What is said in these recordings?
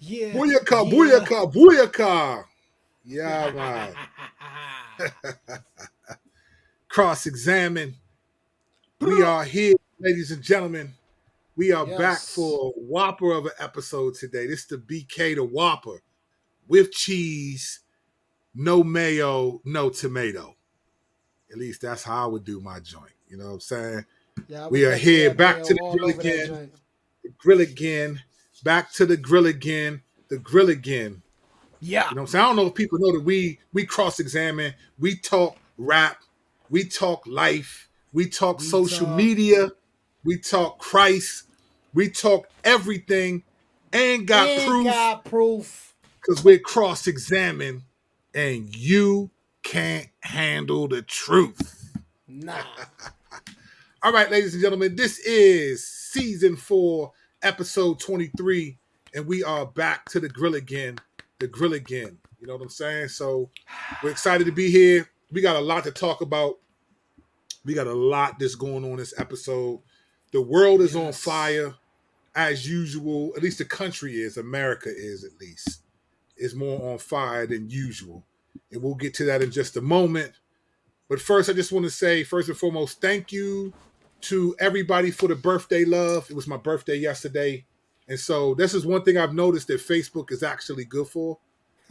Yeah, Booyaka, yeah. booyaka, booyaka. Yeah, man. Cross-examine. We are here, ladies and gentlemen. We are back Yes. for a whopper of an episode today. This is the BK the Whopper with cheese, no mayo, no tomato. At least that's how I would do my joint. You know what I'm saying? Yeah, I We would are definitely here have back mayo to the all grill over that again, joint. back to the grill again, the grill again. Yeah. You know what I'm saying? I don't know if people know that we cross-examine, we talk rap, we talk life, we talk We social talk. media, we talk Christ, we talk everything and got Ain't proof got proof. because we're cross-examined and you can't handle the truth. Nah. All right, ladies and gentlemen, this is season 4, episode 23, and we are back to the grill again. The grill again. You know what I'm saying? So we're excited to be here. We got a lot to talk about. We got a lot that's going on this episode. The world is on fire as usual. At least the country is. America is, at least. Is more on fire than usual. And we'll get to that in just a moment. But first, I just want to say, first and foremost, thank you to everybody for the birthday love. It was my birthday yesterday. And so this is one thing I've noticed that Facebook is actually good for.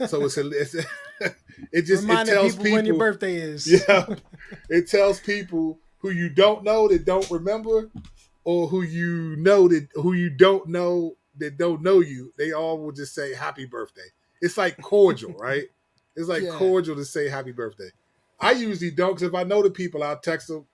So it Reminding tells people when your people, birthday is. yeah, it tells people who you don't know that don't remember, or who you don't know that don't know you. They all will just say happy birthday. It's like cordial, right? It's like Yeah. cordial to say happy birthday. I usually don't, because if I know the people, I'll text them.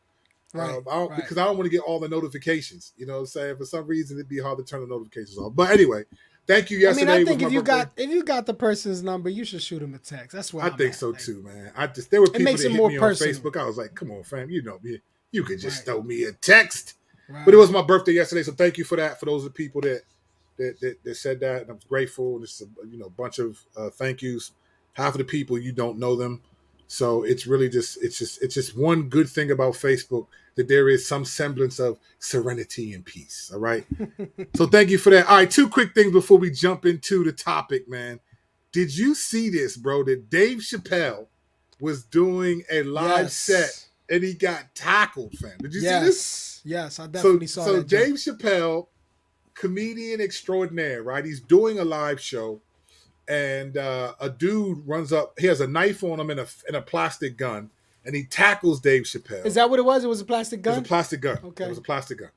Right, Because I don't want to get all the notifications. You know what I'm saying? For some reason, it'd be hard to turn the notifications off. But anyway, thank you. Yesterday I think was if my birthday. you got the person's number, you should shoot him a text. That's why I think so too, man. There were people makes that it hit more me personal. on Facebook. I was like, come on, fam, you know me. You could just throw me a text. Right. But it was my birthday yesterday, so thank you for that. For those of the people that said that, and I'm grateful. This is a bunch of thank yous. Half of the people you don't know them, so it's really just one good thing about Facebook, that there is some semblance of serenity and peace. All right. So thank you for that. All right, 2 quick things before we jump into the topic, man. Did you see this, bro? That Dave Chappelle was doing a live set and he got tackled, fam. Did you see this? Yes, I definitely saw that. So Dave Chappelle, comedian extraordinaire, right? He's doing a live show, and a dude runs up. He has a knife on him and a plastic gun, and he tackles Dave Chappelle. Is that what it was? It was a plastic gun? It was a plastic gun. Okay. It was a plastic gun.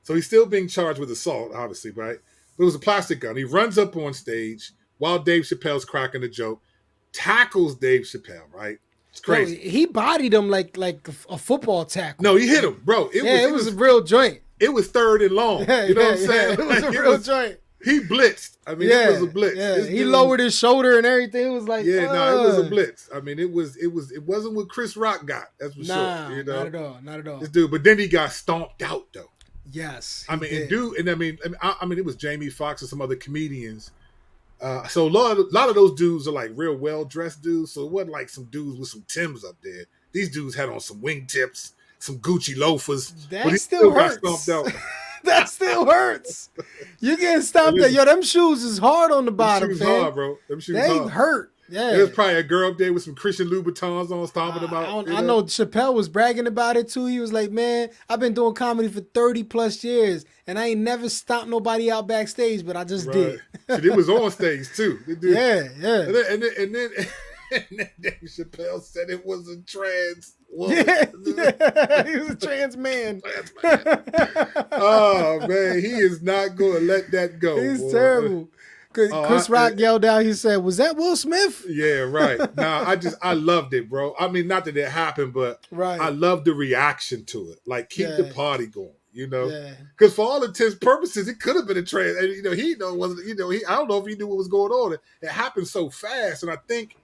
So he's still being charged with assault, obviously, right? But it was a plastic gun. He runs up on stage while Dave Chappelle's cracking a joke, tackles Dave Chappelle, right? It's crazy. Bro, he bodied him like a football tackle. No, he hit him, bro. It was a real joint. It was 3rd and long. You know what I'm saying? It was a real joint. He blitzed. I mean, it was a blitz. Yeah, he lowered his shoulder and everything. It was like, it was a blitz. I mean, it wasn't what Chris Rock got. That's for sure. You know? Not at all. This dude, but then he got stomped out though. Yes. I mean, it was Jamie Foxx and some other comedians. So a lot of those dudes are like real well dressed dudes. So it wasn't like some dudes with some Timbs up there. These dudes had on some wingtips, some Gucci loafers. That still hurts. That still hurts. You getting stomped out. Yo, them shoes is hard on the bottom, them shoes fam. hard, bro. Them shoes they hard. Hurt. Yeah. There's probably a girl up there with some Christian Louboutins on stomping about. I know Chappelle was bragging about it too. He was like, man, I've been doing comedy for 30 plus years and I ain't never stomped nobody out backstage, but I just did. Shit, it was on stage too. Yeah. And then Dave Chappelle said it was a trans woman. Yeah. He was a trans man. Oh man, he is not going to let that go. He's terrible. Chris Rock yelled out, he said, was that Will Smith? Yeah, right. Nah, I loved it, bro. I mean, not that it happened, but I love the reaction to it. Like, keep the party going, you know? Because for all intents and purposes, it could have been a trans. And, I don't know if he knew what was going on. It happened so fast. And I think,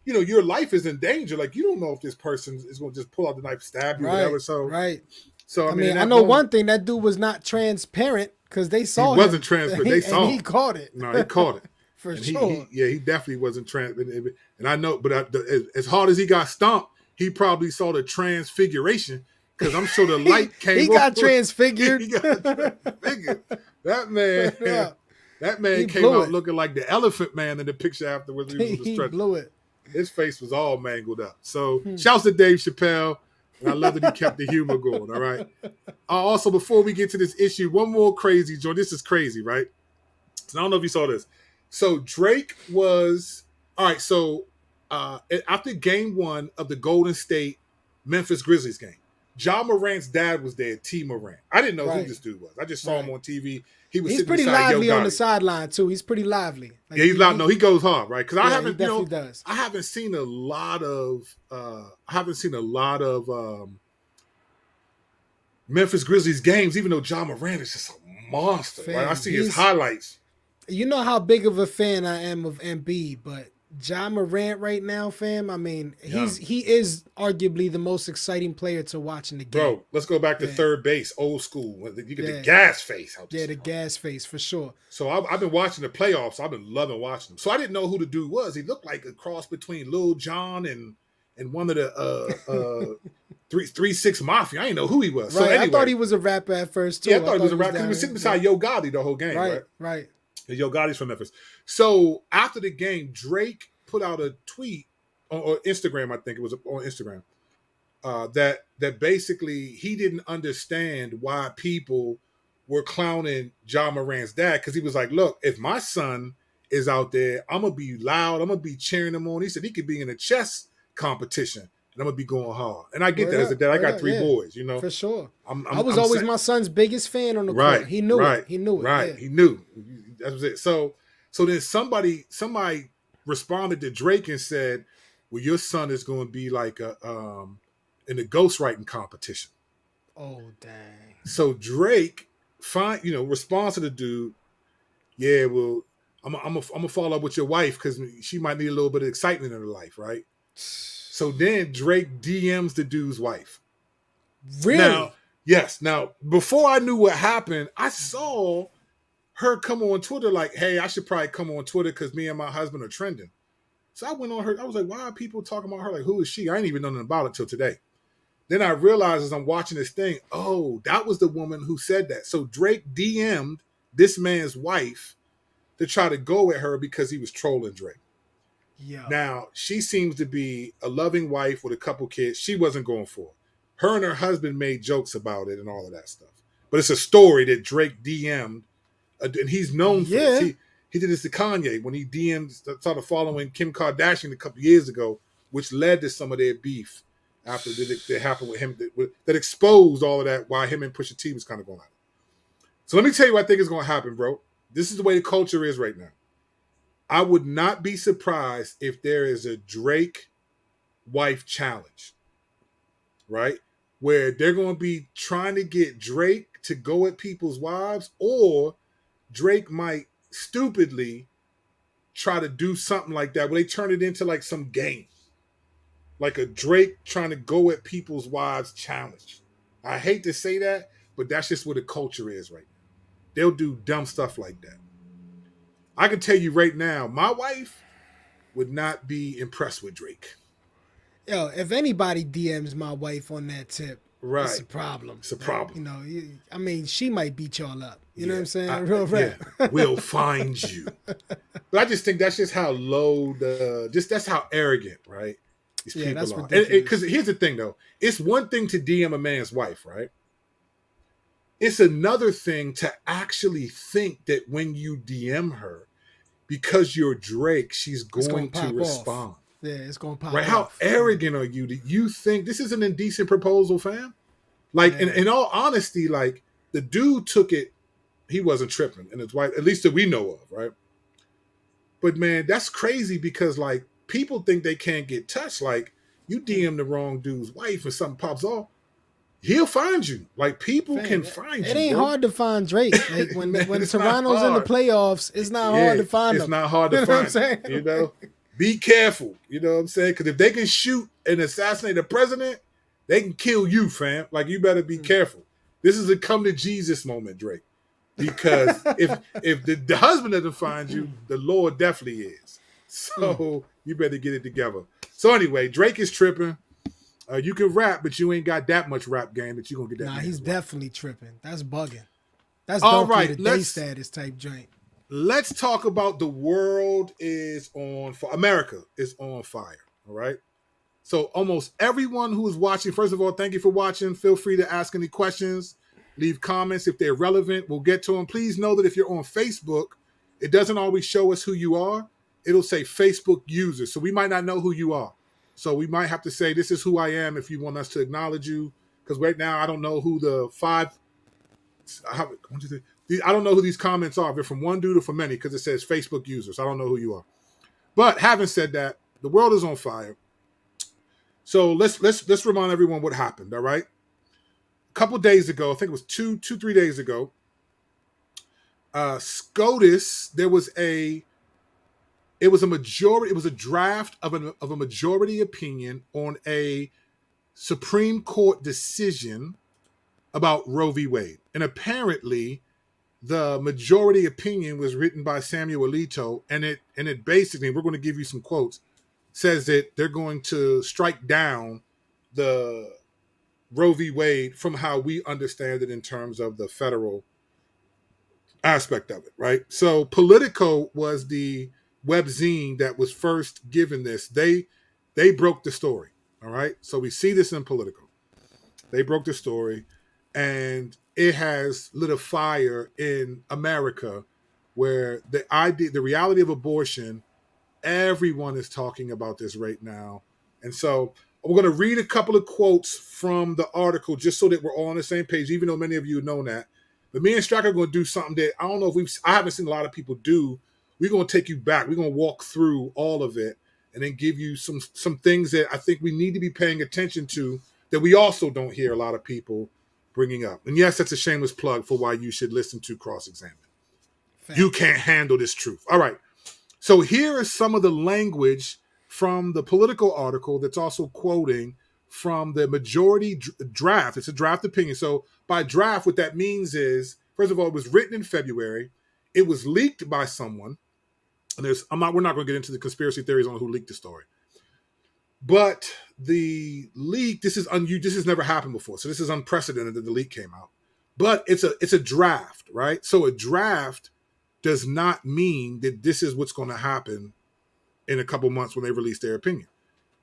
your life is in danger. Like, you don't know if this person is going to just pull out the knife, stab you, whatever. So, So, I mean, I know one thing. That dude was not transparent. Because they saw him. He wasn't transparent. They saw him. He caught it. No, he caught it. For sure. He definitely wasn't transparent. And I know, but as hard as he got stomped, he probably saw the transfiguration, because I'm sure the light came He got transfigured. He got transfigured. That man. That man He came blew out it. looking like the Elephant Man in the picture afterwards. He was on the He stretcher. blew it. His face was all mangled up. So, shouts to Dave Chappelle. And I love that he kept the humor going. All right. Also, before we get to this issue, one more crazy joint. This is crazy, right? So I don't know if you saw this. So Drake was all right. So after game 1 of the Golden State Memphis Grizzlies game, Ja Morant's dad was there, T. Morant. I didn't know who Right. this dude was. I just saw him Right. on TV. He was He's sitting pretty beside Yo lively on the Gotti. sideline too. He's pretty lively. Like, Yeah, he's loud. No, he goes hard, right? Because I yeah, haven't, he definitely does. I haven't seen a lot of, Memphis Grizzlies games, even though Ja Morant is just a monster. Fam, right? I see his he's- highlights. You know how big of a fan I am of Embiid, but Ja Morant right now, fam. I mean, he is arguably the most exciting player to watch in the game. Bro, let's go back to Yeah. third base, old school. You get Yeah. the gas face. Yeah, the gas face for sure. So I've been watching the playoffs. I've been loving watching them. So I didn't know who the dude was. He looked like a cross between Lil Jon and one of the 3-6 Mafia. I didn't know who he was. Right. So anyway, I thought he was a rapper at first too. yeah, I thought he was a rapper because he down was sitting there. beside Yo Gotti the whole game. Right. Right. And Yo Gotti's from Memphis. So after the game, Drake put out a tweet or Instagram. I think it was on Instagram. That basically he didn't understand why people were clowning Ja Morant's dad, because he was like, look, if my son is out there, I'm going to be loud. I'm going to be cheering him on. He said he could be in a chess competition and I'm going to be going hard. And I get Word that as a dad. I up, got word 3 up, yeah. boys, you know. For sure. I was always my son's biggest fan on the court. He knew it. He knew it. Right. Yeah. He knew. That was it. So then somebody responded to Drake and said, well, your son is going to be like in a ghostwriting competition. Oh, dang. So Drake responds to the dude, yeah, well, I'm gonna follow up with your wife because she might need a little bit of excitement in her life, right? So then Drake DMs the dude's wife. Really? Now, yes. Now, before I knew what happened, I saw her come on Twitter like, hey, I should probably come on Twitter because me and my husband are trending. So I went on her. I was like, why are people talking about her? Like, who is she? I ain't even know nothing about it till today. Then I realized as I'm watching this thing, oh, that was the woman who said that. So Drake DM'd this man's wife to try to go at her because he was trolling Drake. Yeah. Now, she seems to be a loving wife with a couple kids. She wasn't going for it. Her and her husband made jokes about it and all of that stuff. But it's a story that Drake DM'd, and he's known for this. He did this to Kanye when he started following Kim Kardashian a couple years ago, which led to some of their beef after that happened with him that exposed all of that, why him and Pusha T was kind of going on. So let me tell you what I think is going to happen, bro. This is the way the culture is right now. I would not be surprised if there is a Drake wife challenge, right? Where they're going to be trying to get Drake to go at people's wives, or Drake might stupidly try to do something like that where they turn it into like some game. Like a Drake trying to go at people's wives challenge. I hate to say that, but that's just what the culture is right now. They'll do dumb stuff like that. I can tell you right now, my wife would not be impressed with Drake. Yo, if anybody DMs my wife on that tip, Right. it's a problem. It's a problem. You know, I mean, she might beat y'all up. You know what I'm saying? Real rap. We'll find you. But I just think that's just how low that's how arrogant, right? These people that's are. ridiculous. Because here's the thing, though. It's one thing to DM a man's wife, right? It's another thing to actually think that when you DM her, because you're Drake, she's going to respond. Yeah, it's going to pop right? off. How arrogant are you that you think this is an indecent proposal, fam? Like, in all honesty, like, the dude took it, he wasn't tripping, and his wife, at least that we know of, right? But, man, that's crazy because, like, people think they can't get touched. Like, you DM the wrong dude's wife and something pops off, he'll find you. Like, people can find you. It ain't hard to find Drake. Like, when Toronto's in the playoffs, it's not hard to find him. It's not hard to find him, you know? Be careful, you know what I'm saying? Because if they can shoot and assassinate the president, they can kill you, fam. Like, you better be careful. This is a come to Jesus moment, Drake. Because if the husband doesn't find you, the Lord definitely is. So you better get it together. So anyway, Drake is tripping. You can rap, but you ain't got that much rap game that you're going to get that. Nah, he's definitely tripping. That's bugging. That's all donkey right, of the day status type joint. let's talk about the world is on fire. America is on fire. All right. So almost everyone who is watching, first of all, thank you for watching. Feel free to ask any questions, leave comments if they're relevant. We'll get to them. Please know that if you're on Facebook, it doesn't always show us who you are. It'll say Facebook user. So we might not know who you are. So we might have to say, this is who I am if you want us to acknowledge you. Because right now, I don't know who I don't know who these comments are. If they're from one dude or from many, because it says Facebook users. I don't know who you are. But having said that, the world is on fire. So let's remind everyone what happened. All right, a couple days ago, I think it was 3 days ago. SCOTUS, it was a majority. It was a draft of a majority opinion on a Supreme Court decision about Roe v. Wade, and apparently, the majority opinion was written by Samuel Alito, and it basically, we're going to give you some quotes, says that they're going to strike down the Roe v. Wade from how we understand it in terms of the federal aspect of it, right? So Politico was the webzine that was first given this. They broke the story, all right? So we see this in Politico. They broke the story, and it has lit a fire in America where the reality of abortion, everyone is talking about this right now. And so we're going to read a couple of quotes from the article just so that we're all on the same page, even though many of you know that. But me and Strack are going to do something that I don't know if I haven't seen a lot of people do. We're going to take you back. We're going to walk through all of it and then give you some things that I think we need to be paying attention to that we also don't hear a lot of people bringing up. And yes, that's a shameless plug for why you should listen to Cross Examine. You can't handle this truth. All right. So here is some of the language from the Political article that's also quoting from the majority draft. It's a draft opinion. So by draft, what that means is, first of all, it was written in February. It was leaked by someone. And we're not going to get into the conspiracy theories on who leaked the story. But the leak, this has never happened before. So this is unprecedented that the leak came out. But it's a draft, right? So a draft does not mean that this is what's going to happen in a couple months when they release their opinion,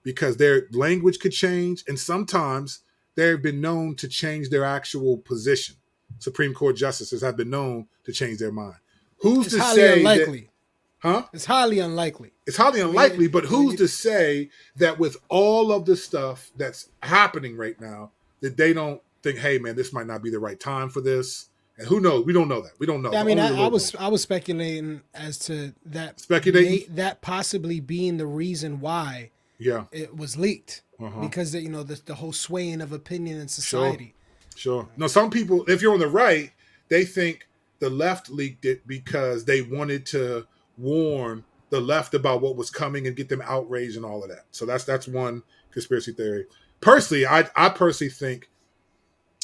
because their language could change, and sometimes they've been known to change their actual position. Supreme Court justices have been known to change their mind. Who's to say unlikely? Huh? It's highly unlikely. It's highly unlikely, but who's to say that with all of the stuff that's happening right now, that they don't think, hey, man, this might not be the right time for this? And who knows? We don't know that. We don't know. Yeah, I mean, I was speculating as to that. That possibly being the reason why it was leaked. Because, the whole swaying of opinion in society. Sure. Now, some people, if you're on the right, they think the left leaked it because they wanted to warn the left about what was coming and get them outraged and all of that. So that's one conspiracy theory. Personally, I personally think,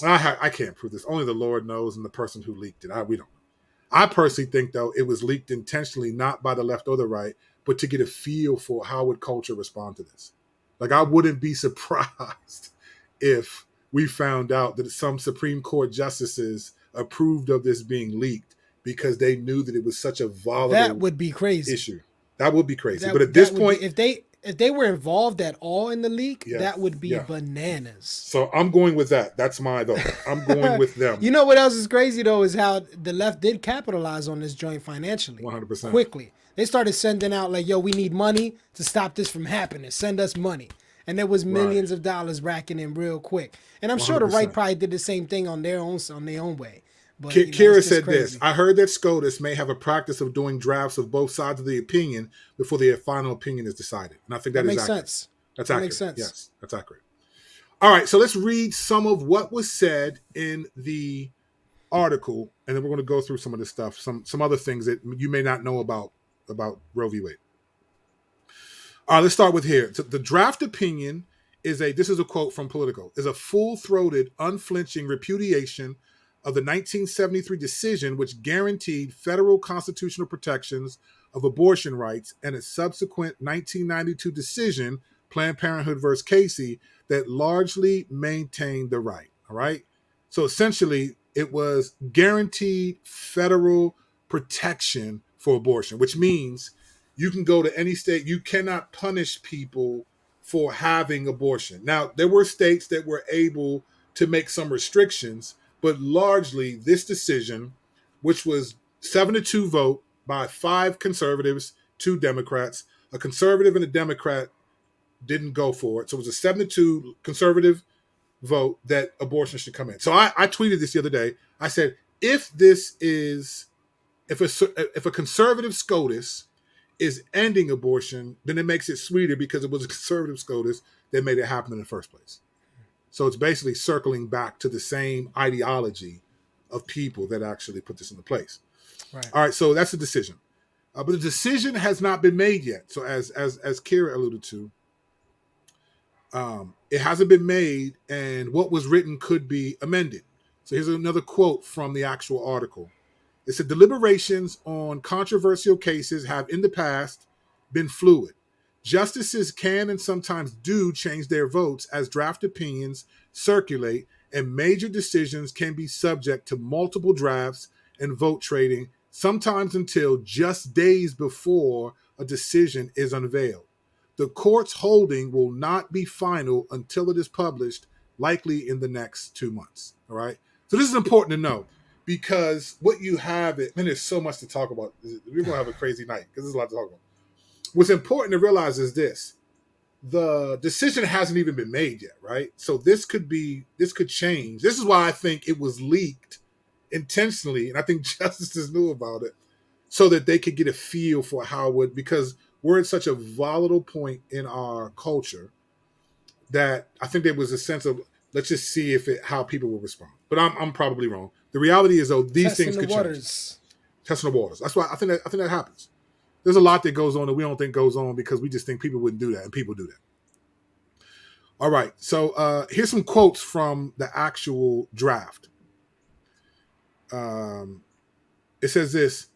I can't prove this. Only the Lord knows, and the person who leaked it. We don't know. I personally think, though, it was leaked intentionally, not by the left or the right, but to get a feel for how would culture respond to this. Like, I wouldn't be surprised if we found out that some Supreme Court justices approved of this being leaked because they knew that it was such a volatile that would be crazy issue. That would be crazy. But at this point, if they were involved at all in the leak, that would be bananas. So I'm going with that. That's my vote. I'm going with them. You know what else is crazy, though, is how the left did capitalize on this joint financially. 100%. Quickly. They started sending out like, yo, we need money to stop this from happening. Send us money. And there was millions of dollars racking in real quick. And I'm 100%. Sure the right probably did the same thing on their own way. But, Kira said this: I heard that SCOTUS may have a practice of doing drafts of both sides of the opinion before the final opinion is decided. And I think that makes sense. That's accurate. Makes sense. Yes, that's accurate. All right, so let's read some of what was said in the article, and then we're going to go through some of this stuff, some other things that you may not know about Roe v. Wade. All right, let's start with here. So the draft opinion this is a quote from Politico, is a full-throated, unflinching repudiation of the 1973 decision which guaranteed federal constitutional protections of abortion rights, and its subsequent 1992 decision, Planned Parenthood versus Casey, that largely maintained the right. All right? So essentially, it was guaranteed federal protection for abortion, which means you can go to any state. You cannot punish people for having abortion. Now, there were states that were able to make some restrictions, but largely this decision, which was 7-2 vote by 5 conservatives, 2 Democrats, a conservative and a Democrat didn't go for it. So it was a 7-2 conservative vote that abortion should come in. So I tweeted this the other day. I said, if a conservative SCOTUS is ending abortion, then it makes it sweeter because it was a conservative SCOTUS that made it happen in the first place. So it's basically circling back to the same ideology of people that actually put this into place. Right. All right, so that's the decision. But the decision has not been made yet. So as Kira alluded to, it hasn't been made, and what was written could be amended. So here's another quote from the actual article. It said, deliberations on controversial cases have in the past been fluid. Justices can and sometimes do change their votes as draft opinions circulate, and major decisions can be subject to multiple drafts and vote trading, sometimes until just days before a decision is unveiled. The court's holding will not be final until it is published, likely in the next 2 months. All right. So this is important to know because what you have, there's so much to talk about. We're going to have a crazy night because there's a lot to talk about. What's important to realize is this. The decision hasn't even been made yet, right? So this could change. This is why I think it was leaked intentionally, and I think justices knew about it so that they could get a feel for how it would, because we're at such a volatile point in our culture that I think there was a sense of, let's just see how people will respond. But I'm probably wrong. The reality is, though, these things could change. Testing the waters. That's why I think that happens. There's a lot that goes on that we don't think goes on because we just think people wouldn't do that, and people do that. All right. So here's some quotes from the actual draft. It says this.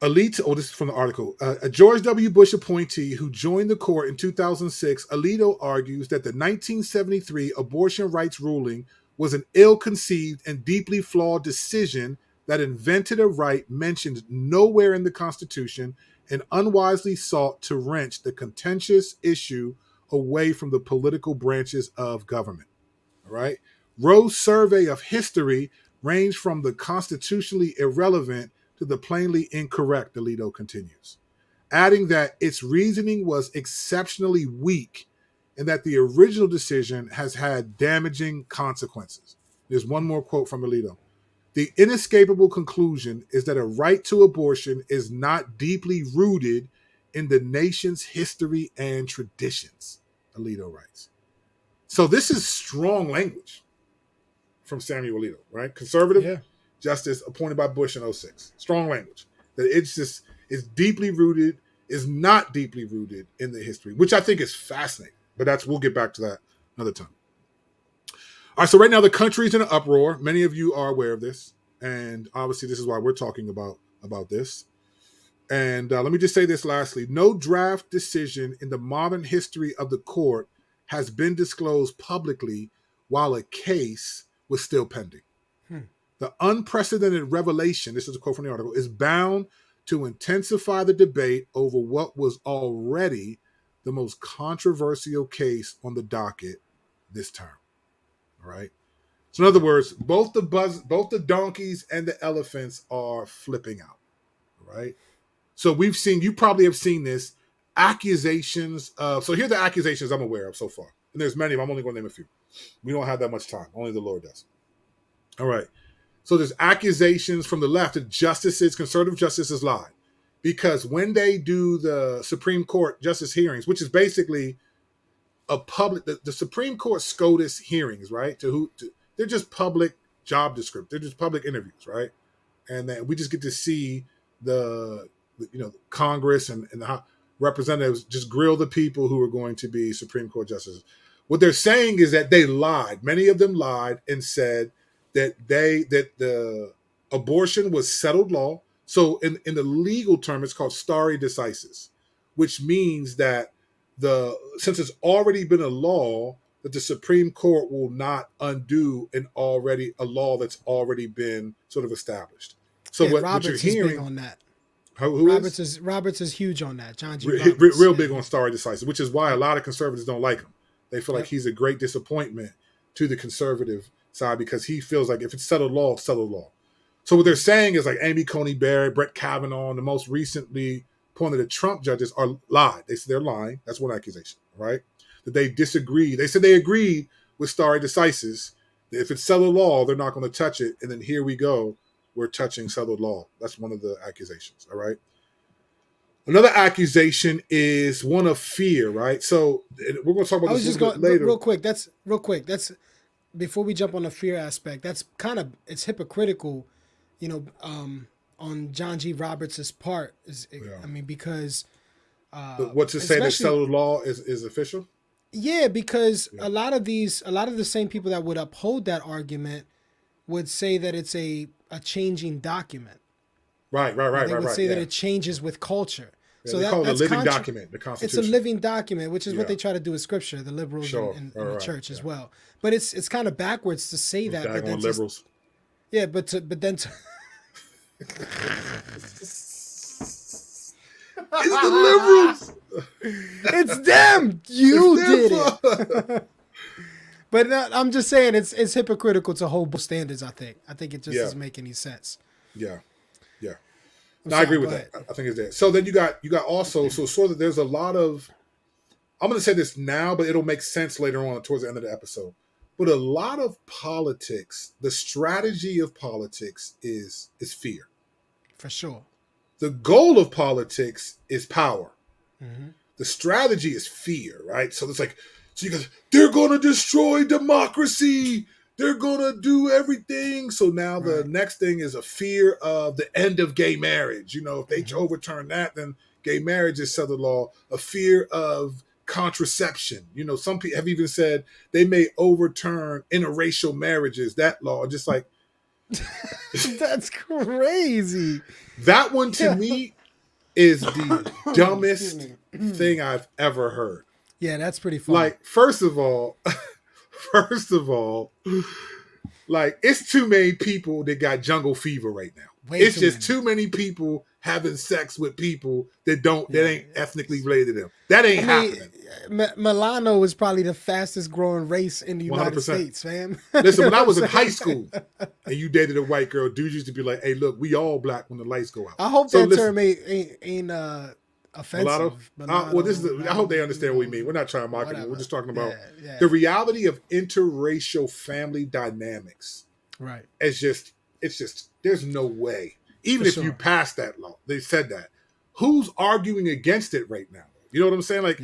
This is from the article. A George W. Bush appointee who joined the court in 2006, Alito argues that the 1973 abortion rights ruling was an ill-conceived and deeply flawed decision that invented a right mentioned nowhere in the Constitution and unwisely sought to wrench the contentious issue away from the political branches of government. All right. Roe's survey of history ranged from the constitutionally irrelevant to the plainly incorrect, Alito continues, adding that its reasoning was exceptionally weak and that the original decision has had damaging consequences. There's one more quote from Alito. The inescapable conclusion is that a right to abortion is not deeply rooted in the nation's history and traditions, Alito writes. So this is strong language from Samuel Alito, right? Conservative justice appointed by Bush in 2006. Strong language. That it's deeply rooted, is not deeply rooted in the history, which I think is fascinating. But we'll get back to that another time. All right, so right now the country is in an uproar. Many of you are aware of this, and obviously this is why we're talking about this. And let me just say this lastly. No draft decision in the modern history of the court has been disclosed publicly while a case was still pending. The unprecedented revelation, this is a quote from the article, is bound to intensify the debate over what was already the most controversial case on the docket this term. All right. So in other words, both the donkeys and the elephants are flipping out. All right. So you probably have seen this, accusations of, so here are the accusations I'm aware of so far. And there's many, I'm only going to name a few. We don't have that much time. Only the Lord does. All right. So there's accusations from the left that conservative justices lied. Because when they do the Supreme Court justice hearings, which is basically the Supreme Court SCOTUS hearings, right? They're just public job descriptions. They're just public interviews, right? And then we just get to see the Congress and the representatives just grill the people who are going to be Supreme Court justices. What they're saying is that they lied. Many of them lied and said that the abortion was settled law. So in the legal term, it's called stare decisis, which means that since it's already been a law, that the Supreme Court will not undo a law that's already been sort of established. So what Roberts you're hearing is big on that. Who Roberts is huge on that. John G. Roberts, real yeah. big on stare decisis, which is why a lot of conservatives don't like him. They feel like he's a great disappointment to the conservative side because he feels like if it's settled law, it's settled law. So what they're saying is like Amy Coney Barrett, Brett Kavanaugh, and the most recently appointed the Trump judges are lied. They said they're lying. That's one accusation, right? That they disagree. They said they agreed with stare decisis. If it's settled law, they're not going to touch it. And then here we go. We're touching settled law. That's one of the accusations, all right? Another accusation is one of fear, right? So we're going to talk about this a little bit later. Real quick. That's before we jump on the fear aspect. That's kind of it's hypocritical, on John G. Roberts' part. I mean, because what's to say that settled law is official? Yeah, because a lot of the same people that would uphold that argument would say that it's a changing document. Right. They would say that it changes with culture. Yeah, so they call it a living document, the Constitution. It's a living document, which is what they try to do with Scripture, the liberals and the church as well. But it's kind of backwards to say that. But then liberals. It's the liberals. It's them. You did it. But I'm just saying it's hypocritical to hold both standards. I think it just doesn't make any sense. Yeah. No, I agree with that. I think it's there. So then you got also, so sort of there's a lot of, I'm going to say this now, but it'll make sense later on towards the end of the episode. But a lot of politics, the strategy of politics is fear. For sure. The goal of politics is power. Mm-hmm. The strategy is fear, right? So it's like, they're going to destroy democracy. They're going to do everything. So now the next thing is a fear of the end of gay marriage. If they overturn that, then gay marriage is settled law. A fear of contraception. Some people have even said they may overturn interracial marriages, that law. Just like. That's crazy. That one to me is the dumbest thing I've ever heard. Yeah, that's pretty funny. Like, first of all, like, it's too many people that got jungle fever right now. It's just too many people having sex with people that ain't ethnically related to them. That ain't happening. Milano is probably the fastest growing race in the United States, fam. Listen, when I was in high school and you dated a white girl, dudes used to be like, hey, look, we all black when the lights go out. I hope that term ain't offensive. I hope they understand what we mean. We're not trying to market it. We're just talking about the reality of interracial family dynamics. Right. It's just there's no way. Even if you pass that law, they said that. Who's arguing against it right now? You know what I'm saying? Like,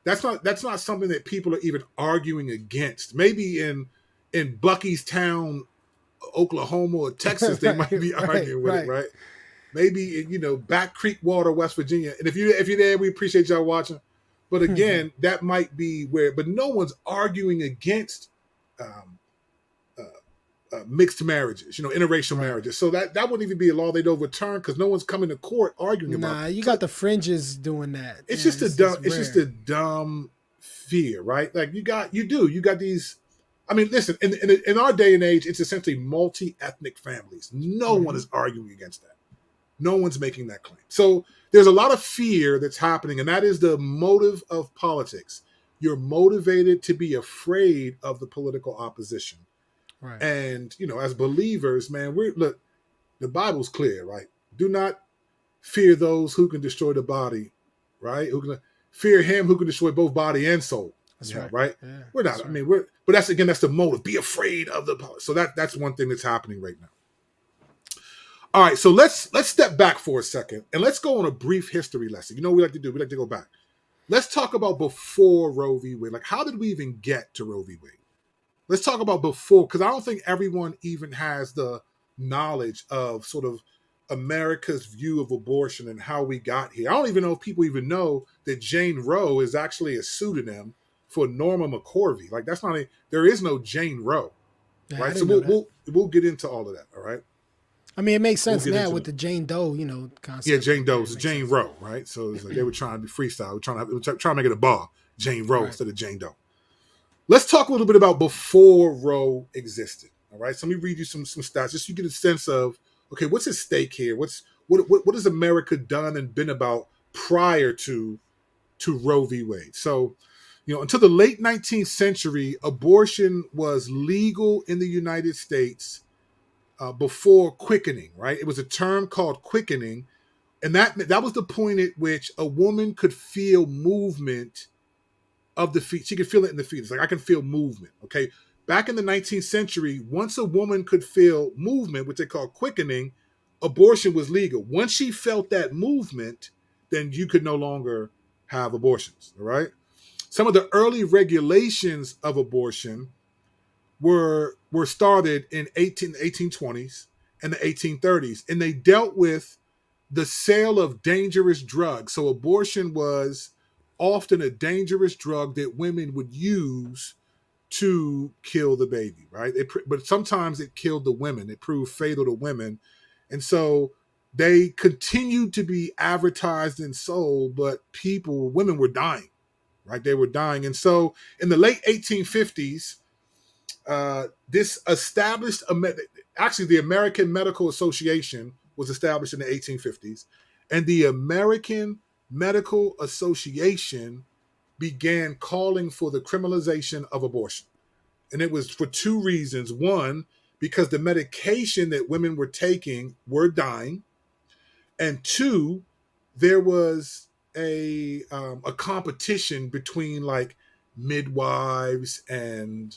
that's not something that people are even arguing against. Maybe in Buckystown, Oklahoma or Texas, they might be arguing with it, right? Maybe in Back Creek Water, West Virginia. And if you're there, we appreciate y'all watching. But again, that might be where. But no one's arguing against mixed marriages, interracial marriages. So that wouldn't even be a law they'd overturn because no one's coming to court arguing about it. Nah, you got the fringes doing that. It's just a dumb fear, right? Like you got these. I mean, listen, in our day and age, it's essentially multi-ethnic families. No one is arguing against that. No one's making that claim. So there's a lot of fear that's happening, and that is the motive of politics. You're motivated to be afraid of the political opposition. Right. And, as believers, man, look, the Bible's clear, right? Do not fear those who can destroy the body, right? Who can fear him who can destroy both body and soul. That's right. Right? Yeah, we're not, but that's the motive. Be afraid of the politics. So that's one thing that's happening right now. All right, so let's step back for a second and let's go on a brief history lesson. You know what we like to do? We like to go back. Let's talk about before Roe v. Wade. Like, how did we even get to Roe v. Wade? Let's talk about before, because I don't think everyone even has the knowledge of sort of America's view of abortion and how we got here. I don't even know if people even know that Jane Roe is actually a pseudonym for Norma McCorvey. Like, there is no Jane Roe, right? So we'll get into all of that, all right? I mean, it makes sense now with the Jane Doe, concept. Yeah, Jane Doe. It's Jane Roe, right? So it's like they were trying to be freestyle. We're trying to make it a bar. Jane Roe instead of Jane Doe. Let's talk a little bit about before Roe existed. All right. So let me read you some stats just so you get a sense of, okay, what's at stake here? What's what has America done and been about prior to Roe v. Wade? So, until the late 19th century, abortion was legal in the United States before quickening. Right, it was a term called quickening, and that was the point at which a woman could feel movement of the feet. She could feel it in the feet. It's like, I can feel movement. Okay. Back in the 19th century, once a woman could feel movement, which they call quickening, abortion was legal. Once she felt that movement, then you could no longer have abortions. All right. Some of the early regulations of abortion were started in 1820s and the 1830s, and they dealt with the sale of dangerous drugs. So abortion was often a dangerous drug that women would use to kill the baby, right? But sometimes it killed the women. It proved fatal to women. And so they continued to be advertised and sold, but women were dying, right? They were dying. And so in the late 1850s, this established actually the American Medical Association was established in the 1850s, and the American Medical Association began calling for the criminalization of abortion. And it was for two reasons. One, because the medication that women were taking were dying, and two, there was a competition between like midwives um,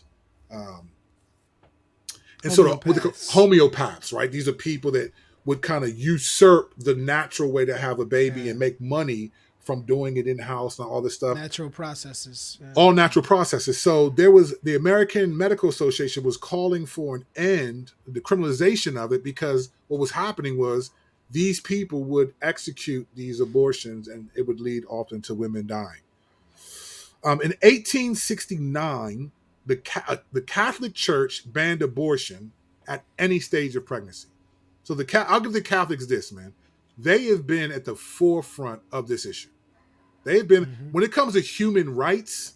and sort of what they call Homeopaths. homeopaths, right? These are people that would kind of usurp the natural way to have a baby Yeah. and make money from doing it in house and all this stuff. Natural processes. Yeah. All natural processes. So there was the American Medical Association was calling for an end, the criminalization of it, because what was happening was these people would execute these abortions and it would lead often to women dying. In 1869, the Catholic Church banned abortion at any stage of pregnancy. So I'll give the Catholics this, man. They have been at the forefront of this issue. They've been, Mm-hmm. when it comes to human rights,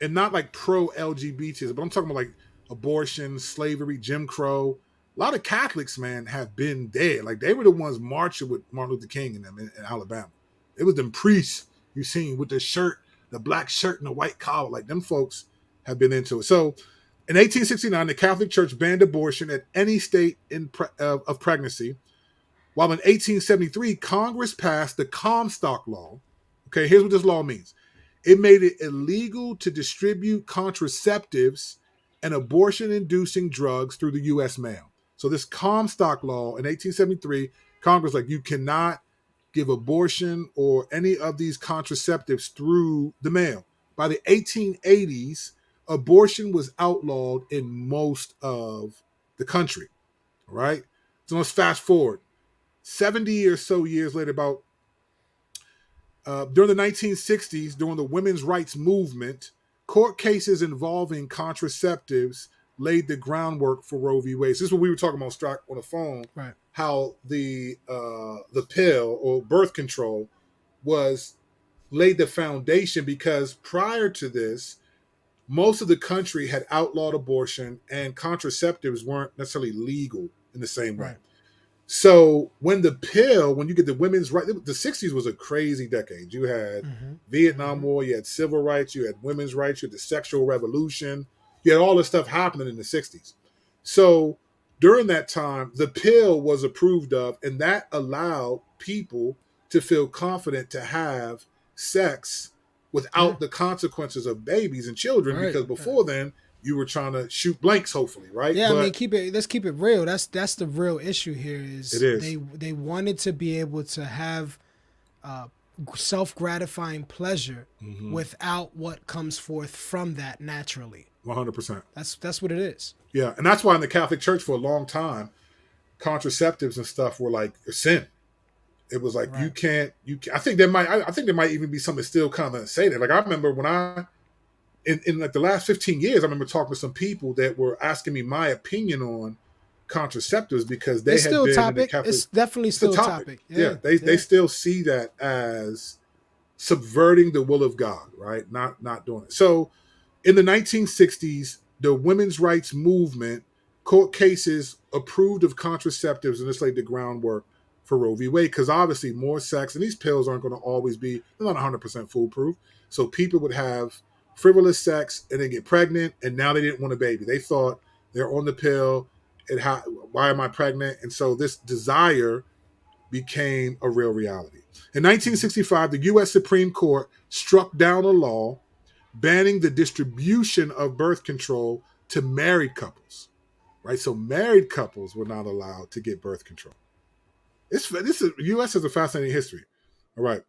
and not like pro LGBT, but I'm talking about like abortion, slavery, Jim Crow. A lot of Catholics, man, have been there. Like they were the ones marching with Martin Luther King and them in Alabama. It was them priests you seen with the shirt, the black shirt and the white collar. Like them folks have been into it. So in 1869, the Catholic Church banned abortion at any state of pregnancy. While in 1873, Congress passed the Comstock Law. Okay, here's what this law means. It made it illegal to distribute contraceptives and abortion-inducing drugs through the U.S. mail. So this Comstock Law in 1873, Congress like, you cannot give abortion or any of these contraceptives through the mail. By the 1880s, abortion was outlawed in most of the country. All right? So let's fast forward. 70 or so years later, about during the 1960s, during the women's rights movement, court cases involving contraceptives laid the groundwork for Roe v. Wade. This is what we were talking about, Strock, on the phone. Right. How the pill or birth control was laid the foundation, because prior to this, most of the country had outlawed abortion and contraceptives weren't necessarily legal in the same way. Right. So when you get the women's right, the 60s was a crazy decade. You had Mm-hmm. Vietnam Mm-hmm. War, you had civil rights, you had women's rights, you had the sexual revolution, you had all this stuff happening in the 60s. So during that time, the pill was approved of, and that allowed people to feel confident to have sex Yeah. without the consequences of babies and children, Right. because before then you were trying to shoot blanks, hopefully, right? Yeah, I mean, But let's keep it real. That's the real issue here. it Is is. they wanted to be able to have uh, self gratifying pleasure without what comes forth from that naturally. 100%. That's what it is. Yeah, and that's why in the Catholic Church for a long time, contraceptives and stuff were like a sin. It was like you Right. can't. I think there might even be something still kind of say that. Like I remember when in like the last 15 years, I remember talking to some people that were asking me my opinion on contraceptives because they It's had still a been in the topic. Catholic. It's definitely It's a still a topic. topic. Yeah, Yeah. they Yeah. still see that as subverting the will of God, right? Not doing it. So in the 1960s, the women's rights movement court cases approved of contraceptives, and this laid the groundwork for Roe v. Wade, because obviously more sex, and these pills aren't going to always be, they're not 100% foolproof. So people would have frivolous sex and then get pregnant, and now they didn't want a baby. They thought they're on the pill, why am I pregnant? And so this desire became a real reality. In 1965, the U.S. Supreme Court struck down a law banning the distribution of birth control to married couples. Right, so married couples were not allowed to get birth control. U.S. has a fascinating history. All right,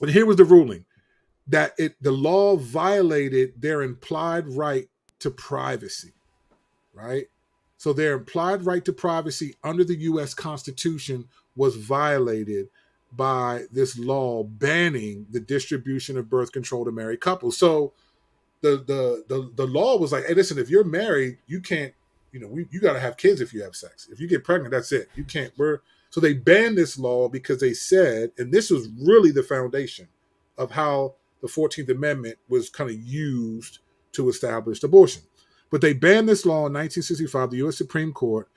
but here was the ruling that the law violated their implied right to privacy. Right, so their implied right to privacy under the U.S. Constitution was violated by this law banning the distribution of birth control to married couples. So the law was like, hey, listen, if you're married, you can't. You got to have kids if you have sex. If you get pregnant, that's it. You can't. So they banned this law because they said, and this was really the foundation of how the 14th Amendment was kind of used to establish abortion. But they banned this law in 1965, the U.S. Supreme Court,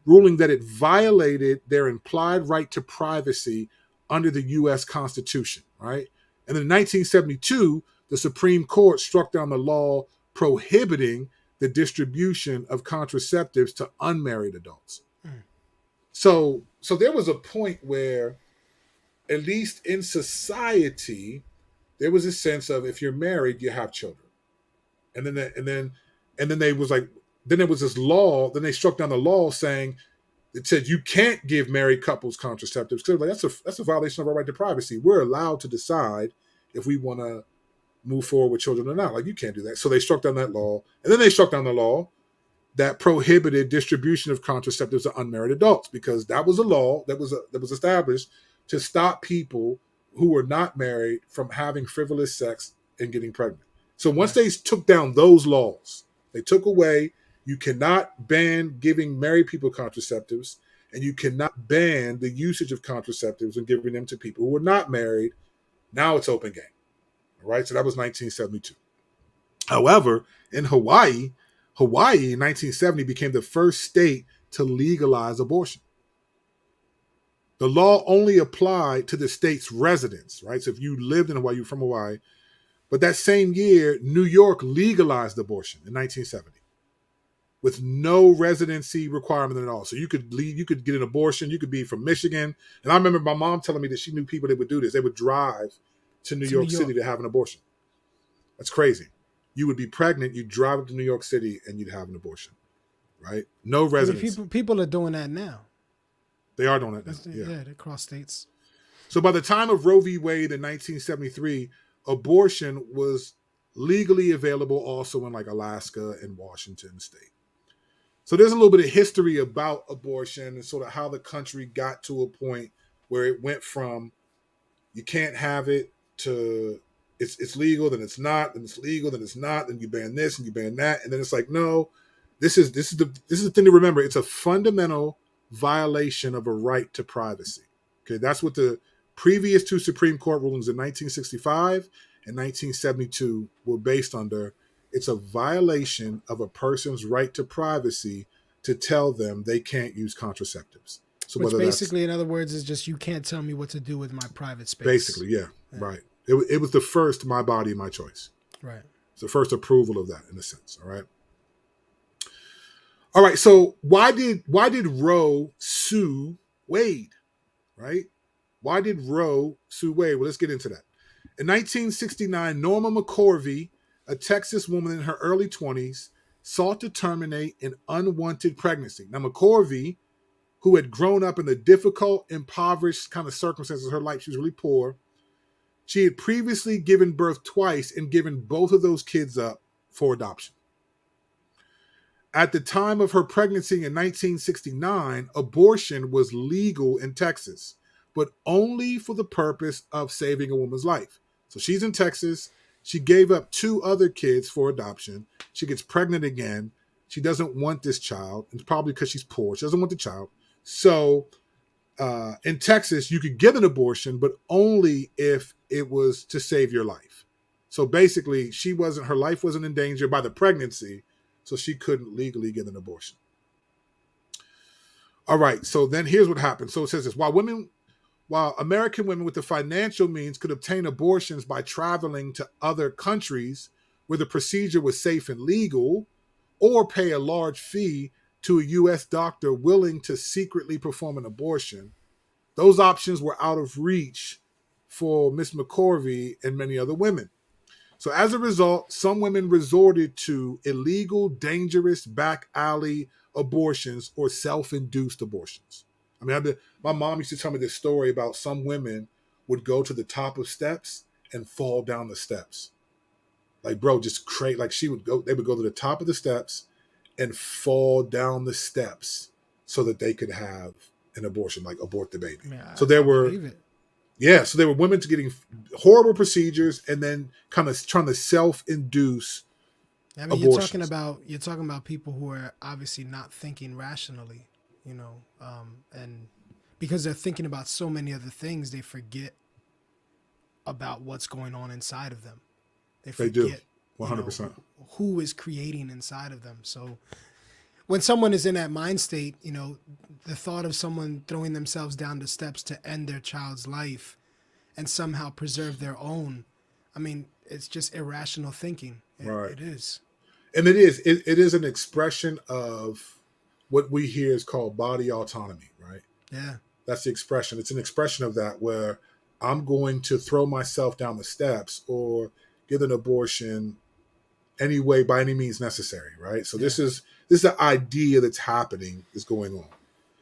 ruling that it violated their implied right to privacy under the U.S. Constitution, right? And then in 1972, the Supreme Court struck down the law prohibiting the distribution of contraceptives to unmarried adults. Mm. So there was a point where, at least in society, there was a sense of if you're married, you have children. And then there was this law. Then they struck down the law saying it said you can't give married couples contraceptives. Because that's a violation of our right to privacy. We're allowed to decide if we want to move forward with children or not. Like, you can't do that. So they struck down that law. And then they struck down the law that prohibited distribution of contraceptives to unmarried adults, because that was a law that was established to stop people who were not married from having frivolous sex and getting pregnant. So once they took down those laws, they took away, you cannot ban giving married people contraceptives, and you cannot ban the usage of contraceptives and giving them to people who are not married. Now it's open game. All right, so that was 1972. However, in Hawaii in 1970 became the first state to legalize abortion. The law only applied to the state's residents, right? So if you lived in Hawaii, you're from Hawaii. But that same year, New York legalized abortion in 1970 with no residency requirement at all. So you could get an abortion. You could be from Michigan. And I remember my mom telling me that she knew people that would do this. They would drive to New York City to have an abortion. That's crazy. You would be pregnant, you'd drive up to New York City, and you'd have an abortion, right? No residency. People are doing that now. They are doing that now. Yeah, they cross states. So by the time of Roe v. Wade in 1973, abortion was legally available also in like Alaska and Washington state. So there's a little bit of history about abortion and sort of how the country got to a point where it went from you can't have it to it's legal, then it's not, then it's legal, then it's not, then you ban this and you ban that, and then it's like, no, this is the thing to remember. It's a fundamental violation of a right to privacy. Okay, that's what the previous two Supreme Court rulings in 1965 and 1972 were based under. It's a violation of a person's right to privacy to tell them they can't use contraceptives. So which basically, in other words, is just you can't tell me what to do with my private space. Basically, yeah. Right. It was the first my body, my choice. Right. It's the first approval of that in a sense. All right. All right. So why did Roe sue Wade? Right. Why did Roe sue Wade? Well, let's get into that. In 1969, Norma McCorvey, a Texas woman in her early 20s, sought to terminate an unwanted pregnancy. Now, McCorvey, who had grown up in the difficult, impoverished kind of circumstances of her life, she was really poor. She had previously given birth twice and given both of those kids up for adoption. At the time of her pregnancy in 1969, abortion was legal in Texas, but only for the purpose of saving a woman's life. So she's in Texas. She gave up 2 other kids for adoption. She gets pregnant again. She doesn't want this child. It's probably because she's poor. She doesn't want the child. So in Texas, you could get an abortion, but only if it was to save your life. So basically, her life wasn't in danger by the pregnancy, so she couldn't legally get an abortion. All right. So then here's what happened. So it says this: while American women with the financial means could obtain abortions by traveling to other countries where the procedure was safe and legal, or pay a large fee to a U.S. doctor willing to secretly perform an abortion, those options were out of reach for Miss McCorvey and many other women. So as a result, some women resorted to illegal, dangerous back alley abortions or self-induced abortions. I mean, my mom used to tell me this story about some women would go to the top of steps and fall down the steps. Like, bro, just crazy. Like they would go to the top of the steps and fall down the steps so that they could have an abortion, like abort the baby. Yeah, So there I were, believe it. yeah, so there were women getting horrible procedures and then kind of trying to self-induce I mean, abortions. you're talking about people who are obviously not thinking rationally, and because they're thinking about so many other things, they forget about what's going on inside of them. They They do, forget, 100%. who is creating inside of them. So when someone is in that mind state, the thought of someone throwing themselves down the steps to end their child's life and somehow preserve their own, I mean, it's just irrational thinking. Right. It is. And it is an expression of what we hear is called body autonomy, right? Yeah. That's the expression. It's an expression of that where I'm going to throw myself down the steps or get an abortion anyway by any means necessary, right? So this is the idea that's happening is going on.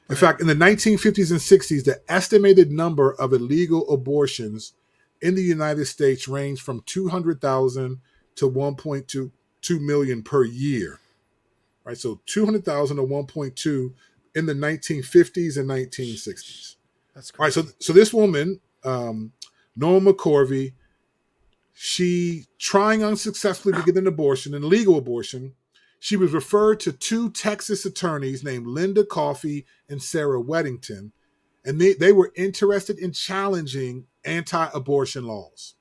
In fact, in the 1950s and 60s, the estimated number of illegal abortions in the United States ranged from 200,000 to 1.2 million per year, right? So 200,000 to 1.2 in the 1950s and 1960s. That's crazy. All right, so this woman, Norma McCorvey, she trying unsuccessfully to get an abortion, an illegal abortion. She was referred to two Texas attorneys named Linda Coffey and Sarah Weddington, and they were interested in challenging anti-abortion laws.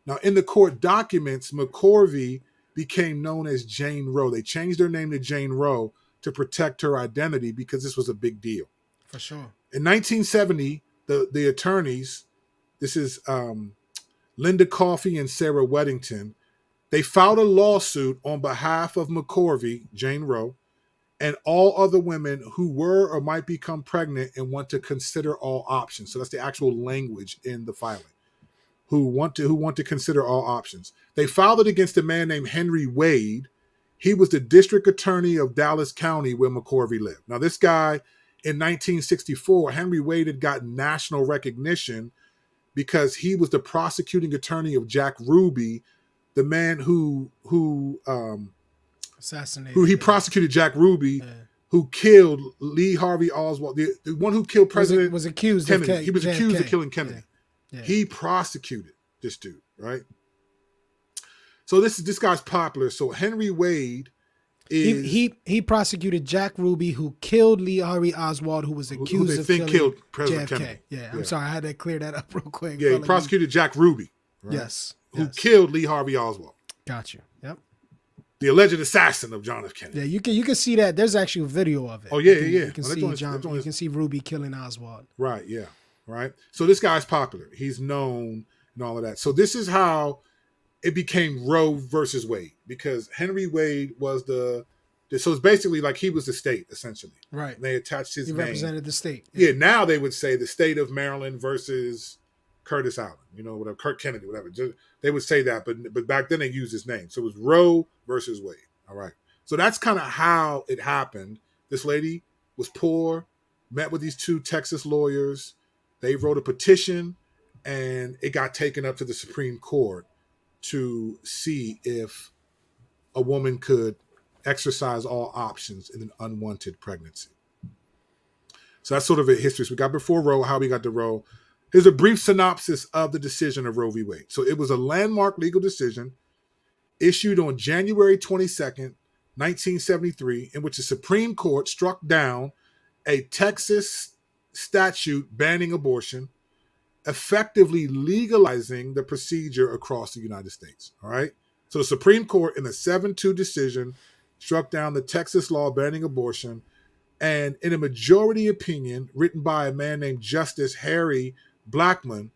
Now, in the court documents, McCorvey became known as Jane Roe. They changed her name to Jane Roe to protect her identity because this was a big deal. For sure. In 1970, the attorneys, this is Linda Coffey and Sarah Weddington, they filed a lawsuit on behalf of McCorvey, Jane Roe, and all other women who were or might become pregnant and want to consider all options. So that's the actual language in the filing. Who want to consider all options. They filed it against a man named Henry Wade. He was the district attorney of Dallas County where McCorvey lived. Now, this guy in 1964, Henry Wade had gotten national recognition because he was the prosecuting attorney of Jack Ruby, the man who assassinated, who he prosecuted Jack Ruby, who killed Lee Harvey Oswald, the one who killed President was accused Kennedy. of He was accused of killing Kennedy. Yeah. He prosecuted this dude, right? So this guy's popular. So Henry Wade is he prosecuted Jack Ruby, who killed Lee Harvey Oswald, who was accused of killing killed President JFK. Kennedy. Yeah, I'm sorry, I had to clear that up real quick. Yeah, he prosecuted Jack Ruby. Right? Yes. Who killed Lee Harvey Oswald. Got you. Yep. The alleged assassin of John F. Kennedy. Yeah, you can see that. There's actually a video of it. Oh yeah, You can see you can see Ruby killing Oswald. Right. Yeah. Right. So this guy's popular. He's known and all of that. So this is how it became Roe versus Wade, because Henry Wade was so it's basically like he was the state essentially. Right. And they attached his name. He represented the state. Yeah. Now they would say the state of Maryland versus Curtis Allen, whatever, Kirk Kennedy, whatever. They would say that, but back then they used his name. So it was Roe versus Wade. All right. So that's kind of how it happened. This lady was poor, met with these two Texas lawyers. They wrote a petition, and it got taken up to the Supreme Court to see if a woman could exercise all options in an unwanted pregnancy. So that's sort of a history. So we got before Roe, how we got to Roe. Here's a brief synopsis of the decision of Roe v. Wade. So it was a landmark legal decision issued on January 22nd, 1973, in which the Supreme Court struck down a Texas statute banning abortion, effectively legalizing the procedure across the United States. All right. So the Supreme Court, in a 7-2 decision, struck down the Texas law banning abortion And in a majority opinion written by a man named Justice Harry Blackmun,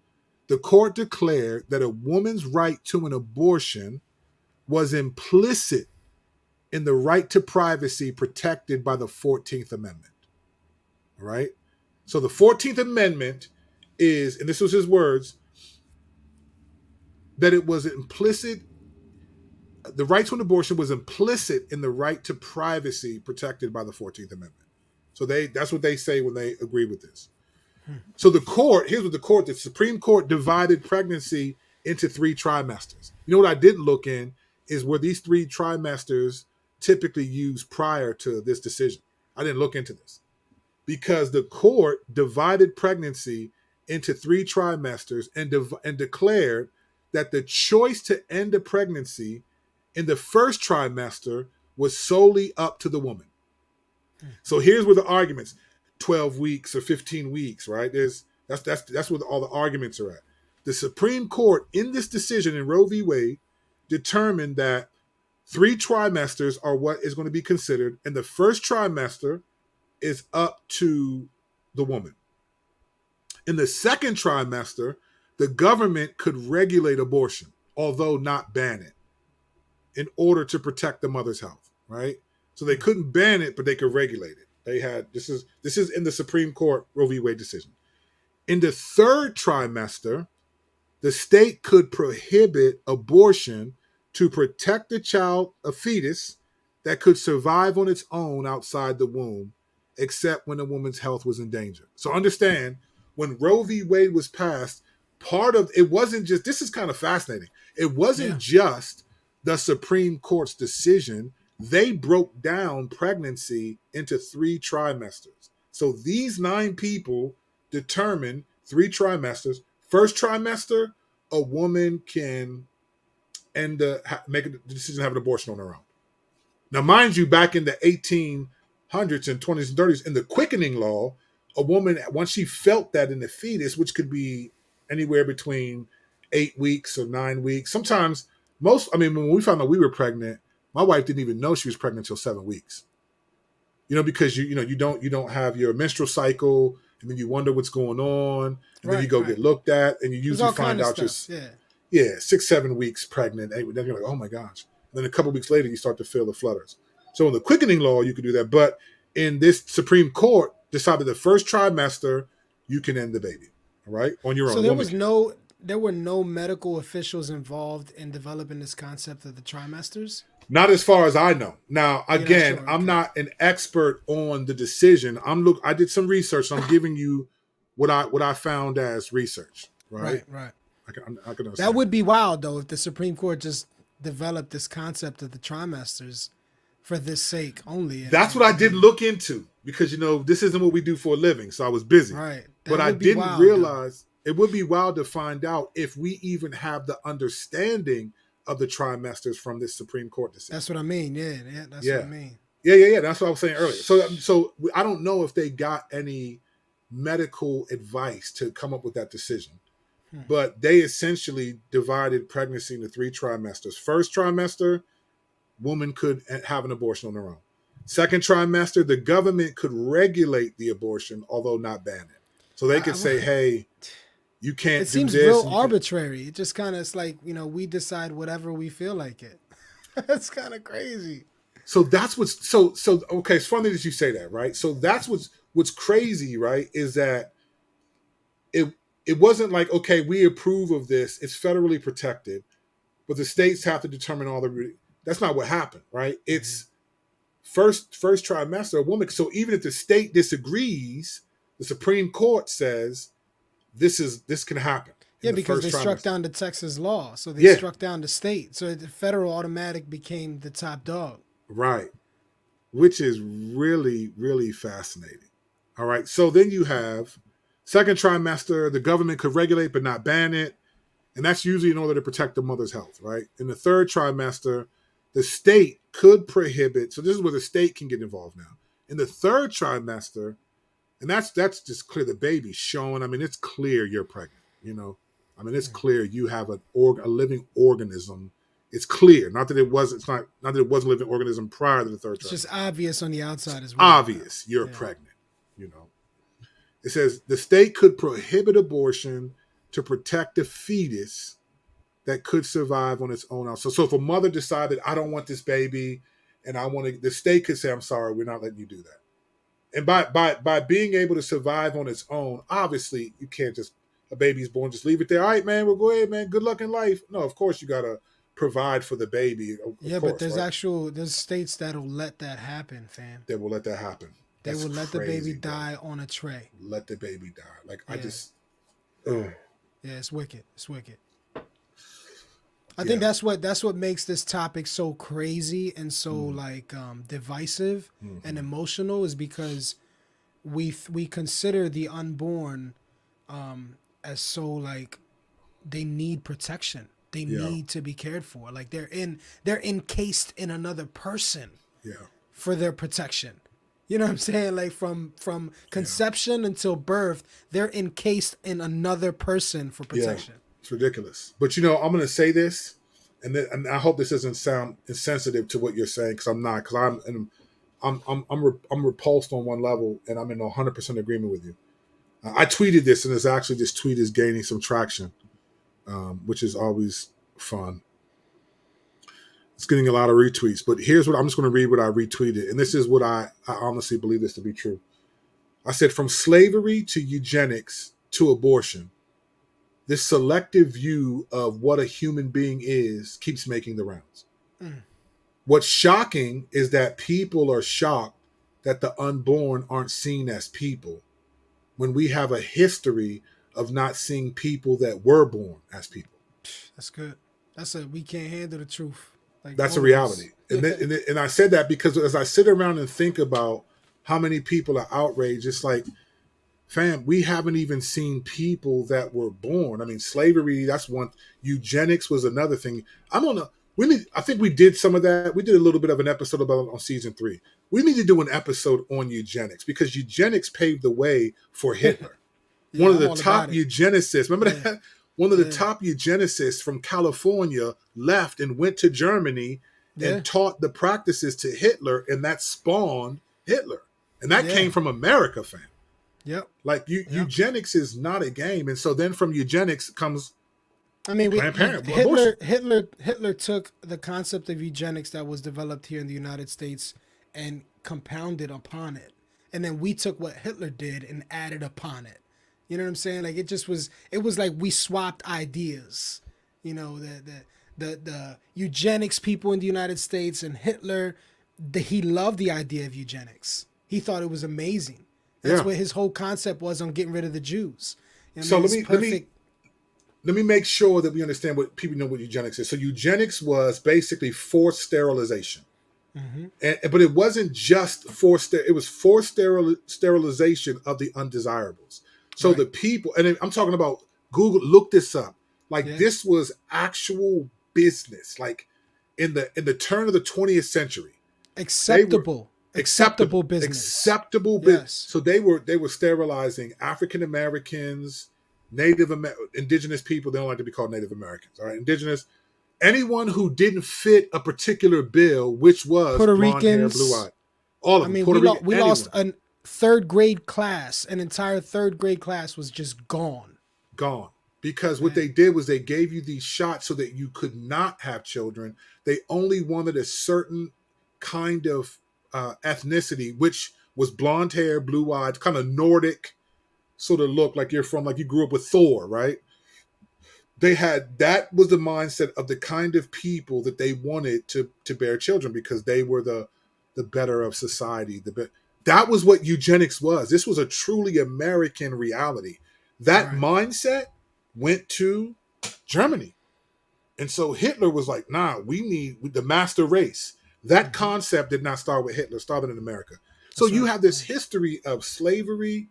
the court declared that a woman's right to an abortion was implicit in the right to privacy protected by the 14th Amendment. All right? So the 14th Amendment is, and this was his words, that it was implicit, the right to an abortion was implicit in the right to privacy protected by the 14th Amendment. So that's what they say when they agree with this. So the court, here's what the Supreme Court divided pregnancy into 3 trimesters. You know what I didn't look in is were these 3 trimesters typically used prior to this decision. I didn't look into this because the court divided pregnancy into 3 trimesters and declared that the choice to end a pregnancy in the first trimester was solely up to the woman. So here's where the arguments, 12 weeks or 15 weeks, right? That's where all the arguments are at. The Supreme Court in this decision in Roe v. Wade determined that 3 trimesters are what is going to be considered, and the first trimester is up to the woman. In the second trimester, the government could regulate abortion, although not ban it, in order to protect the mother's health, right? So they couldn't ban it, but they could regulate it. They had this is in the Supreme Court Roe v. Wade decision. In the third trimester, the state could prohibit abortion to protect the child, a fetus, that could survive on its own outside the womb, except when the woman's health was in danger. So understand, when Roe v. Wade was passed, part of it wasn't just, this is kind of fascinating. It wasn't just the Supreme Court's decision. They broke down pregnancy into 3 trimesters. So these 9 people determined 3 trimesters. First trimester, a woman can make a decision to have an abortion on her own. Now, mind you, back in the 1800s and 20s and 30s, in the quickening law, a woman, once she felt that in the fetus, which could be anywhere between 8 weeks or 9 weeks, sometimes when we found out we were pregnant, my wife didn't even know she was pregnant until 7 weeks. Because you don't have your menstrual cycle, and then you wonder what's going on, and then you go get looked at, and you usually find out just 6-7 weeks pregnant. And then you're like, oh my gosh. And then a couple weeks later, you start to feel the flutters. So in the quickening law, you could do that, but in this Supreme Court decided the first trimester you can end the baby, all right, on your own. So there were no medical officials involved in developing this concept of the trimesters? Not as far as I know. Now, again, I'm not an expert on the decision. I did some research. So I'm giving you what I found as research. Right. That would be wild, though, if the Supreme Court just developed this concept of the trimesters for this sake only. That's what I didn't look into because this isn't what we do for a living. So I was busy. Right. But I didn't realize it would be wild to find out if we even have the understanding of the trimesters from this Supreme Court decision. That's what I mean. Yeah. That's what I mean. Yeah. That's what I was saying earlier. So I don't know if they got any medical advice to come up with that decision, but they essentially divided pregnancy into 3 trimesters. First trimester, woman could have an abortion on her own. Second trimester, the government could regulate the abortion, although not ban it. So they could say, hey, you can't do this. It seems real arbitrary. It just kind of, it's like, we decide whatever we feel like it. That's kind of crazy. So that's what's okay. It's funny that you say that, right? So that's what's crazy, right? Is that it wasn't like, okay, we approve of this. It's federally protected, but the states have to determine that's not what happened, right? It's first trimester, a woman. So even if the state disagrees, the Supreme Court says this can happen. Yeah, because they struck down the Texas law. So they struck down the state. So the federal automatic became the top dog. Right. Which is really, really fascinating. All right. So then you have second trimester, the government could regulate but not ban it. And that's usually in order to protect the mother's health, right? In the third trimester, the state could prohibit. So this is where the state can get involved now. In the third trimester, and that's just clear, the baby's showing. I mean, it's clear you're pregnant, It's clear you have a living organism It's clear. Not that it wasn't. It's not that it wasn't a living organism prior to the third It's trimester. just obvious on the outside as well. Obvious. You're pregnant. You know. It says the state could prohibit abortion to protect the fetus that could survive on its own. So if a mother decided, I don't want this baby, and I want to, the state could say, I'm sorry, we're not letting you do that. And by being able to survive on its own, obviously you can't just, a baby's born, just leave it there. All right, man, well, go ahead, man. Good luck in life. No, of course you got to provide for the baby. But there's states that'll let that happen, fam. They will let that happen. They will let the baby die on a tray. Let the baby die. Like, I just... Yeah, it's wicked. It's wicked. I think that's what makes this topic so crazy and so divisive and emotional, is because we consider the unborn as so, like, they need protection. They need to be cared for. Like, they're encased in another person for their protection. You know what I'm saying? Like, from conception until birth, they're encased in another person for protection. Yeah. It's ridiculous. But, I'm going to say this, and I hope this doesn't sound insensitive to what you're saying, because I'm not, because I'm repulsed on one level, and I'm in 100% agreement with you. I tweeted this, and it's actually, this tweet is gaining some traction, which is always fun. It's getting a lot of retweets, but here's what I'm just going to read what I retweeted. And this is what I honestly believe this to be true. I said, from slavery to eugenics to abortion, this selective view of what a human being is keeps making the rounds. What's shocking is that people are shocked that the unborn aren't seen as people, when we have a history of not seeing people that were born as people. That's good. We can't handle the truth. Like, that's a reality. And I said that because as I sit around and think about how many people are outraged, it's like, fam, we haven't even seen people that were born. I mean, slavery, that's one. Eugenics was another thing. I think we did some of that. We did a little bit of an episode about it on season 3. We need to do an episode on eugenics, because eugenics paved the way for Hitler. One of the top eugenicists. Remember that? One of the top eugenicists from California left and went to Germany and taught the practices to Hitler, and that spawned Hitler. And that came from America, fam. Yep. Like, eugenics is not a game. And so then from eugenics comes Planned Parenthood. Hitler took the concept of eugenics that was developed here in the United States and compounded upon it. And then we took what Hitler did and added upon it. You know what I'm saying? Like, it was like we swapped ideas. You know, the eugenics people in the United States and Hitler, he loved the idea of eugenics. He thought it was amazing. That's what his whole concept was on getting rid of the Jews. So let me make sure that we understand what people know what eugenics is. So eugenics was basically forced sterilization. But it wasn't just it was forced sterilization of the undesirables. So the people, and I'm talking about, Google, look this up. Like, this was actual business. Like, in the turn of the 20th century. Acceptable business. Yes. So they were sterilizing African Americans, indigenous people. They don't like to be called Native Americans. All right, indigenous. Anyone who didn't fit a particular bill, which was Puerto blonde Ricans, hair, blue eyed. All of them. We lost a third grade class. An entire third grade class was just gone. Because what they did was they gave you these shots so that you could not have children. They only wanted a certain kind of ethnicity, which was blonde hair, blue eyed, kind of Nordic sort of look, like you grew up with Thor, right? That was the mindset of the kind of people that they wanted to bear children, because they were the better of society. That was what eugenics was. This was a truly American reality. That mindset went to Germany. And so Hitler was like, nah, we need the master race. That concept did not start with Hitler, it started in America. So you have this history of slavery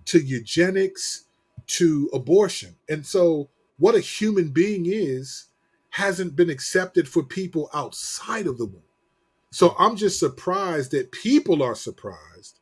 to eugenics to abortion. And so what a human being is hasn't been accepted for people outside of the womb. So I'm just surprised that people are surprised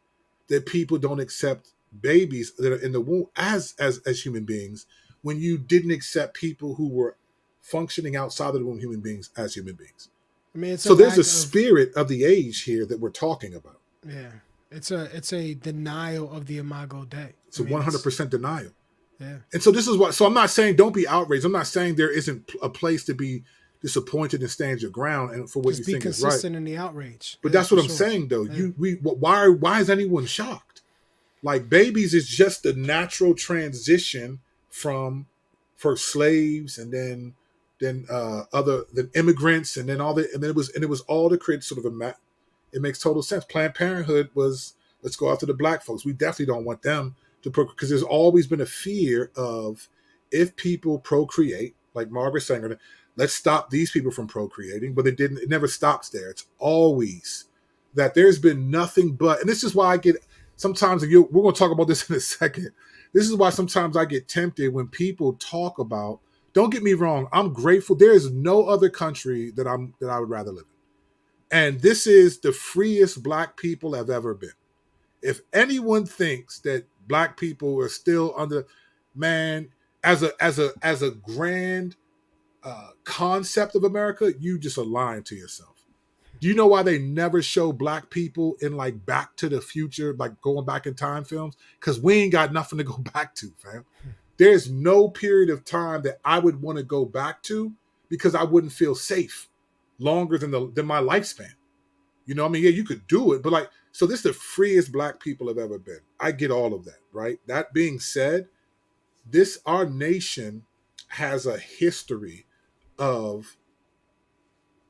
that people don't accept babies that are in the womb as human beings, when you didn't accept people who were functioning outside of the womb human beings as human beings. I mean, it's a So there's lack a spirit of the age here that we're talking about. yeah. It's a denial of the Imago Dei. It's a 100% denial. Yeah. And so this is what. So I'm not saying don't be outraged. I'm not saying there isn't a place to be disappointed and stand your ground and for what Just you be think is right. consistent in the outrage. But that's what I'm saying, though. Yeah. Why is anyone shocked? Like babies is just the natural transition from first slaves and then immigrants and then it was all to create sort of it makes total sense. Planned Parenthood was, let's go after the black folks. We definitely don't want them to because there's always been a fear of if people procreate, like Margaret Sanger, let's stop these people from procreating, but it never stops there. It's always that there's been nothing but, and this is why I get sometimes, we're going to talk about this in a second. This is why sometimes I get tempted when people talk about, don't get me wrong, I'm grateful. There is no other country that I would rather live in. And this is the freest black people have ever been. If anyone thinks that black people are still under, man, as a grand concept of America, you just are lying to yourself. Do you know why they never show black people in like Back to the Future, like going back in time films? Because we ain't got nothing to go back to, fam. There's no period of time that I would want to go back to because I wouldn't feel safe longer than my lifespan. You know what I mean? Yeah, you could do it, but like, so this is the freest black people have ever been. I get all of that, right? That being said, our nation has a history of,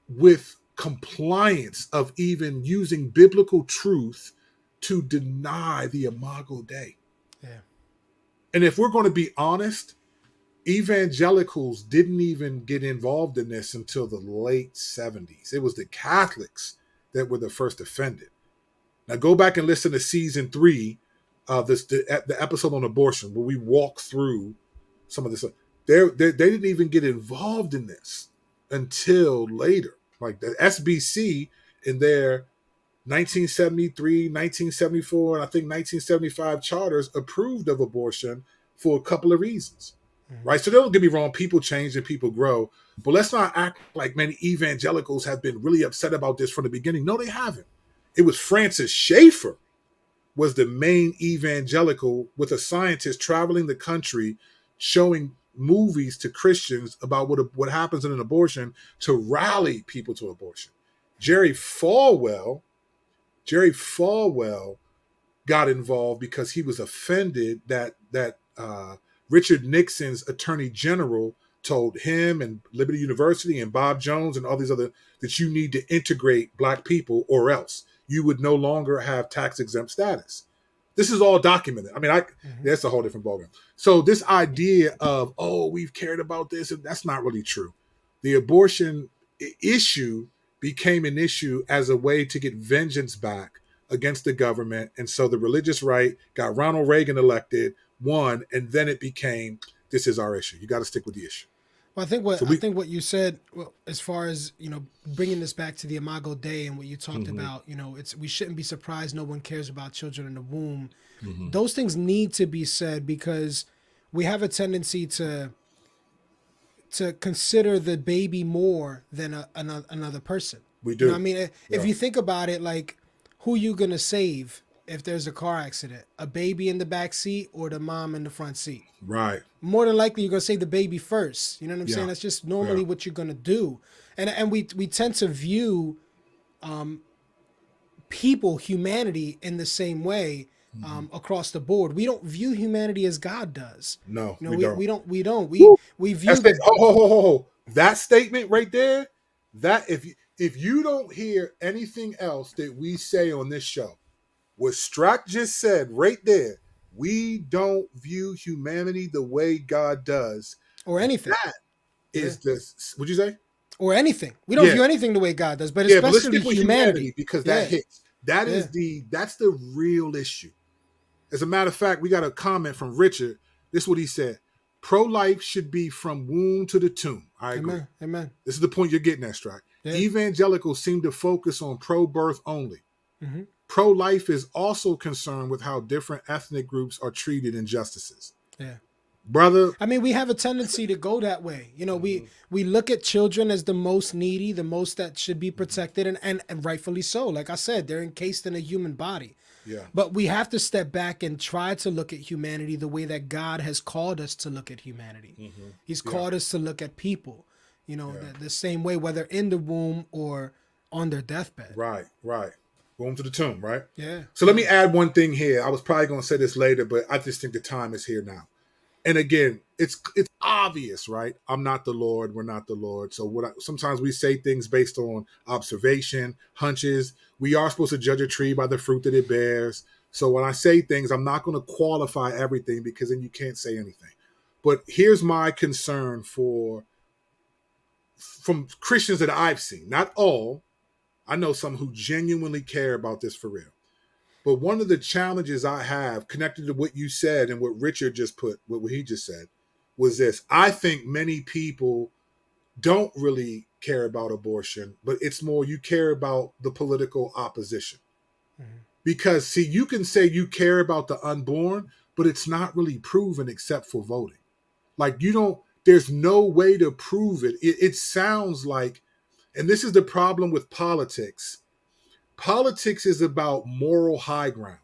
with compliance of even using biblical truth to deny the Imago Dei. Yeah. And if we're going to be honest, evangelicals didn't even get involved in this until the late 70s. It was the Catholics that were the first offended. Now go back and listen to season 3 of the episode on abortion where we walk through some of this. They didn't even get involved in this until later. Like the SBC in their 1973, 1974, and I think 1975 charters approved of abortion for a couple of reasons, right? So don't get me wrong, people change and people grow, but let's not act like many evangelicals have been really upset about this from the beginning. No, they haven't. It was Francis Schaeffer was the main evangelical with a scientist traveling the country showing movies to Christians about what happens in an abortion to rally people to abortion. Jerry Falwell got involved because he was offended that Richard Nixon's attorney general told him and Liberty University and Bob Jones and all these other that you need to integrate black people or else you would no longer have tax exempt status. This is all documented. I mean, that's a whole different ballgame. So this idea of, we've cared about this, that's not really true. The abortion issue became an issue as a way to get vengeance back against the government. And so the religious right got Ronald Reagan elected, won, and then it became, this is our issue. You got to stick with the issue. Well, I think what you said, as far as, bringing this back to the Imago Dei and what you talked about, we shouldn't be surprised no one cares about children in the womb. Those things need to be said because we have a tendency to consider the baby more than another person. We do. I mean, if you think about it, like, who you gonna save if there's a car accident? A baby in the back seat or the mom in the front seat? Right. More than likely, you're gonna save the baby first. You know what I'm saying? That's just normally what you're gonna do. And we tend to view humanity in the same way across the board. We don't view humanity as God does. No, we don't. We view that statement right there. That if you don't hear anything else that we say on this show, what Strack just said right there, we don't view humanity the way God does, or anything. That is this. What'd you say? Or anything. We don't view anything the way God does, but especially humanity, because that hits. That's the real issue. As a matter of fact, we got a comment from Richard. This is what he said. Pro-life should be from womb to the tomb. I agree. Amen. This is the point you're getting at, Strack. Yeah. Evangelicals seem to focus on pro-birth only. Pro-life is also concerned with how different ethnic groups are treated in justices. Yeah. brother. I mean, we have a tendency to go that way. You know, we look at children as the most needy, the most that should be protected, and rightfully so. Like I said, they're encased in a human body. Yeah. But we have to step back and try to look at humanity the way that God has called us to look at humanity. He's called us to look at people, you know, the same way, whether in the womb or on their deathbed. Right. Going to the tomb, right? Yeah. So let me add one thing here. I was probably going to say this later, but I just think the time is here now. And again, it's obvious, right? I'm not the Lord. We're not the Lord. So sometimes we say things based on observation, hunches. We are supposed to judge a tree by the fruit that it bears. So when I say things, I'm not going to qualify everything because then you can't say anything. But here's my concern from Christians that I've seen. Not all. I know some who genuinely care about this for real. But one of the challenges I have connected to what you said and what Richard just put, what he just said, was this. I think many people don't really care about abortion, but it's more you care about the political opposition. Mm-hmm. Because, see, you can say you care about the unborn, but it's not really proven except for voting. Like, there's no way to prove it. It sounds like, and this is the problem with politics. Politics is about moral high ground.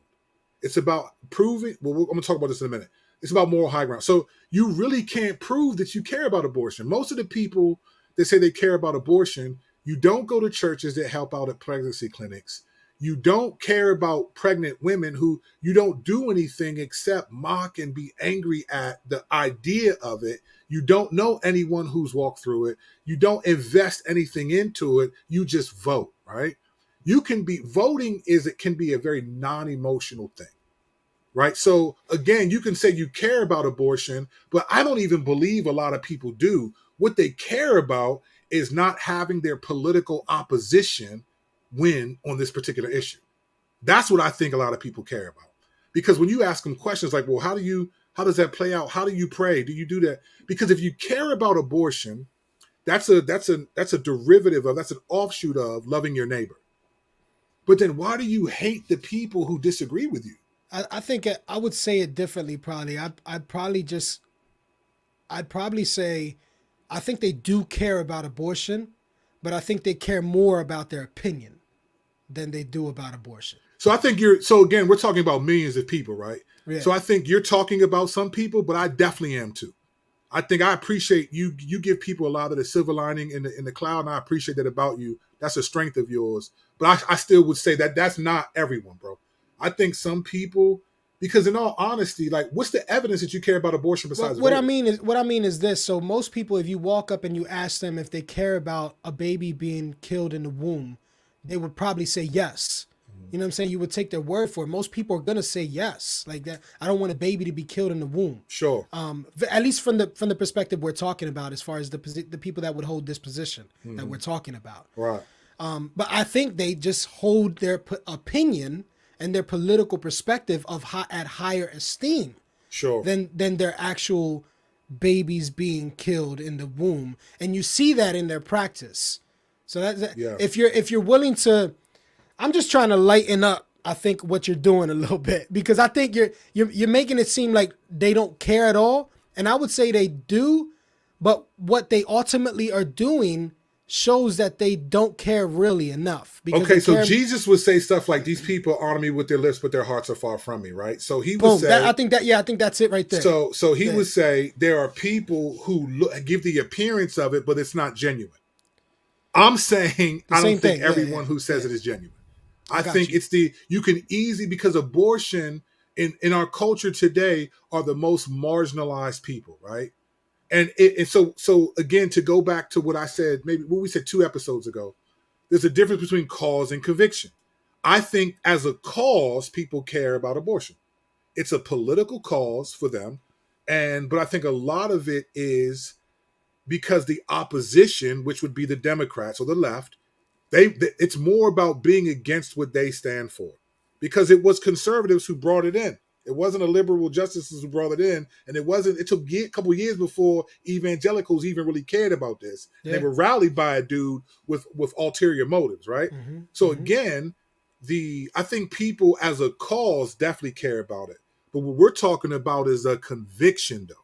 It's about proving, I'm going to talk about this in a minute. It's about moral high ground. So you really can't prove that you care about abortion. Most of the people that say they care about abortion, you don't go to churches that help out at pregnancy clinics. You don't care about pregnant women who you don't do anything except mock and be angry at the idea of it. You don't know anyone who's walked through it. You don't invest anything into it. You just vote, right? Voting can be a very non-emotional thing, right? So again, you can say you care about abortion, but I don't even believe a lot of people do. What they care about is not having their political opposition win on this particular issue. That's what I think a lot of people care about. Because when you ask them questions like, well, how does that play out? How do you pray? Do you do that? Because if you care about abortion, that's a derivative of, that's an offshoot of loving your neighbor. But then why do you hate the people who disagree with you? I think I would say it differently. Probably, I'd probably say, I think they do care about abortion, but I think they care more about their opinion than they do about abortion. So I think again, we're talking about millions of people, right? Yeah. So I think you're talking about some people, but I definitely am too. I think I appreciate you give people a lot of the silver lining in the cloud, and I appreciate that about you. That's a strength of yours. But I still would say that that's not everyone, bro. I think some people, because in all honesty, like, what's the evidence that you care about abortion besides what I mean is this. So most people, if you walk up and you ask them if they care about a baby being killed in the womb, they would probably say yes. You know what I'm saying? You would take their word for it. Most people are gonna say yes, like that. I don't want a baby to be killed in the womb. Sure. At least from the perspective we're talking about, as far as the people that would hold this position that we're talking about. Right. But I think they just hold their opinion and their political perspective at higher esteem. Sure. Than their actual babies being killed in the womb, and you see that in their practice. So if you're willing to. I'm just trying to lighten up, I think, what you're doing a little bit, because I think you're making it seem like they don't care at all. And I would say they do, but what they ultimately are doing shows that they don't care really enough. Okay, so Jesus would say stuff like, these people honor me with their lips, but their hearts are far from me, right? So he would say... I think that's it right there. So he would say there are people who give the appearance of it, but it's not genuine. I'm saying I don't think everyone who says it is genuine. I think you can easily, because abortion in our culture today are the most marginalized people, right? And so again, to go back to what I said, maybe what we said 2 episodes ago, there's a difference between cause and conviction. I think as a cause, people care about abortion. It's a political cause for them. But I think a lot of it is because the opposition, which would be the Democrats or the left, it's more about being against what they stand for, because it was conservatives who brought it in. It wasn't a liberal justices who brought it in, and it took a couple years before evangelicals even really cared about this. Yeah. They were rallied by a dude with ulterior motives, right? Mm-hmm. So again, I think people as a cause definitely care about it, but what we're talking about is a conviction, though.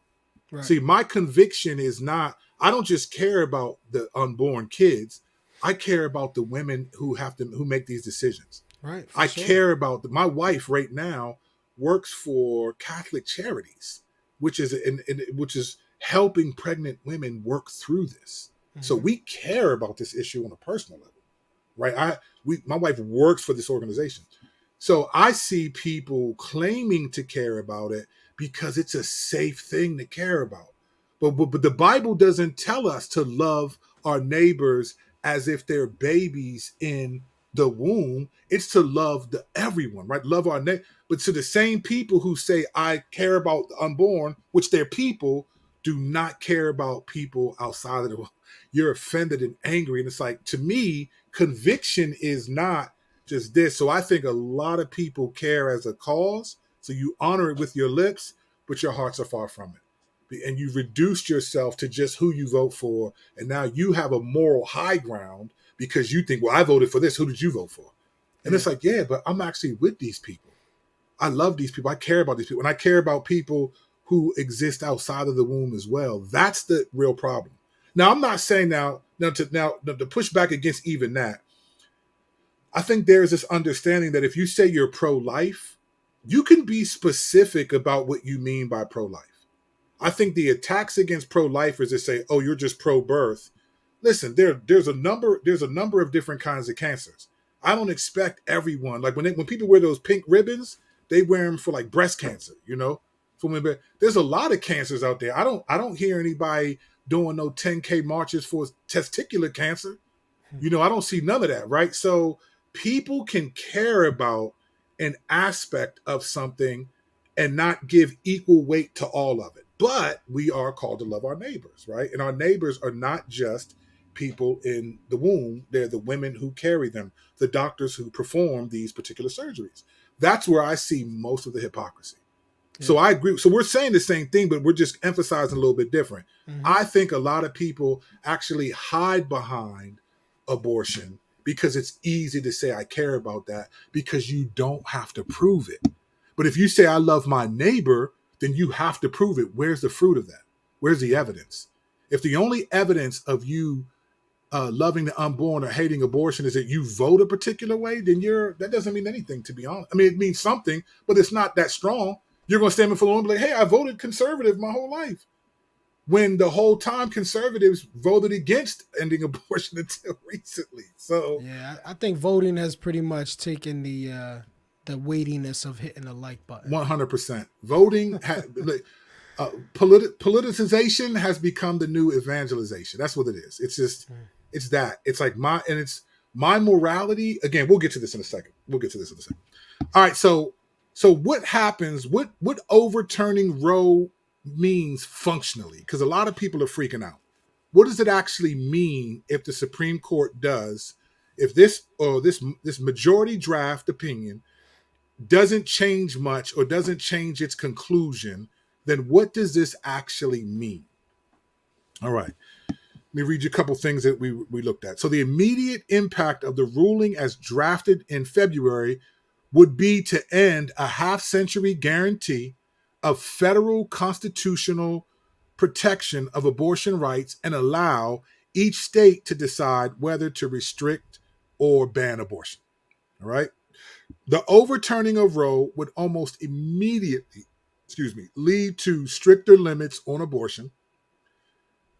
Right. See, my conviction is not, I don't just care about the unborn kids. I care about the women who make these decisions. Right. For I sure. care about my wife right now works for Catholic Charities, which is helping pregnant women work through this. So Mm-hmm. we care about this issue on a personal level, right? My wife works for this organization. So I see people claiming to care about it because it's a safe thing to care about. But the Bible doesn't tell us to love our neighbors as if they're babies in the womb. It's to love everyone, right? Love our neighbor. But to the same people who say, I care about the unborn, which they're people, do not care about people outside of the womb. You're offended and angry. And it's like, to me, conviction is not just this. So I think a lot of people care as a cause. So you honor it with your lips, but your hearts are far from it. And you've reduced yourself to just who you vote for. And now you have a moral high ground because you think, well, I voted for this. Who did you vote for? And Yeah. it's like, yeah, but I'm actually with these people. I love these people. I care about these people. And I care about people who exist outside of the womb as well. That's the real problem. Now, I'm not saying to push back against even that. I think there is this understanding that if you say you're pro-life, you can be specific about what you mean by pro-life. I think the attacks against pro-lifers that say, "Oh, you're just pro-birth." Listen, there's a number of different kinds of cancers. I don't expect everyone, like when people wear those pink ribbons, they wear them for like breast cancer, For women, there's a lot of cancers out there. I don't hear anybody doing no 10K marches for testicular cancer. I don't see none of that, right? So people can care about an aspect of something and not give equal weight to all of it. But we are called to love our neighbors, right? And our neighbors are not just people in the womb, they're the women who carry them, the doctors who perform these particular surgeries. That's where I see most of the hypocrisy. Yeah. So I agree. So we're saying the same thing, but we're just emphasizing a little bit different. Mm-hmm. I think a lot of people actually hide behind abortion because it's easy to say I care about that because you don't have to prove it. But if you say I love my neighbor, then you have to prove it. Where's the fruit of that? Where's the evidence? If the only evidence of you loving the unborn or hating abortion is that you vote a particular way, then that doesn't mean anything, to be honest. I mean, it means something, but it's not that strong. You're going to stand before the Lord and be like, hey, I voted conservative my whole life. When the whole time conservatives voted against ending abortion until recently. So yeah, I think voting has pretty much taken the weightiness of hitting the like button. 100%. Voting, politicization has become the new evangelization. That's what it is. It's just, it's that. It's like it's my morality. Again, we'll get to this in a second. All right, so what happens? What overturning Roe means functionally? Because a lot of people are freaking out. What does it actually mean if the Supreme Court does, if this majority draft opinion doesn't change much or doesn't change its conclusion? Then what does this actually mean? All right. Let me read you a couple things that we looked at. So the immediate impact of the ruling as drafted in February would be to end a half-century guarantee of federal constitutional protection of abortion rights and allow each state to decide whether to restrict or ban abortion. All right. The overturning of Roe would almost immediately, lead to stricter limits on abortion,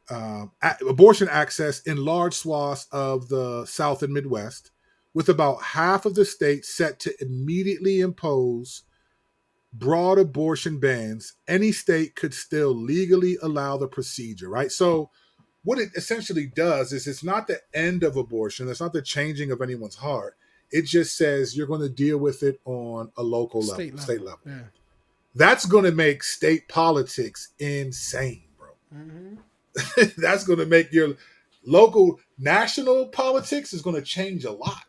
abortion access in large swaths of the South and Midwest, with about half of the states set to immediately impose broad abortion bans. Any state could still legally allow the procedure, right? So what it essentially does is it's not the end of abortion. It's not the changing of anyone's heart. It just says you're going to deal with it on a local level, state level. Yeah. That's going to make state politics insane, bro. Mm-hmm. That's going to make your local, national politics is going to change a lot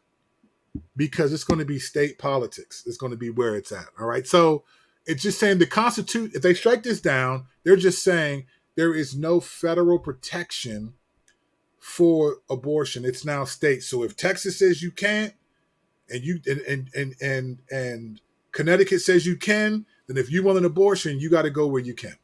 because it's going to be state politics. It's going to be where it's at. All right. So it's just saying the Constitution, if they strike this down, they're just saying there is no federal protection for abortion. It's now state. So if Texas says you can't, and Connecticut says you can, then if you want an abortion, you got to go where you can.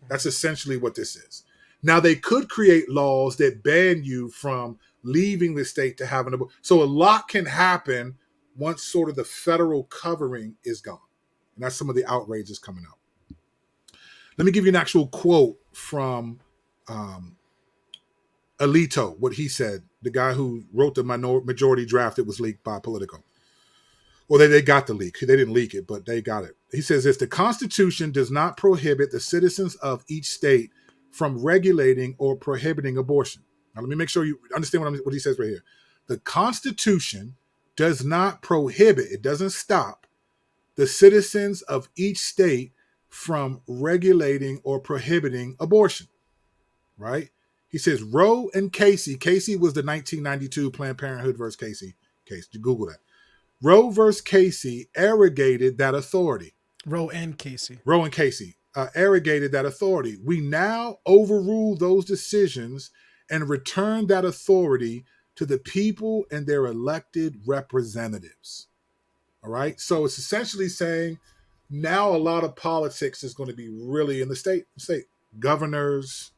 That's essentially what this is. Now, they could create laws that ban you from leaving the state to have an abortion. So a lot can happen once sort of the federal covering is gone. And that's some of the outrages coming out. Let me give you an actual quote from Alito, what he said, the guy who wrote the majority draft that was leaked by Politico. Well, they got the leak. They didn't leak it, but they got it. He says this: the Constitution does not prohibit the citizens of each state from regulating or prohibiting abortion. Now, let me make sure you understand what he says right here. The Constitution does not prohibit, it doesn't stop, the citizens of each state from regulating or prohibiting abortion, right? He says Roe and Casey was the 1992 Planned Parenthood versus Casey case. You Google that. Roe versus Casey arrogated that authority. Roe and Casey arrogated that authority. We now overrule those decisions and return that authority to the people and their elected representatives. All right. So it's essentially saying now a lot of politics is going to be really in the state. Governors,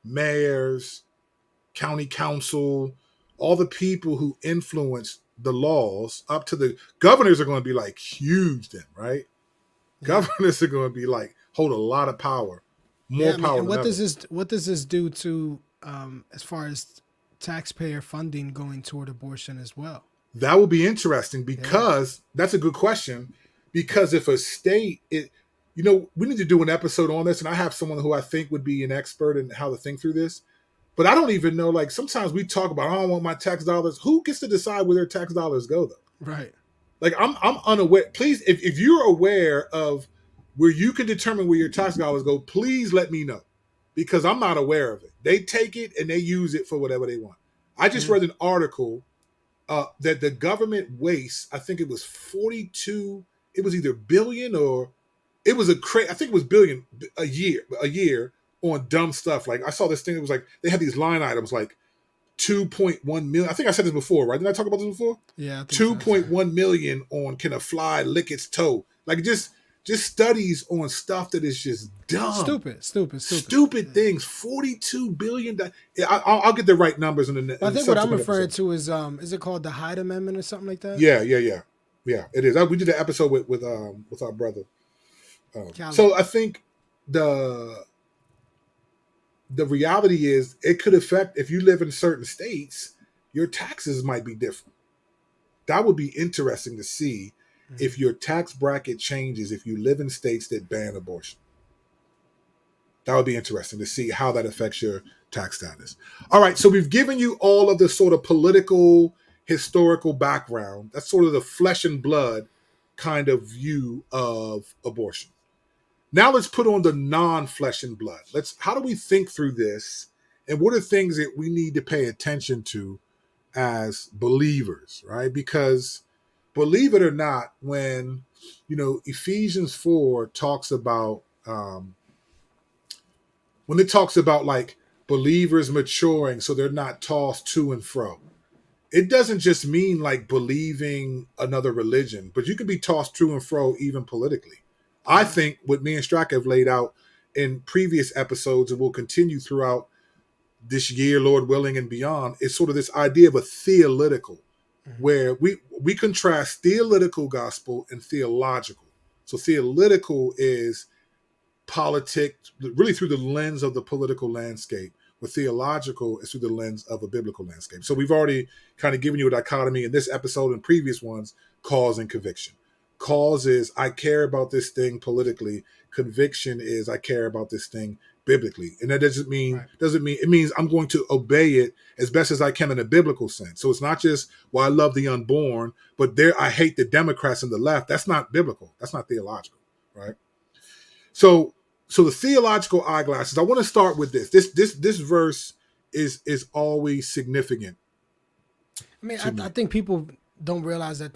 mayors, county council, all the people who influence the laws up to the governors are going to be like huge then, right? Yeah. Governors are going to be like hold a lot of power, more power. And what does this do to as far as taxpayer funding going toward abortion as well? That will be interesting because that's a good question. Because if a state, we need to do an episode on this, and I have someone who I think would be an expert in how to think through this. But I don't even know, like sometimes we talk about, I don't want my tax dollars. Who gets to decide where their tax dollars go though? Right. Like I'm unaware. Please, if you're aware of where you can determine where your tax dollars go, please let me know. Because I'm not aware of it. They take it and they use it for whatever they want. I just read an article that the government wastes, I think it was 42, it was either billion or it was I think it was billion a year on dumb stuff. Like I saw this thing that was like, they had these line items like 2.1 million. I think I said this before, right? Didn't I talk about this before? Yeah. 2.1 million on can a fly lick its toe? Like just studies on stuff that is just dumb. Stupid things. $42 billion. I'll get the right numbers in the I think what I'm referring to is it called the Hyde Amendment or something like that? Yeah, it is. We did an episode with our brother. So I think the reality is it could affect, if you live in certain states, your taxes might be different. That would be interesting to see if your tax bracket changes if you live in states that ban abortion. That would be interesting to see how that affects your tax status. All right, so we've given you all of the sort of political, historical background. That's sort of the flesh and blood kind of view of abortion. Now let's put on the non-flesh and blood. How do we think through this? And what are things that we need to pay attention to as believers, right? Because believe it or not, when, Ephesians 4 talks about, when it talks about like believers maturing so they're not tossed to and fro, it doesn't just mean like believing another religion, but you can be tossed to and fro even politically. I think what me and Strack have laid out in previous episodes and will continue throughout this year, Lord willing, and beyond, is sort of this idea of a theoletical, where we contrast theoletical gospel and theological. So theoletical is politics, really through the lens of the political landscape, where theological is through the lens of a biblical landscape. So we've already kind of given you a dichotomy in this episode and previous ones, cause and conviction. Cause is I care about this thing politically. Conviction is I care about this thing biblically. And that doesn't mean it means I'm going to obey it as best as I can in a biblical sense. So it's not just, well, I love the unborn, but I hate the Democrats and the left. That's not biblical. That's not theological, right? So the theological eyeglasses, I want to start with this. This verse is always significant. I mean, I think people don't realize that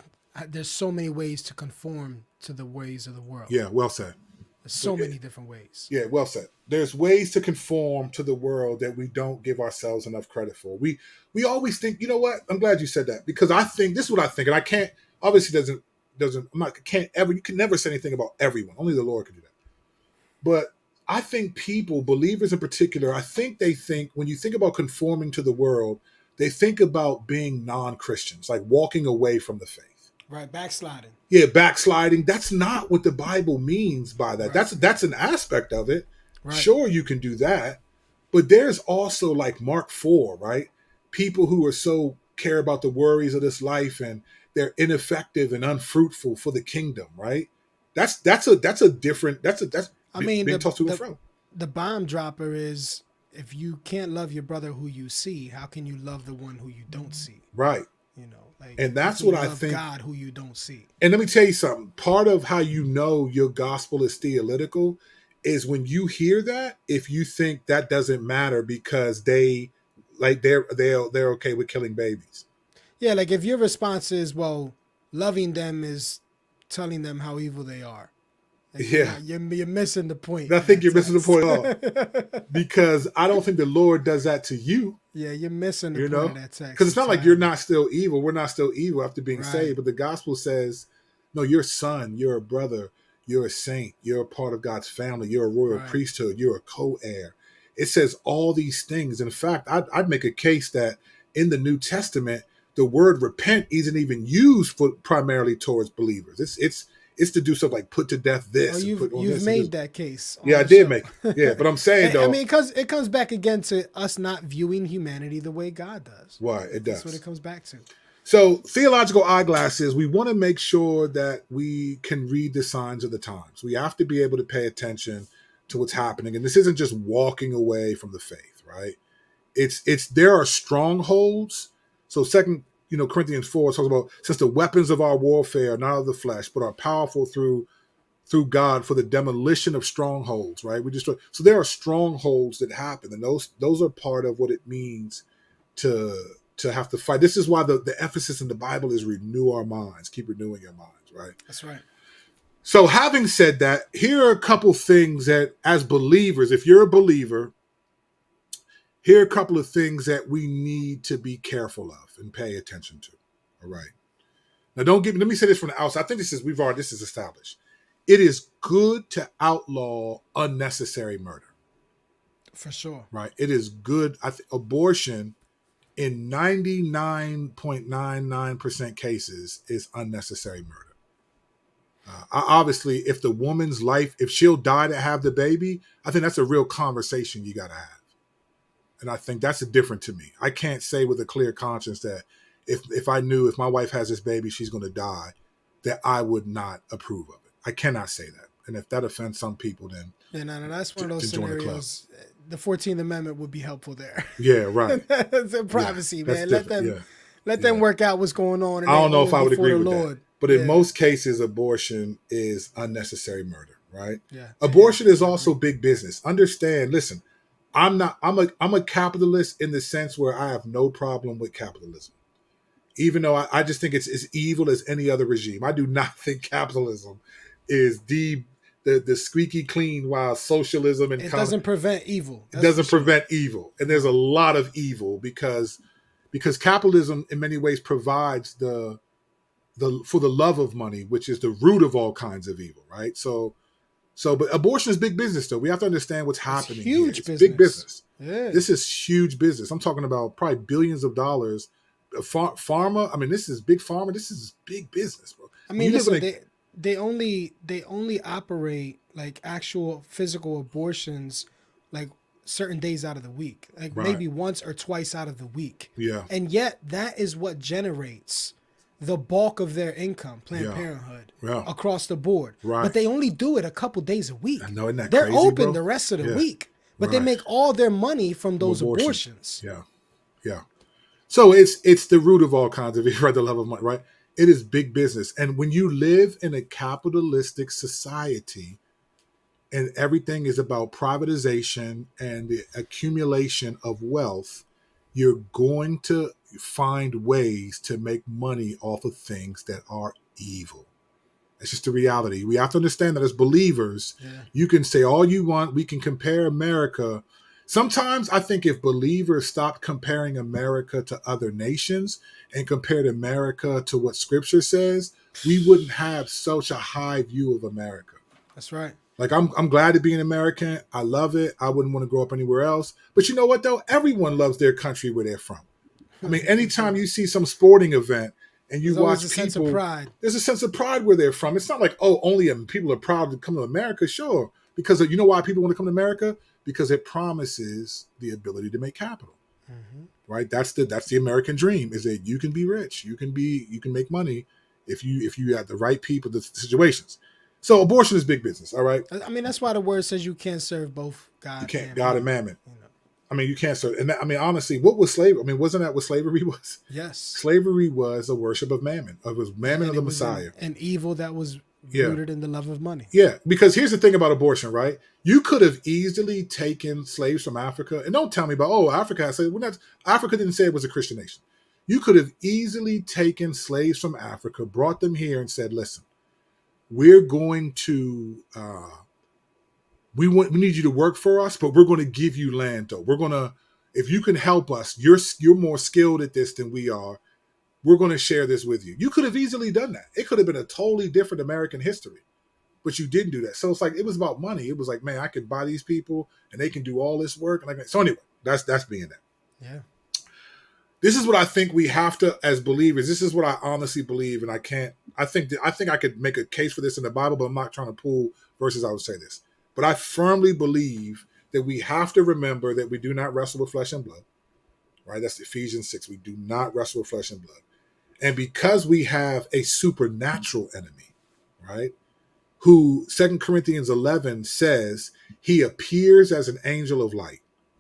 there's so many ways to conform to the ways of the world. Yeah, well said. There's so many different ways. Yeah, well said. There's ways to conform to the world that we don't give ourselves enough credit for. We always think, you know what? I'm glad you said that, because I think this is what I think, and I can't, obviously you can never say anything about everyone. Only the Lord can do that. But I think people, believers in particular, I think they think when you think about conforming to the world, they think about being non-Christians, like walking away from the faith. Right, backsliding. Yeah, backsliding. That's not what the Bible means by that. Right. That's an aspect of it. Right. Sure, you can do that, but there's also like Mark 4, right? People who are so care about the worries of this life and they're ineffective and unfruitful for the kingdom, right? That's a different that's I mean, being tossed to and fro. the bomb dropper is, if you can't love your brother who you see, how can you love the one who you don't see? Right. You know, like, And how that's can you what I love think. God who you don't see. And let me tell you something. Part of how you know your gospel is theological is when you hear that, if you think that doesn't matter because they're okay with killing babies. Yeah, like if your response is, well, loving them is telling them how evil they are. Like Yeah. you're missing the point. I in think that you're missing the text. point at all. Because I don't think the Lord does that to you. Yeah, you're missing the You point know, of that text. because it's not like you're not still evil. We're not still evil after being Right. saved. But the gospel says, no, you're a son, you're a brother, you're a saint, you're a part of God's family, you're a royal Right. priesthood, you're a co-heir. It says all these things. In fact, I'd make a case that in the New Testament, the word repent isn't even used for primarily towards believers. It's to do stuff like put to death this. Oh, and put on you've this made that case. Yeah, I did make it. Yeah, but I'm saying though, I mean, because it comes back again to us not viewing humanity the way God does. why it does. That's what it comes back to. So theological eyeglasses, we want to make sure that we can read the signs of the times. We have to be able to pay attention to what's happening. And this isn't just walking away from the faith, right? It's there are strongholds. So second, Corinthians 4 talks about, since the weapons of our warfare are not of the flesh, but are powerful through God for the demolition of strongholds, right? So there are strongholds that happen, and those are part of what it means to have to fight. This is why the emphasis in the Bible is renew our minds, keep renewing your minds, right? That's right. So having said that, here are a couple things that as believers, if you're a believer, here are a couple of things that we need to be careful of and pay attention to. All right. Now let me say this from the outside. I think this is established. It is good to outlaw unnecessary murder. For sure. Right. It is good. Abortion in 99.99% cases is unnecessary murder. Obviously, if the woman's life, if she'll die to have the baby, I think that's a real conversation you got to have. And I think that's different to me. I can't say with a clear conscience that if I knew if my wife has this baby, she's going to die, that I would not approve of it. I cannot say that. And if that offends some people, then yeah, no, that's one of those scenarios. The 14th Amendment would be helpful there. Yeah, right. It's privacy, yeah, man. Let them work out what's going on. I don't know if I would agree with Lord. that. But in most cases, abortion is unnecessary murder, right? Yeah. Abortion is also big business. Understand, listen, I'm a capitalist in the sense where I have no problem with capitalism. Even though I just think it's as evil as any other regime. I do not think capitalism is the squeaky clean, while socialism and it doesn't prevent evil. It doesn't prevent evil. And there's a lot of evil because capitalism in many ways provides for the love of money, which is the root of all kinds of evil, right? But abortion is big business, though. We have to understand what's happening. It's huge business. Big business. Yeah. This is huge business. I'm talking about probably billions of dollars. Pharma. I mean, this is big pharma. This is big business, bro. I mean, listen, they only operate like actual physical abortions like certain days out of the week, like maybe once or twice out of the week. Yeah. And yet that is what generates the bulk of their income, Planned Parenthood, across the board. Right. But they only do it a couple days a week. I know, isn't that They're crazy, open bro? the rest of the week, but they make all their money from those abortions. Yeah. Yeah. So it's the root of all kinds of evil, right? The love of money, right? It is big business. And when you live in a capitalistic society and everything is about privatization and the accumulation of wealth, you're going to find ways to make money off of things that are evil. It's just the reality. We have to understand that as believers, you can say all you want. We can compare America. Sometimes I think if believers stopped comparing America to other nations and compared America to what Scripture says, we wouldn't have such a high view of America. That's right. Like I'm glad to be an American. I love it. I wouldn't want to grow up anywhere else. But you know what though? Everyone loves their country where they're from. I mean, anytime you see some sporting event and you There's always watch a sense of people, pride. there's a sense of pride where they're from. It's not like, oh, only people are proud to come to America. Sure. Because you know why people want to come to America? Because it promises the ability to make capital. Mm-hmm. Right? That's the American dream, is that you can be rich. You can make money if you have the right people, the situations. So abortion is big business, all right? I mean, that's why the word says you can't serve both You God can't and God and mammon. mammon. I mean, you can't serve. And I mean, honestly, what was slavery? I mean, wasn't that what slavery was? Yes. Slavery was a worship of mammon. It was mammon of the it was Messiah. an evil that was Yeah. rooted in the love of money. Yeah, because here's the thing about abortion, right? You could have easily taken slaves from Africa, and don't tell me about, oh, Africa has slaves. Africa didn't say it was a Christian nation. You could have easily taken slaves from Africa, brought them here, and said, listen, we're going to we need you to work for us, but we're going to give you land though. We're going to, if you can help us, you're more skilled at this than we are. We're going to share this with you. You could have easily done that. It could have been a totally different American history, but you didn't do that. So it's like, it was about money. It was like, man, I could buy these people and they can do all this work. And so anyway, that's being that. Yeah. This is what I think we have to, as believers, this is what I honestly believe. And I think I could make a case for this in the Bible, but I'm not trying to pull verses. I would say this. But I firmly believe that we have to remember that we do not wrestle with flesh and blood, right? That's Ephesians 6. We do not wrestle with flesh and blood. And because we have a supernatural enemy, right, who 2 Corinthians 11 says he appears as an angel of light.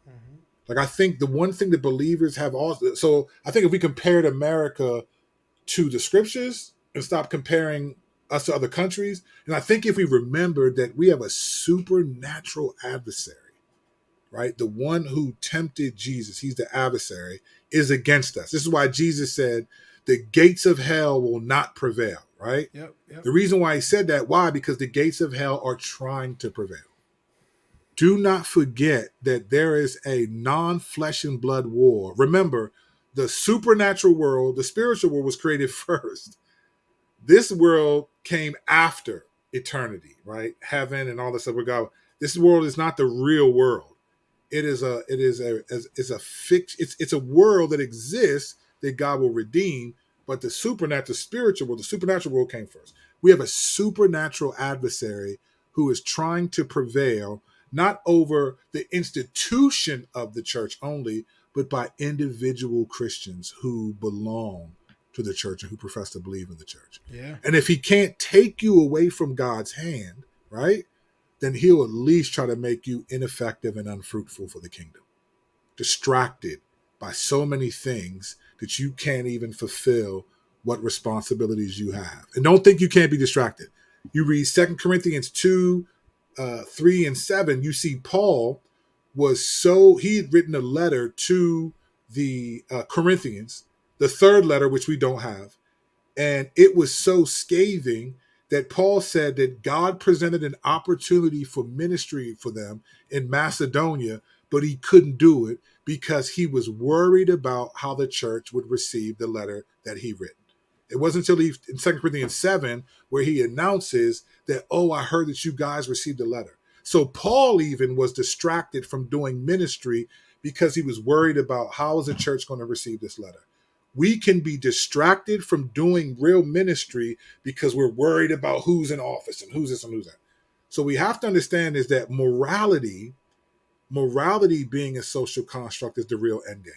Mm-hmm. Like, I think the one thing that believers have also, so I think if we compared America to the scriptures and stop comparing us to other countries. And I think if we remember that we have a supernatural adversary, right? The one who tempted Jesus, he's the adversary, is against us. This is why Jesus said, the gates of hell will not prevail, right? Yep. The reason why he said that, why? Because the gates of hell are trying to prevail. Do not forget that there is a non-flesh and blood war. Remember, the supernatural world, the spiritual world was created first. This world came after eternity, right? Heaven and all this stuff with God. This world is not the real world. It's a world that exists that God will redeem, but the supernatural world came first. We have a supernatural adversary who is trying to prevail, not over the institution of the church only, but by individual Christians who belong to the church and who profess to believe in the church. Yeah. And if he can't take you away from God's hand, right, then he'll at least try to make you ineffective and unfruitful for the kingdom. Distracted by so many things that you can't even fulfill what responsibilities you have. And don't think you can't be distracted. You read 2 Corinthians 2, 3 and 7, you see Paul he had written a letter to the Corinthians, the third letter, which we don't have. And it was so scathing that Paul said that God presented an opportunity for ministry for them in Macedonia, but he couldn't do it because he was worried about how the church would receive the letter that he written. It wasn't until in 2 Corinthians 7 where he announces that, oh, I heard that you guys received the letter. So Paul even was distracted from doing ministry because he was worried about how is the church going to receive this letter. We can be distracted from doing real ministry because we're worried about who's in office and who's this and who's that. So we have to understand is that morality being a social construct is the real end game,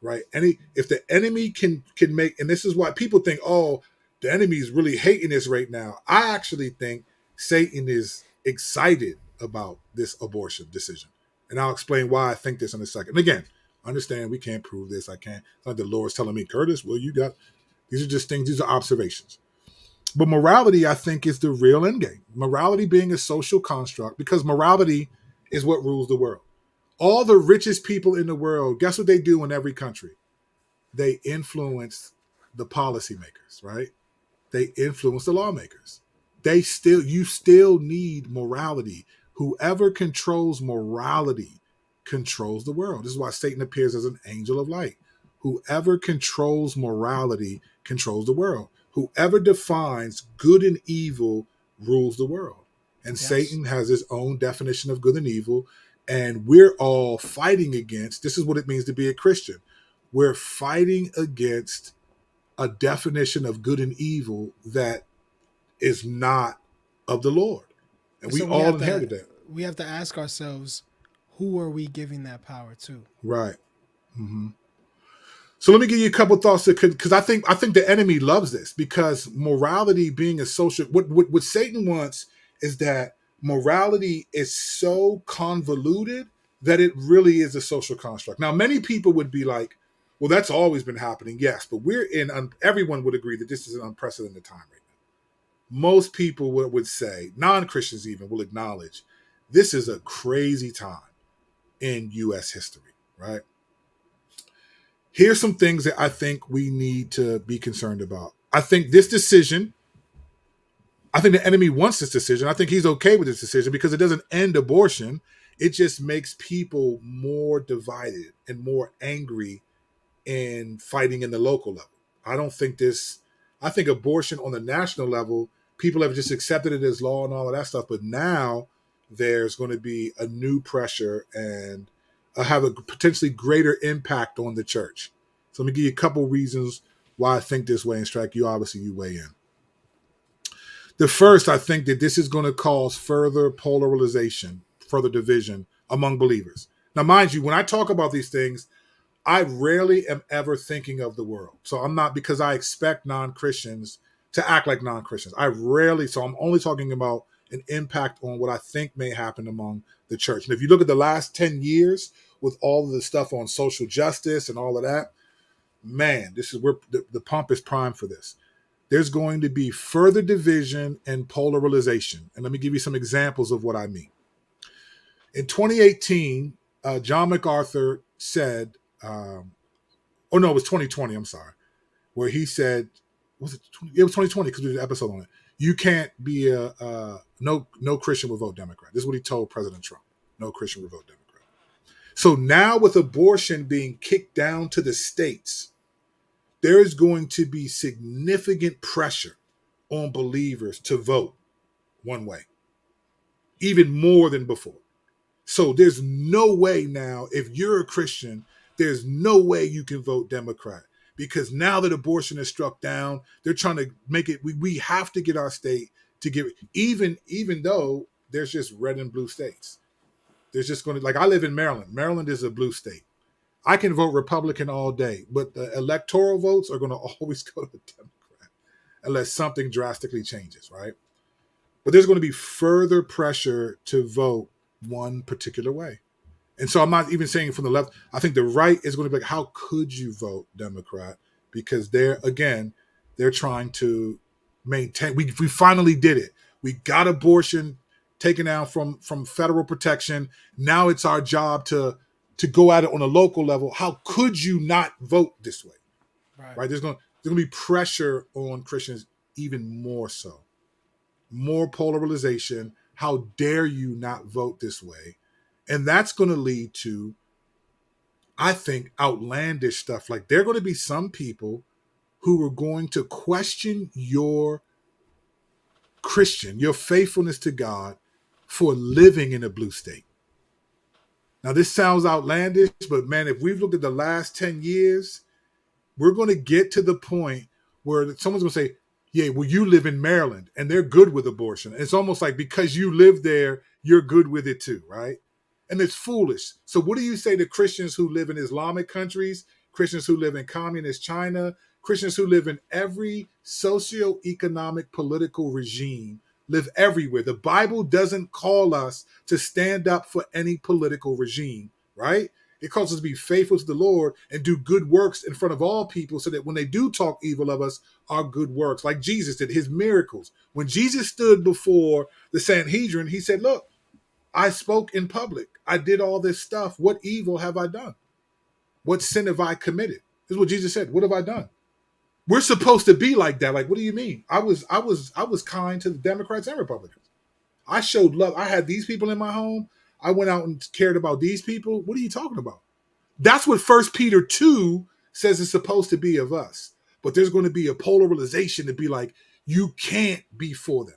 right? If the enemy can make, and this is why people think, oh, the enemy is really hating this right now. I actually think Satan is excited about this abortion decision. And I'll explain why I think this in a second. And again, understand we can't prove this. I can't. It's like the Lord's telling me, Curtis, well, these are just things, these are observations. But morality, I think, is the real end game. Morality being a social construct, because morality is what rules the world. All the richest people in the world, guess what they do in every country? They influence the policymakers, right? They influence the lawmakers. You still need morality. Whoever controls morality controls the world. This is why Satan appears as an angel of light. Whoever controls morality controls the world. Whoever defines good and evil rules the world. And Yes. Satan has his own definition of good and evil. And we're all fighting against, this is what it means to be a Christian. We're fighting against a definition of good and evil that is not of the Lord. And we So all inherited that. we have to ask ourselves, who are we giving that power to? Right. Mm-hmm. So let me give you a couple thoughts because I think the enemy loves this because morality being a social what Satan wants is that morality is so convoluted that it really is a social construct. Now, many people would be like, well, that's always been happening. Yes, but everyone would agree that this is an unprecedented time right now. Most people would say, non-Christians even will acknowledge this is a crazy time in U.S. history, right? Here's some things that I think we need to be concerned about. I think this decision, I think the enemy wants this decision. I think he's okay with this decision because it doesn't end abortion. It just makes people more divided and more angry in fighting in the local level. I think abortion on the national level, people have just accepted it as law and all of that stuff. But now there's going to be a new pressure and have a potentially greater impact on the church. So let me give you a couple reasons why I think this way, and Strike, you weigh in. The first, I think that this is going to cause further polarization, further division among believers. Now, mind you, when I talk about these things, I rarely am ever thinking of the world. So I'm not, because I expect non-Christians to act like non-Christians. So I'm only talking about an impact on what I think may happen among the church. And if you look at the last 10 years with all of the stuff on social justice and all of that, man, this is where the pump is primed for this. There's going to be further division and polarization. And let me give you some examples of what I mean. In 2018, John MacArthur said, it was 2020, I'm sorry, where he said, it was 2020 because we did an episode on it. You can't be no Christian would vote Democrat. This is what he told President Trump. No Christian would vote Democrat. So now with abortion being kicked down to the states, there is going to be significant pressure on believers to vote one way, even more than before. So there's no way now, if you're a Christian, there's no way you can vote Democrat because now that abortion is struck down, they're trying to make it, we have to get our state to give it, even though there's just red and blue states. There's just going to, like I live in Maryland. Maryland is a blue state. I can vote Republican all day, but the electoral votes are going to always go to the Democrat unless something drastically changes, right? But there's going to be further pressure to vote one particular way. And so I'm not even saying from the left. I think the right is going to be like, how could you vote Democrat? Because they're trying to maintain. We finally did it. We got abortion taken down from federal protection. Now it's our job to go at it on a local level. How could you not vote this way? Right? There's going to be pressure on Christians even more so. More polarization. How dare you not vote this way? And that's going to lead to, I think, outlandish stuff. Like there are going to be some people who are going to question your your faithfulness to God for living in a blue state. Now, this sounds outlandish, but man, if we've looked at the last 10 years, we're going to get to the point where someone's going to say, yeah, well, you live in Maryland and they're good with abortion. It's almost like because you live there, you're good with it too, right? And it's foolish. So what do you say to Christians who live in Islamic countries, Christians who live in communist China, Christians who live in every socioeconomic political regime, live everywhere? The Bible doesn't call us to stand up for any political regime, right? It calls us to be faithful to the Lord and do good works in front of all people so that when they do talk evil of us, our good works, like Jesus did, his miracles. When Jesus stood before the Sanhedrin, he said, look, I spoke in public. I did all this stuff. What evil have I done? What sin have I committed? This is what Jesus said. What have I done? We're supposed to be like that. Like, what do you mean? I was kind to the Democrats and Republicans. I showed love. I had these people in my home. I went out and cared about these people. What are you talking about? That's what 1 Peter 2 says is supposed to be of us. But there's going to be a polarization to be like, you can't be for them.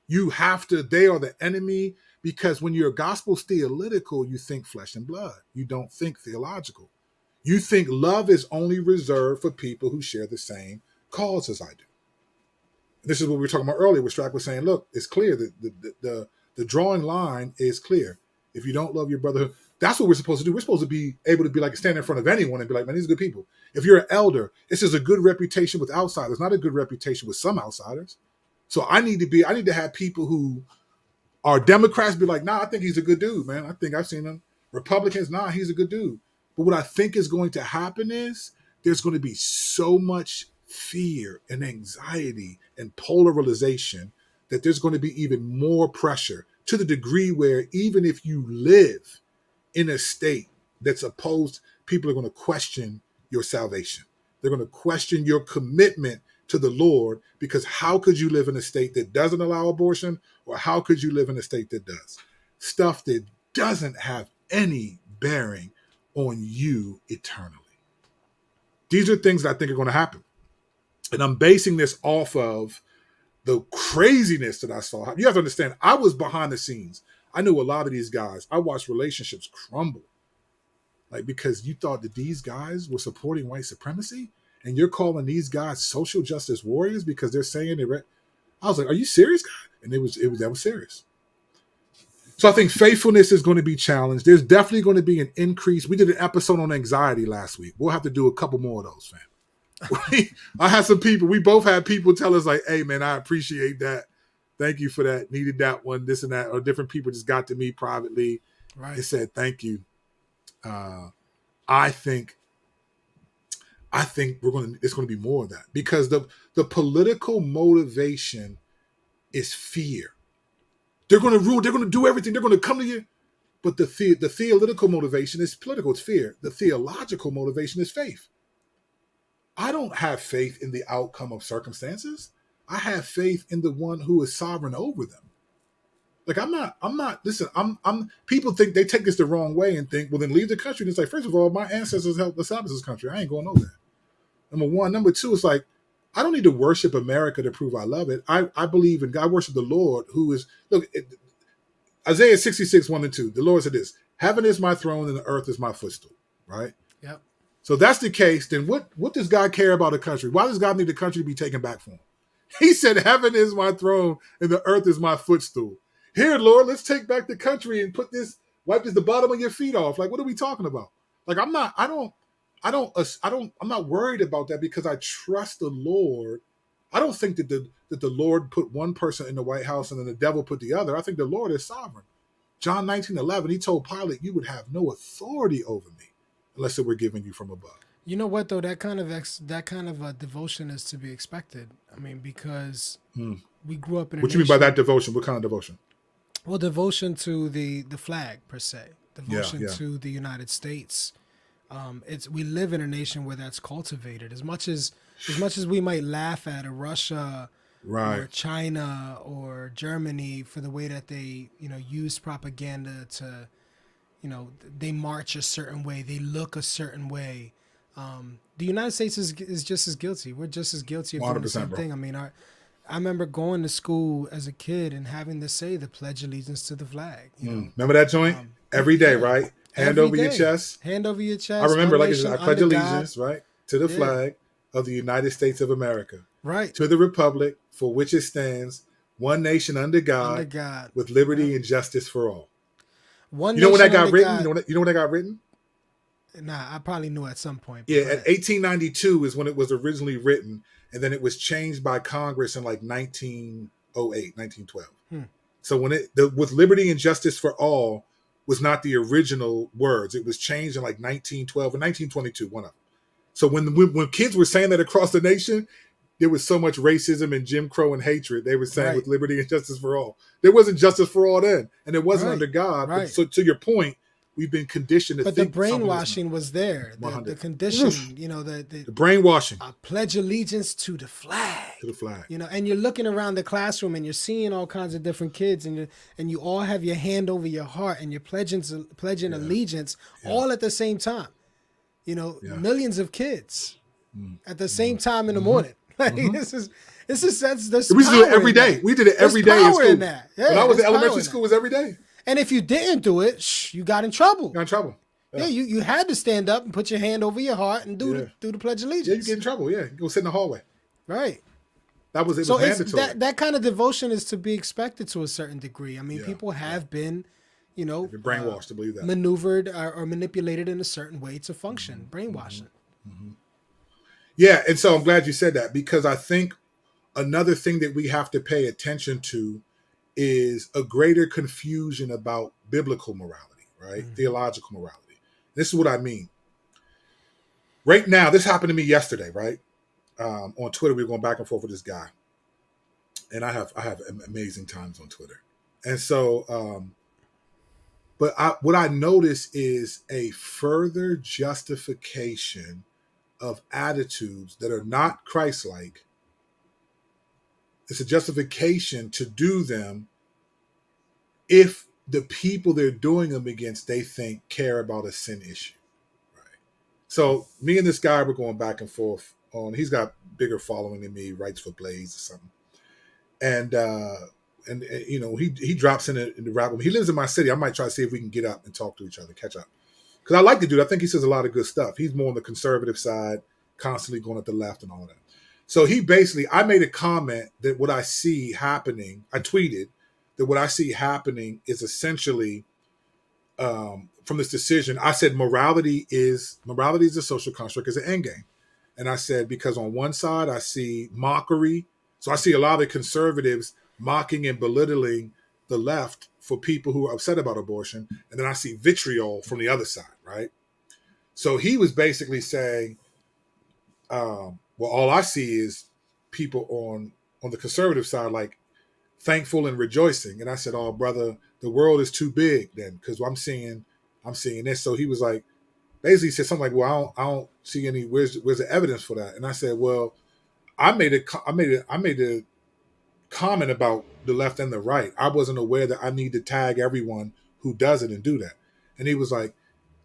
You have to, they are the enemy, because when you're gospel theological, you think flesh and blood. You don't think theological. You think love is only reserved for people who share the same cause as I do. This is what we were talking about earlier, where Strack was saying, look, it's clear that the drawing line is clear. If you don't love your brother, that's what we're supposed to do. We're supposed to be able to be like, stand in front of anyone and be like, man, these are good people. If you're an elder, this is a good reputation with outsiders, not a good reputation with some outsiders. So I need to have people who are Democrats be like, nah, I think he's a good dude, man. I think I've seen him. Republicans, nah, he's a good dude. But what I think is going to happen is there's going to be so much fear and anxiety and polarization that there's going to be even more pressure, to the degree where even if you live in a state that's opposed, people are going to question your salvation. They're going to question your commitment to the Lord, because how could you live in a state that doesn't allow abortion, or how could you live in a state that does? Stuff that doesn't have any bearing on you eternally. These are things that I think are going to happen. And I'm basing this off of the craziness that I saw. You have to understand, I was behind the scenes. I knew a lot of these guys. I watched relationships crumble. Like, because you thought that these guys were supporting white supremacy, and you're calling these guys social justice warriors because they're saying I was like, are you serious, guy? And that was serious. So I think faithfulness is going to be challenged. There's definitely going to be an increase. We did an episode on anxiety last week. We'll have to do a couple more of those, fam. I had some people, we both had people tell us like, hey man, I appreciate that. Thank you for that. Needed that one, this and that. Or different people just got to me privately and said, thank you. I think it's going to be more of that, because the political motivation is fear. They're going to rule. They're going to do everything. They're going to come to you. But the theological motivation is political. It's fear. The theological motivation is faith. I don't have faith in the outcome of circumstances. I have faith in the one who is sovereign over them. Like, I'm not, listen, people think, they take this the wrong way and think, well, then leave the country. And it's like, first of all, my ancestors helped establish this country. I ain't going over there. Number one. Number two, it's like, I don't need to worship America to prove I love it. I believe in God. I worship the Lord who is, look, Isaiah 66, 1 and 2. The Lord said this: heaven is my throne and the earth is my footstool. Right? Yep. So if that's the case, then what does God care about a country? Why does God need the country to be taken back from him? He said, heaven is my throne and the earth is my footstool. Here, Lord, let's take back the country and wipe the bottom of your feet off. Like, what are we talking about? Like, I'm not worried about that, because I trust the Lord. I don't think that the Lord put one person in the White House and then the devil put the other. I think the Lord is sovereign. John 19:11, he told Pilate, you would have no authority over me unless it were given you from above. You know what, though? That kind of devotion is to be expected. I mean, because we grew up in What you mean by that devotion? What kind of devotion? Well, devotion to the flag, per se. Devotion to the United States. We live in a nation where that's cultivated. As much as we might laugh at a Russia or China or Germany for the way that they, use propaganda to, they march a certain way, they look a certain way. The United States is just as guilty. We're just as guilty of doing the same thing. I mean, I remember going to school as a kid and having to say the Pledge of Allegiance to the flag. Remember that joint? Every day, right? Hand over your chest. Hand over your chest. I remember, like, I pledge allegiance, right, to the flag of the United States of America. Right. To the republic for which it stands, one nation under God, with liberty and justice for all. One. You know when that got written? You know when that got written? Nah, I probably knew at some point. Yeah, at 1892 is when it was originally written, and then it was changed by Congress in like 1908, 1912. So when with liberty and justice for all was not the original words. It was changed in like 1912 and 1922, one of them. So when kids were saying that across the nation, there was so much racism and Jim Crow and hatred. They were saying with liberty and justice for all. There wasn't justice for all then, and it wasn't under God. Right. But, so to your point, we've been conditioned to think. But the brainwashing was there. The condition, the brainwashing. I pledge allegiance to the flag. To the flag. And you're looking around the classroom and you're seeing all kinds of different kids, and you all have your hand over your heart and you're pledging allegiance all at the same time. Millions of kids at the same time in the morning. Like, this is, It's just there's We used to do it power every in day. that. We did it every There's day in power in school. that. Yeah, When I was there's in power elementary in school, that. it was every day. And if you didn't do it, you got in trouble. Got in trouble. Yeah, you had to stand up and put your hand over your heart and Yeah. do the Pledge of Yeah, you Allegiance. get in trouble. Yeah, you go sit in the hallway. Right. It was So it's mandatory. that kind of devotion is to be expected to a certain degree. I mean, Yeah, people have been, They've been brainwashed to believe that. maneuvered or manipulated in a certain way to function. Brainwashing. Yeah, and so I'm glad you said that, because I think another thing that we have to pay attention to is a greater confusion about biblical morality, right? Theological morality. This is what I mean. Right now, this happened to me yesterday, right? On Twitter, we were going back and forth with this guy, and I have amazing times on Twitter, and so, what I notice is a further justification of attitudes that are not Christ-like. It's a justification to do them if the people they're doing them against, they think, care about a sin issue. Right. So me and this guy were going back and forth on, he's got bigger following than me, he writes for Blaze or something. And you know, he drops in the rap room. He lives in my city. I might try to see if we can get up and talk to each other, catch up. Because I like the dude. I think he says a lot of good stuff. He's more on the conservative side, constantly going at the left and all that. So he basically, I made a comment that what I see happening, I tweeted that what I see happening is essentially from this decision. I said morality is a social construct, is an end game. And I said, because on one side I see mockery. So I see a lot of the conservatives mocking and belittling the left for people who are upset about abortion. And then I see vitriol from the other side, right? So he was basically saying, well, all I see is people on the conservative side, like thankful and rejoicing. And I said, oh, brother, the world is too big then, because I'm seeing this. So he was like, basically said something like, well, I don't see any, where's the evidence for that? And I said, well, I made a comment about the left and the right. I wasn't aware that I need to tag everyone who does it and do that. And he was like,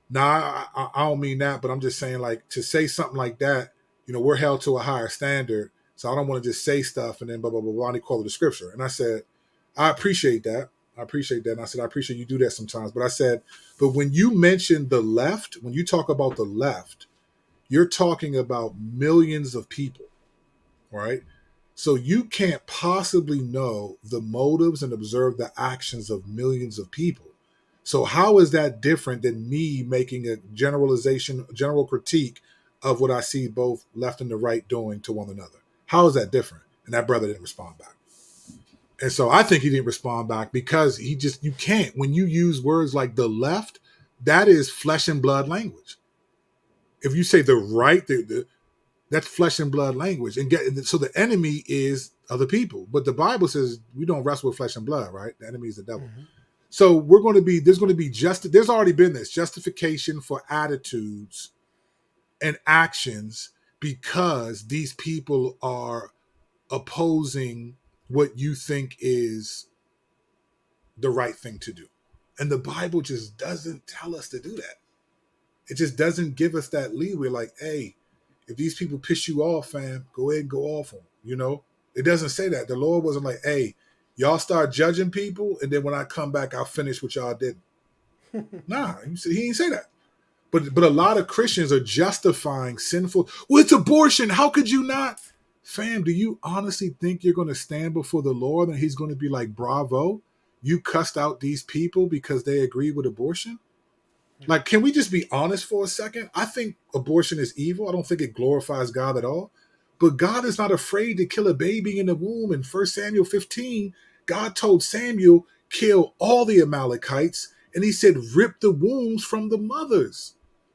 nah, I don't mean that, but I'm just saying, like, to say something like that, you know, we're held to a higher standard. So I don't want to just say stuff and then blah, blah, blah, blah, and he called it the scripture. And I said, I appreciate that. And I said, I appreciate you do that sometimes. But I said, but when you mention the left, when you talk about the left, you're talking about millions of people, right? So you can't possibly know the motives and observe the actions of millions of people. So how is that different than me making a general critique of what I see both left and the right doing to one another? How is that different? And that brother didn't respond back. And so I think he didn't respond back because you can't. When you use words like the left, that is flesh and blood language. If you say the right, that's flesh and blood language. So the enemy is other people. But the Bible says we don't wrestle with flesh and blood, right? The enemy is the devil. Mm-hmm. So there's already been this justification for attitudes and actions because these people are opposing what you think is the right thing to do. And the Bible just doesn't tell us to do that. It just doesn't give us that leeway. Like, hey, if these people piss you off, fam, go ahead and go off on them. You know, it doesn't say that. The Lord wasn't like, hey, y'all start judging people, and then when I come back, I'll finish what y'all did. Nah, he didn't say that. But a lot of Christians are justifying sinful. Well, it's abortion. How could you not? Fam, do you honestly think you're going to stand before the Lord and he's going to be like, bravo, you cussed out these people because they agree with abortion? Like, can we just be honest for a second? I think abortion is evil. I don't think it glorifies God at all. But God is not afraid to kill a baby in the womb. In 1 Samuel 15, God told Samuel, kill all the Amalekites. And he said, rip the wombs from the mothers.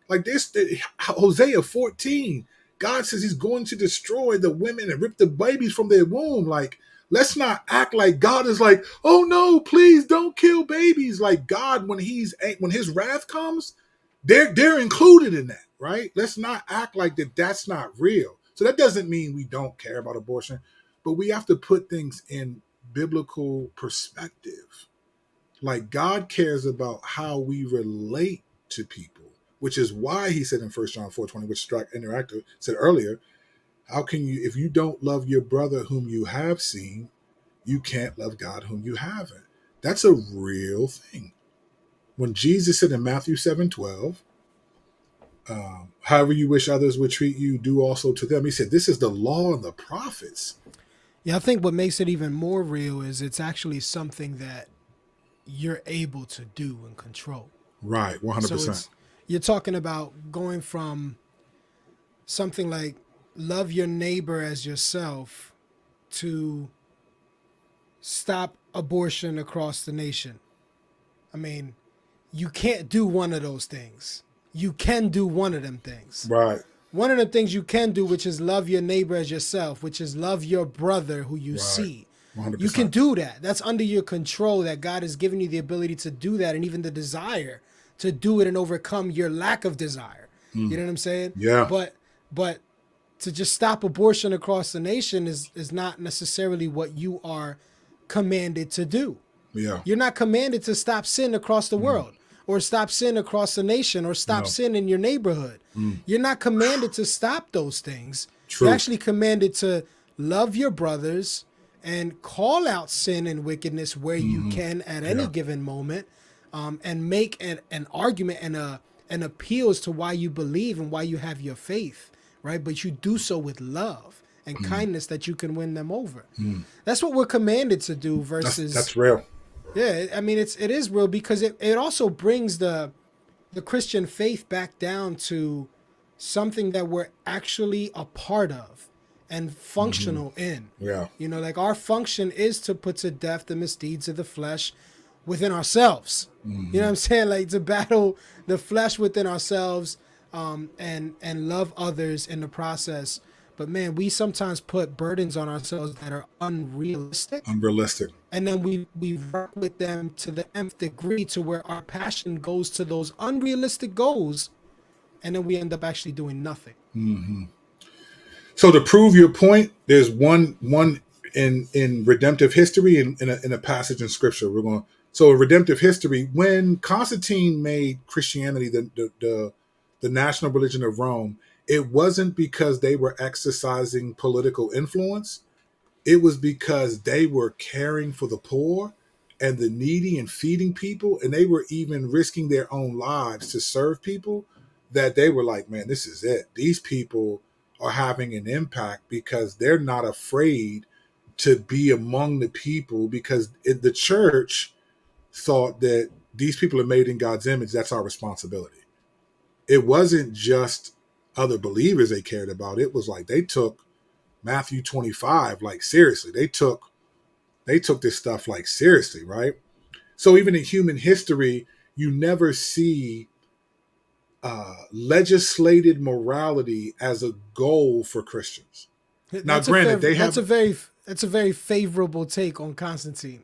Like this, Hosea 14, God says he's going to destroy the women and rip the babies from their womb. Like, let's not act like God is like, oh no, please don't kill babies. Like God, when his wrath comes, they're included in that, right? Let's not act like that's not real. So that doesn't mean we don't care about abortion, but we have to put things in biblical perspective. Like God cares about how we relate to people, which is why he said in 1 John 4:20, which Strike Interactive said earlier, How can you, if you don't love your brother whom you have seen, you can't love God whom you haven't. That's a real thing. When Jesus said in Matthew 7:12, however you wish others would treat you, do also to them. He said, this is the law and the prophets. Yeah, I think what makes it even more real is it's actually something that you're able to do and control. Right, So 100%. it's you're talking about going from something like love your neighbor as yourself to stop abortion across the nation. I mean, you can't do one of those things. You can do one of them things. Right, One of the things you can do, which is love your neighbor as yourself, which is love your brother who you right, see. You can 100%. do that. That's under your control, that God has given you the ability to do that and even the desire to do it and overcome your lack of desire. You know what I'm saying? Yeah, But to just stop abortion across the nation is not necessarily what you are commanded to do. yeah, You're not commanded to stop sin across the world or stop sin across the nation or stop no, sin in your neighborhood. You're not commanded to stop those things. You're true. actually commanded to love your brothers and call out sin and wickedness where you can at any Yeah, given moment, and make an argument and an appeal as to why you believe and why you have your faith, right? But you do so with love and kindness that you can win them over. That's what we're commanded to do versus, that's real. yeah, I mean it is real because it also brings the Christian faith back down to something that we're actually a part of and functional in. Yeah, You know, like our function is to put to death the misdeeds of the flesh within ourselves. You know what I'm saying? Like to battle the flesh within ourselves, and love others in the process. But man, we sometimes put burdens on ourselves that are unrealistic, unrealistic. and then we work with them to the nth degree to where our passion goes to those unrealistic goals, and then we end up actually doing nothing. So to prove your point, there's one in redemptive history in a passage in scripture. We're going, so in redemptive history, when Constantine made Christianity the national religion of Rome, it wasn't because they were exercising political influence. It was because they were caring for the poor and the needy and feeding people, and they were even risking their own lives to serve people, that they were like, man, this is it. These people are having an impact because they're not afraid to be among the people, because the church thought that these people are made in God's image. That's our responsibility. It wasn't just other believers they cared about. It was like they took Matthew 25 like seriously. They took this stuff like seriously, right? So even in human history, you never see legislated morality as a goal for Christians. Now, That's a granted, they that's have. a very that's a very favorable take on Constantine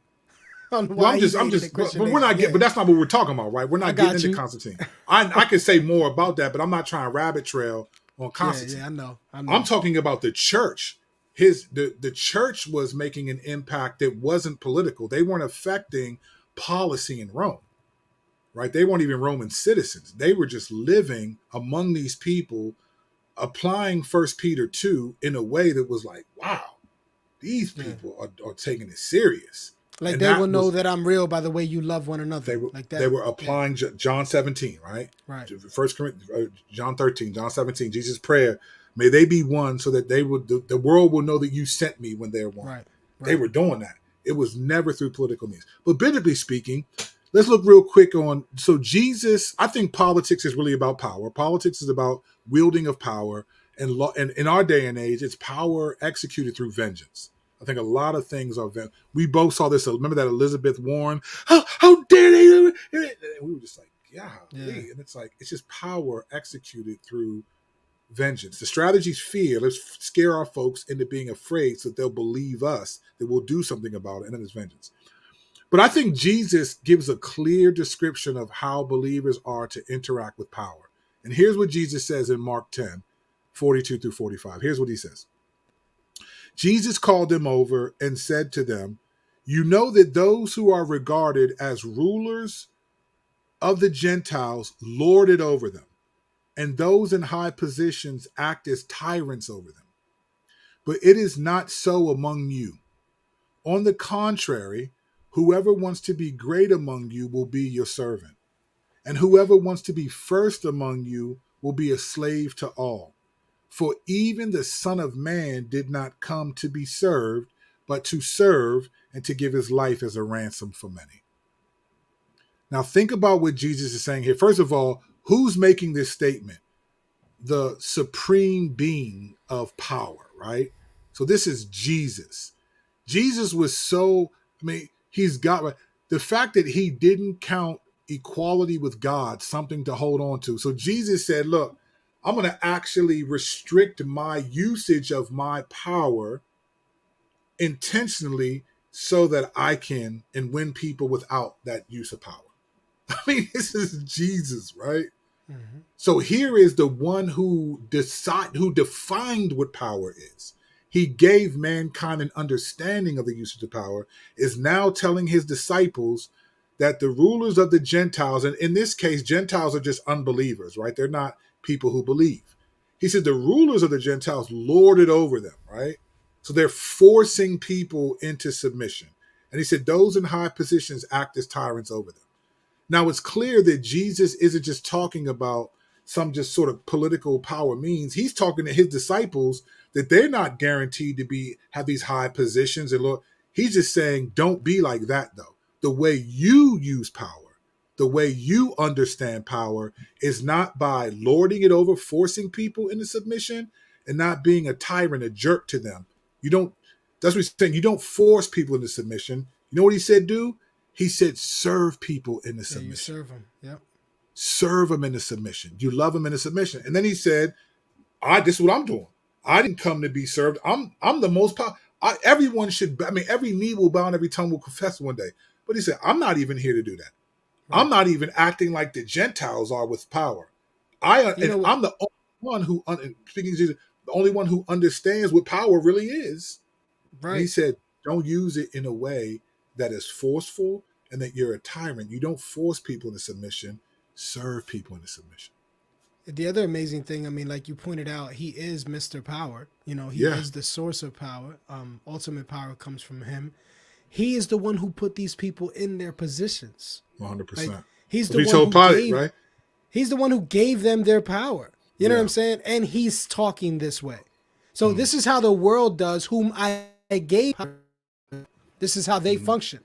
on Well, why he I'm made it a just, Christian but we're nation. not getting. Yeah, But that's not what we're talking about, right? We're I not getting got into you. Constantine. I could say more about that, but I'm not trying to rabbit trail on Yeah, Constantine. yeah, I I'm know. talking about the church. The church was making an impact that wasn't political. They weren't affecting policy in Rome, right? They weren't even Roman citizens. They were just living among these people, applying First Peter 2 in a way that was like, wow, these Yeah, people are taking it serious. like And they will that know was, that I'm real by the way you love one they another, were like they that. were Yeah, applying John 17, right? right, First Corinthians, John 13, John 17, Jesus' prayer. May they be one, so that they would the world will know that you sent me when they're one. right, They right. were doing that. It was never through political means. But biblically speaking, let's look real quick on. So Jesus, I think politics is really about power. Politics is about wielding of power, and law. And in our day and age, it's power executed through vengeance. I think a lot of things are. We both saw this. Remember that Elizabeth Warren? How dare they? And we were just like, yeah, Yeah, and it's like it's just power executed through vengeance. The strategy's fear. Let's scare our folks into being afraid so that they'll believe us, that we'll do something about it, and then it's vengeance. But I think Jesus gives a clear description of how believers are to interact with power. And here's what Jesus says in Mark 10:42 through 45. Here's what he says. Jesus called them over and said to them, you know that those who are regarded as rulers of the Gentiles lord it over them, and those in high positions act as tyrants over them. But it is not so among you. On the contrary, whoever wants to be great among you will be your servant. And whoever wants to be first among you will be a slave to all. For even the Son of Man did not come to be served, but to serve and to give his life as a ransom for many. Now, think about what Jesus is saying here. First of all, who's making this statement? The supreme being of power, right? So this is Jesus. Jesus was so, I mean, he's got the fact that he didn't count equality with God something to hold on to. So Jesus said, look, I'm going to actually restrict my usage of my power intentionally so that I can and win people without that use of power. I mean, this is Jesus, right? Mm-hmm. So here is the one who defined what power is. He gave mankind an understanding of the usage of power, is now telling his disciples that the rulers of the Gentiles, and in this case, Gentiles are just unbelievers, right? They're not people who believe. He said the rulers of the Gentiles lord it over them, right? So they're forcing people into submission. And he said those in high positions act as tyrants over them. Now, it's clear that Jesus isn't just talking about some just sort of political power means. He's talking to his disciples that they're not guaranteed to have these high positions. And look, he's just saying, don't be like that, though. The way you use power, the way you understand power is not by lording it over, forcing people into submission, and not being a tyrant, a jerk to them. That's what he's saying. You don't force people into submission. You know what he said, do? He said, serve people in the submission. You serve them. Yep. Serve them in the submission. You love them in the submission. And then he said, this is what I'm doing. I didn't come to be served. I'm the most powerful. Everyone should, every knee will bow and every tongue will confess one day. But he said, I'm not even here to do that. Right. I'm not even acting like the Gentiles are with power. I'm the only one who, speaking of Jesus, the only one who understands what power really is. Right. And he said, don't use it in a way that is forceful and that you're a tyrant. You don't force people into submission, serve people into submission. The other amazing thing, like you pointed out, he is Mr. Power. He is the source of power. Ultimate power comes from him. He is the one who put these people in their positions. 100%. Like, he's the one who gave them their power. You know what I'm saying? And he's talking this way. So this is how the world does, whom I gave power. This is how they function,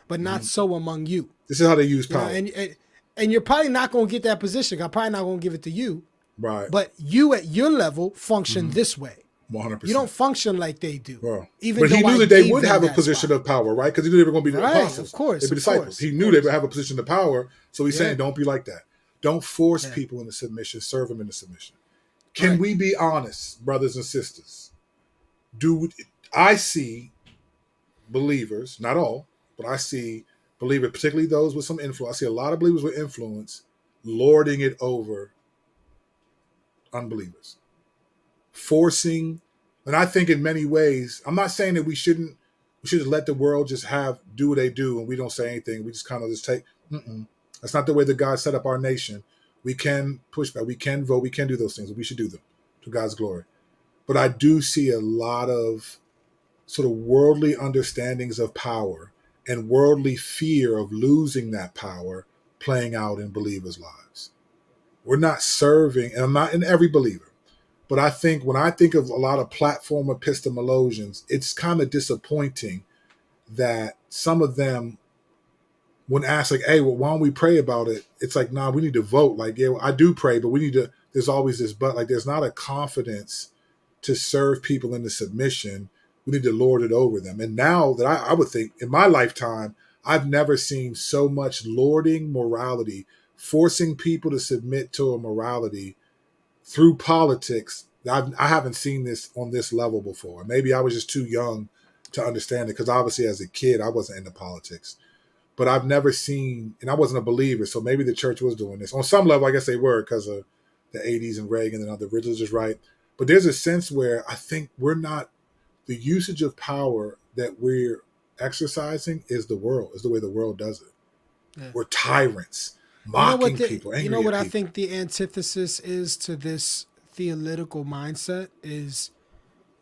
but not so among you. This is how they use power. And you're probably not going to get that position. I'm probably not going to give it to you. Right. But you at your level function this way. 100%. You don't function like they do. Well, but he knew that they would have a position of power, right? Because he knew they were going to be the apostles. Of course. They'd be disciples. He knew they would have a position of power. So he's saying, don't be like that. Don't force people into submission. Serve them into submission. Can we be honest, brothers and sisters? I see believers, not all, but I see believers, particularly those with some influence. I see a lot of believers with influence lording it over unbelievers, forcing. And I think in many ways, I'm not saying that we should just let the world just do what they do and we don't say anything. We just kind of just take. That's not the way that God set up our nation. We can push back, we can vote, we can do those things. We should do them to God's glory. But I do see a lot of sort of worldly understandings of power and worldly fear of losing that power playing out in believers' lives. We're not serving, and I'm not in every believer, but I think when I think of a lot of platform epistemologians, it's kind of disappointing that some of them, when asked like, hey, well, why don't we pray about it? It's like, nah, we need to vote. Like, yeah, well, I do pray, but there's always this, but like, there's not a confidence to serve people into submission. We need to lord it over them. And now that I would think in my lifetime, I've never seen so much lording morality, forcing people to submit to a morality through politics. I haven't seen this on this level before. Maybe I was just too young to understand it because obviously as a kid, I wasn't into politics. But I've never seen, and I wasn't a believer, so maybe the church was doing this. On some level, I guess they were because of the 80s and Reagan and other religious right. But there's a sense where I think we're not, the usage of power that we're exercising is the way the world does it. Yeah. We're tyrants, mocking people, angry You know what at I people. think the antithesis is to this theological mindset is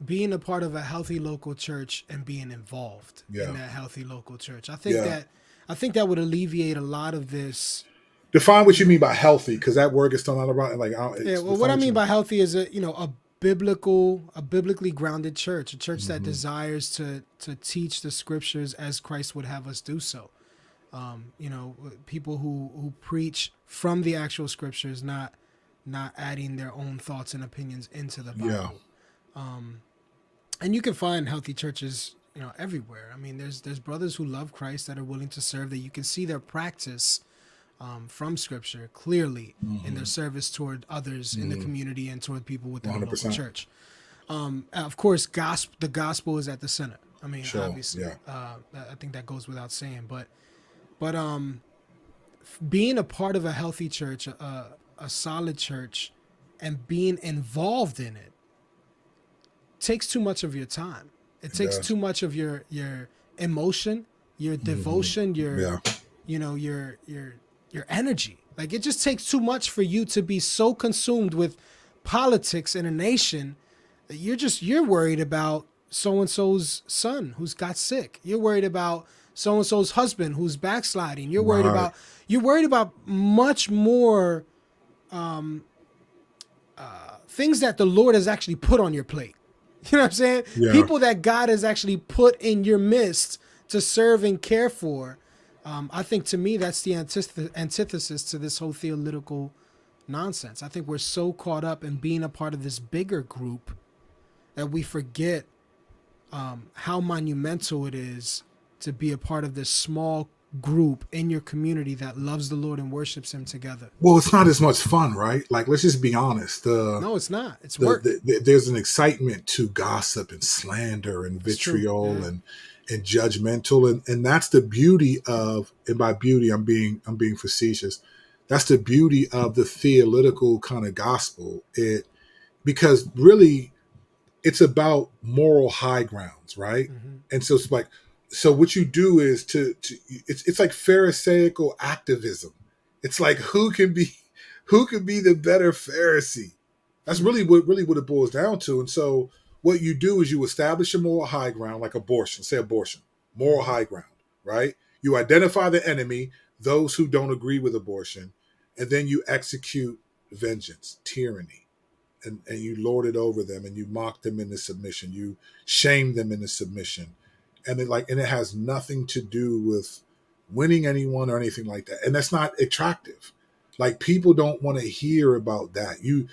being a part of a healthy local church and being involved in Yeah. that healthy local church. Yeah. I think that would alleviate a lot of this. Define what you mean by healthy, because that word gets thrown out around. Like, Yeah, it's well, what define I what you mean mean. by healthy is a biblically grounded church, a church that desires to teach the scriptures as Christ would have us do so. People who preach from the actual scriptures, not adding their own thoughts and opinions into the Yeah. Bible. And you can find healthy churches, everywhere. I mean, there's brothers who love Christ that are willing to serve, that you can see their practice from Scripture clearly in their service toward others in the community and toward people within the local 100%. church. Of course, the gospel is at the center. I mean, Sure. obviously, Yeah. I think that goes without saying. But being a part of a healthy church, a solid church, and being involved in it takes too much of your time. It takes does. too much of your emotion, your devotion, Yeah. your energy. Like, it just takes too much for you to be so consumed with politics in a nation that you're worried about so and so's son who's got sick. You're worried about so and so's husband who's backsliding. Right. You're worried about much more things that the Lord has actually put on your plate. You know what I'm saying? Yeah. People that God has actually put in your midst to serve and care for. I think, to me, that's the antithesis to this whole theological nonsense. I think we're so caught up in being a part of this bigger group that we forget how monumental it is to be a part of this small group in your community that loves the Lord and worships Him together. Well, it's not as much fun, right? Like, let's just be honest. No, it's not. It's work. There's an excitement to gossip and slander and It's true. vitriol Yeah. and judgmental, and that's the beauty of. And by beauty, I'm being facetious. That's the beauty of the theological kind of gospel. Because really, it's about moral high grounds, right? Mm-hmm. And so it's like, so what you do is it's like Pharisaical activism. It's like who can be the better Pharisee. That's really what it boils down to. And so what you do is you establish a moral high ground, like abortion, say abortion, moral high ground, right? You identify the enemy, those who don't agree with abortion, and then you execute vengeance, tyranny, and you lord it over them, and you mock them into submission, you shame them into submission, and it has nothing to do with winning anyone or anything like that, and that's not attractive. Like, people don't want to hear about that. You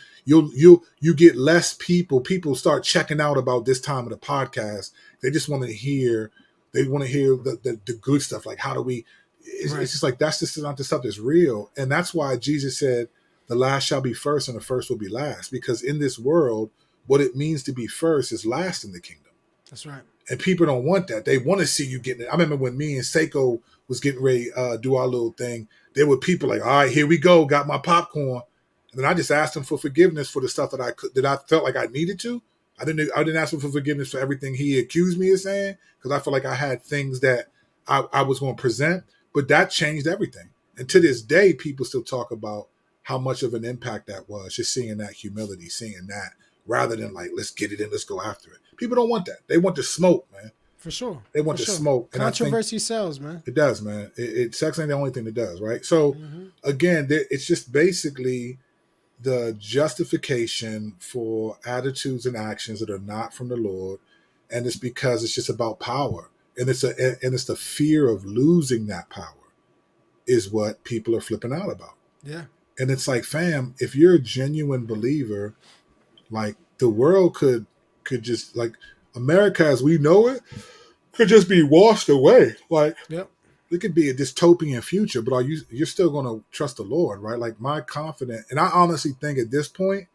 get less people start checking out about this time of the podcast. They just want to hear the good stuff, like how do we Right. it's just like, that's just not the stuff that's real. And that's why Jesus said the last shall be first and the first will be last, because in this world, what it means to be first is last in the kingdom. That's right. And people don't want that. They want to see you getting it. I remember when me and Seiko was getting ready to do our little thing, there were people like, all right, here we go, got my popcorn. And then I just asked them for forgiveness for the stuff that I felt like I needed to. I didn't ask him for forgiveness for everything he accused me of saying, because I felt like I had things that I was going to present. But that changed everything. And to this day, people still talk about how much of an impact that was, just seeing that humility, seeing that, rather than like, let's get it in, let's go after it. People don't want that. They want the smoke, man. For sure. They want the smoke. And Controversy sells, man. it does, man. Sex ain't the only thing that does, right? So again, it's just basically the justification for attitudes and actions that are not from the Lord, and it's because it's just about power, and it's the fear of losing that power is what people are flipping out about. Yeah. And it's like, fam, if you're a genuine believer, like, the world could just, like, America as we know it could just be washed away. Like, Yep. it could be a dystopian future, but you're still going to trust the Lord, right? Like, my confidence, and I honestly think at this point,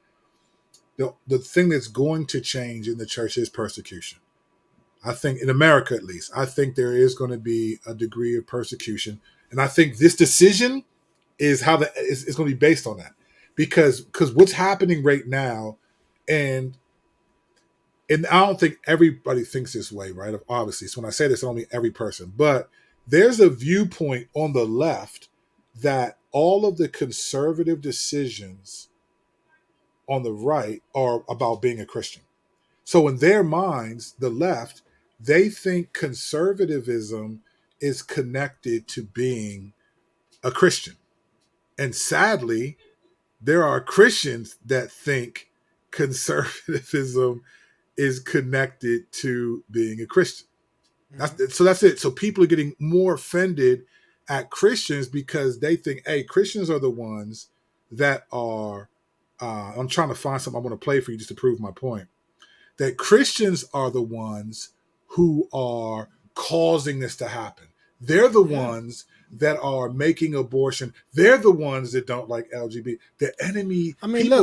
the thing that's going to change in the church is persecution. I think in America, at least, I think there is going to be a degree of persecution, and I think this decision is how it's going to be based on that, because what's happening right now, and I don't think everybody thinks this way, right? Obviously, so when I say this, I don't mean every person, but there's a viewpoint on the left that all of the conservative decisions on the right are about being a Christian. So in their minds, the left, they think conservatism is connected to being a Christian. And sadly, there are Christians that think conservatism is connected to being a Christian. That's it. So people are getting more offended at Christians because they think, hey, Christians are the ones that are. I'm trying to find something I want to play for you just to prove my point. That Christians are the ones who are causing this to happen. They're the ones that are making abortion. They're the ones that don't like LGBT. The enemy. I mean, People.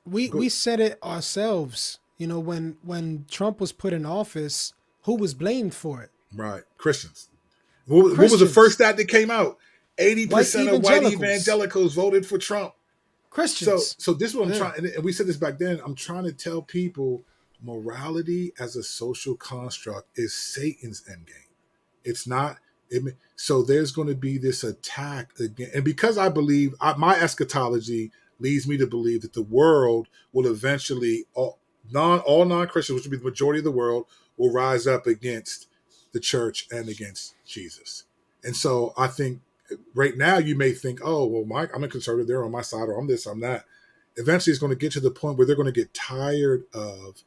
look, we said it ourselves. You know, when Trump was put in office, who was blamed for it? Right, Christians. What was the first stat that came out? 80% of white evangelicals voted for Trump. Christians. So this is what I'm trying, and we said this back then. I'm trying to tell people morality as a social construct is Satan's endgame. It's not. So there's going to be this attack again, and because I believe my eschatology leads me to believe that the world will eventually all non-Christians, which will be the majority of the world, will rise up against the church and against Jesus. And so I think right now you may think, oh, well, Mike, I'm a conservative, they're on my side, or I'm this, I'm that. Eventually it's going to get to the point where they're going to get tired of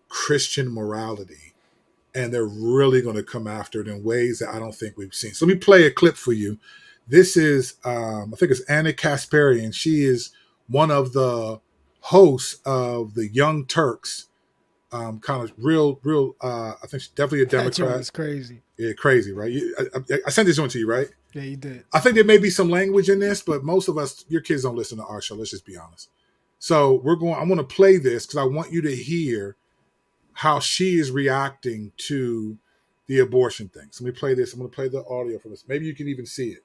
Christian morality, and they're really going to come after it in ways that I don't think we've seen. So let me play a clip for you. This is, I think it's Anna Kasparian. She is one of the hosts of the Young Turks, kind of real. I think she's definitely a Democrat. That was crazy. Yeah, crazy, right? I sent this one to you, right? Yeah, you did. I think there may be some language in this, but most of us, your kids don't listen to our show. Let's just be honest. So I want to play this because I want you to hear how she is reacting to the abortion thing. So let me play this. I'm going to play the audio for this. Maybe you can even see it.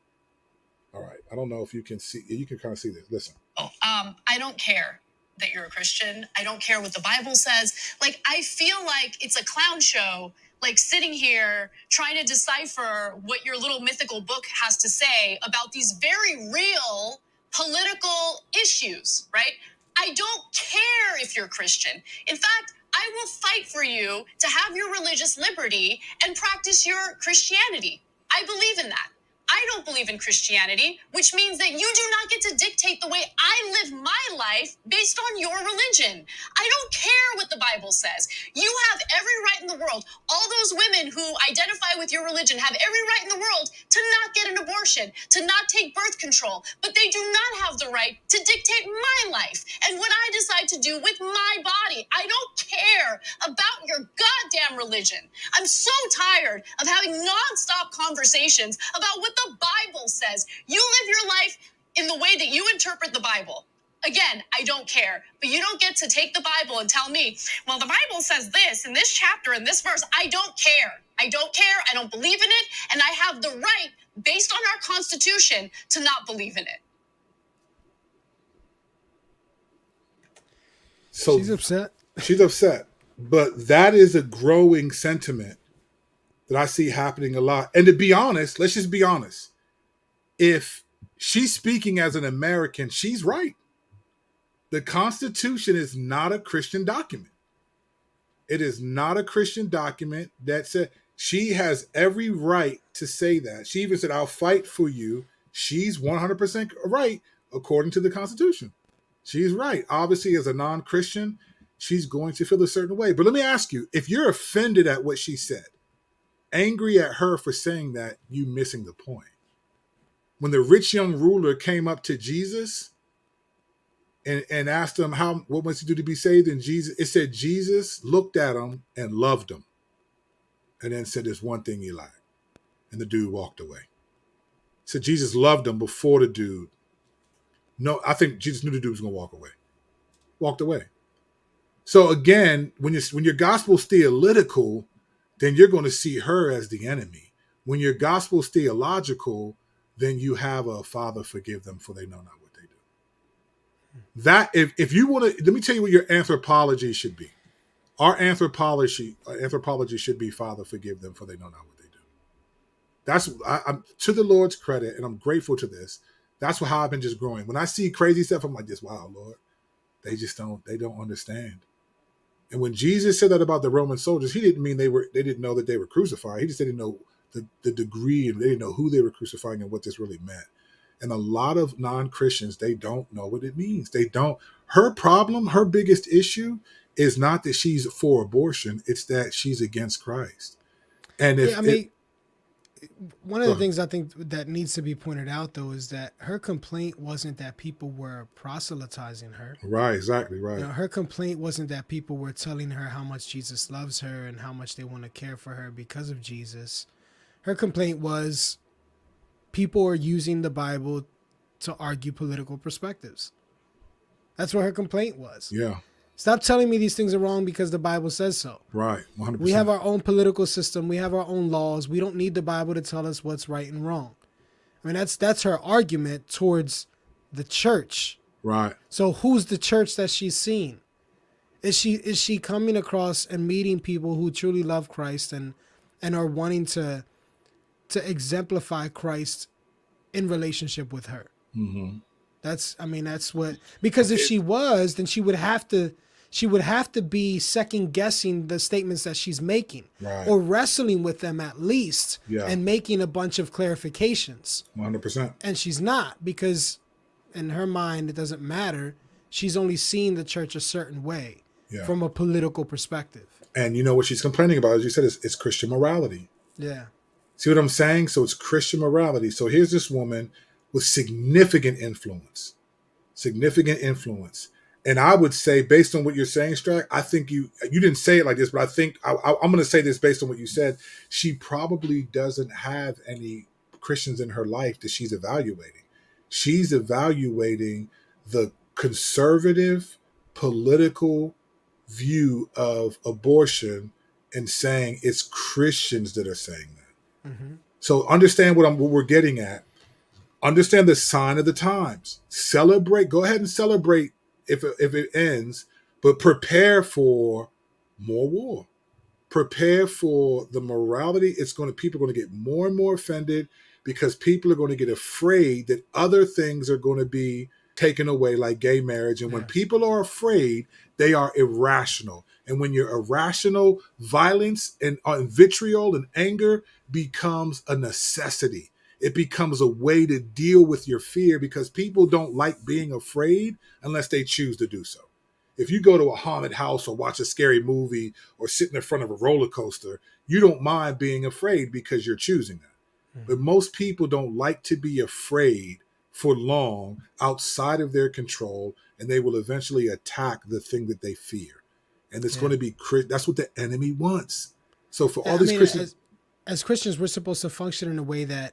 All right. I don't know if you can see. You can kind of see this. Listen. I don't care that you're a Christian. I don't care what the Bible says. Like, I feel like it's a clown show, like sitting here trying to decipher what your little mythical book has to say about these very real political issues, right? I don't care if you're Christian. In fact, I will fight for you to have your religious liberty and practice your Christianity. I believe in that. I don't believe in Christianity, which means that you do not get to dictate the way I live my life based on your religion. I don't care what the Bible says. You have every right in the world. All those women who identify with your religion have every right in the world to not get an abortion, to not take birth control, but they do not have the right to dictate my life and what I decide to do with my body. I don't care about your goddamn religion. I'm so tired of having nonstop conversations about what the Bible says. You live your life in the way that you interpret the Bible. Again, I don't care, but you don't get to take the Bible and tell me, well, the Bible says this in this chapter in this verse. I don't care. I don't care. I don't believe in it. And I have the right, based on our Constitution, to not believe in it. So she's upset. She's upset. But that is a growing sentiment that I see happening a lot. And to be honest, let's just be honest. If she's speaking as an American, she's right. The Constitution is not a Christian document. It is not a Christian document that said she has every right to say that. She even said, I'll fight for you. She's 100% right according to the Constitution. She's right. Obviously, as a non-Christian, she's going to feel a certain way. But let me ask you, if you're offended at what she said, angry at her for saying that, you missing the point. When the rich young ruler came up to Jesus and asked him what must he do to be saved, and it said Jesus looked at him and loved him, and then said, "There's one thing you lack," and the dude walked away. So Jesus loved him before the dude. No, I think Jesus knew the dude was going to walk away. Walked away. So again, when your gospel's theological, then you're going to see her as the enemy. When your gospel's theological, then you have a Father, forgive them, for they know not what they do. That if you want to, let me tell you what your anthropology should be. Our anthropology should be, Father, forgive them, for they know not what they do. That's I'm to the Lord's credit, and I'm grateful to this. That's how I've been just growing. When I see crazy stuff, I'm like, this, wow, Lord, they don't understand. And when Jesus said that about the Roman soldiers, he didn't mean they didn't know that they were crucified. He just didn't know the degree, and they didn't know who they were crucifying and what this really meant. And a lot of non-Christians, they don't know what it means. They don't. Her problem, her biggest issue is not that she's for abortion. It's that she's against Christ. And if one of the things I think that needs to be pointed out, though, is that her complaint wasn't that people were proselytizing her. Right, exactly, right. You know, her complaint wasn't that people were telling her how much Jesus loves her and how much they want to care for her because of Jesus. Her complaint was people are using the Bible to argue political perspectives. That's what her complaint was. Yeah. Stop telling me these things are wrong because the Bible says so. Right, 100%. We have our own political system. We have our own laws. We don't need the Bible to tell us what's right and wrong. I mean, that's her argument towards the church. Right. So who's the church that she's seeing? Is she coming across and meeting people who truly love Christ and are wanting to exemplify Christ in relationship with her? Mm-hmm. That's what, because if she was, then she would have to be second guessing the statements that she's making, right, or wrestling with them at least, yeah, and making a bunch of clarifications. 100%. And she's not, because in her mind, it doesn't matter. She's only seeing the church a certain way, yeah, from a political perspective. And you know what she's complaining about, as you said, is Christian morality. Yeah. See what I'm saying? So it's Christian morality. So here's this woman with significant influence. And I would say, based on what you're saying, Strack, I think you didn't say it like this, but I think I'm going to say this based on what you said. She probably doesn't have any Christians in her life that she's evaluating. She's evaluating the conservative political view of abortion and saying it's Christians that are saying that. Mm-hmm. So understand what we're getting at. Understand the sign of the times. Celebrate. Go ahead and celebrate if it ends, but prepare for more war. Prepare for the morality. People are going to get more and more offended because people are going to get afraid that other things are going to be taken away, like gay marriage. And when people are afraid, they are irrational. And when you're irrational, violence and vitriol and anger becomes a necessity. It becomes a way to deal with your fear, because people don't like being afraid unless they choose to do so. If you go to a haunted house or watch a scary movie or sit in front of a roller coaster, you don't mind being afraid because you're choosing that. But most people don't like to be afraid for long outside of their control, and they will eventually attack the thing that they fear. And it's going to be, that's what the enemy wants. So for all these Christians... As Christians, we're supposed to function in a way that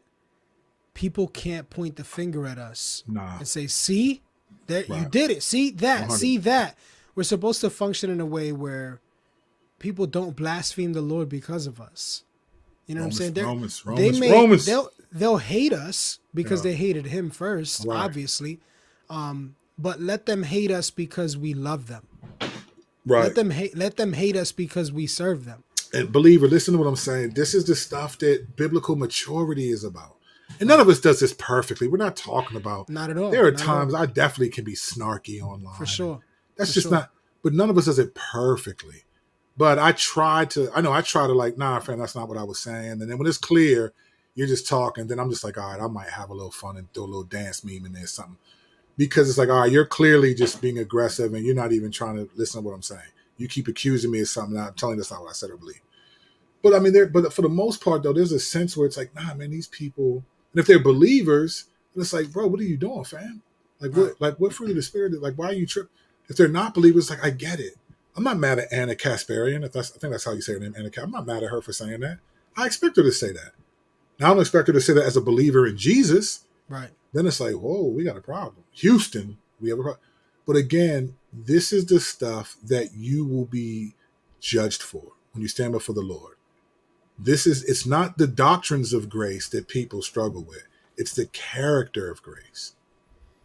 people can't point the finger at us and say, see, that you did it. See that, 100. See that. We're supposed to function in a way where people don't blaspheme the Lord because of us. You know what I'm saying? They'll hate us because they hated him first, obviously. But let them hate us because we love them. Right. Let them hate us because we serve them. And believer, listen to what I'm saying. This is the stuff that biblical maturity is about. And none of us does this perfectly. We're not talking about... Not at all. There are times I definitely can be snarky online. For sure. That's just not... But none of us does it perfectly. But I try to like, nah, friend, that's not what I was saying. And then when it's clear, you're just talking. Then I'm just like, all right, I might have a little fun and throw a little dance meme in there or something. Because it's like, all right, you're clearly just being aggressive and you're not even trying to listen to what I'm saying. You keep accusing me of something, and I'm telling you that's not what I said or believe. But I mean, but for the most part, though, there's a sense where it's like, nah, man, these people... And if they're believers, it's like, bro, what are you doing, fam? What fruit of the spirit? Like, why are you tripping? If they're not believers, like, I get it. I'm not mad at Anna Kasparian. I think that's how you say her name, Anna. I'm not mad at her for saying that. I expect her to say that. Now I don't expect her to say that as a believer in Jesus. Right. Then it's like, whoa, we got a problem. Houston, we have a problem. But again, this is the stuff that you will be judged for when you stand before the Lord. It's not the doctrines of grace that people struggle with. It's the character of grace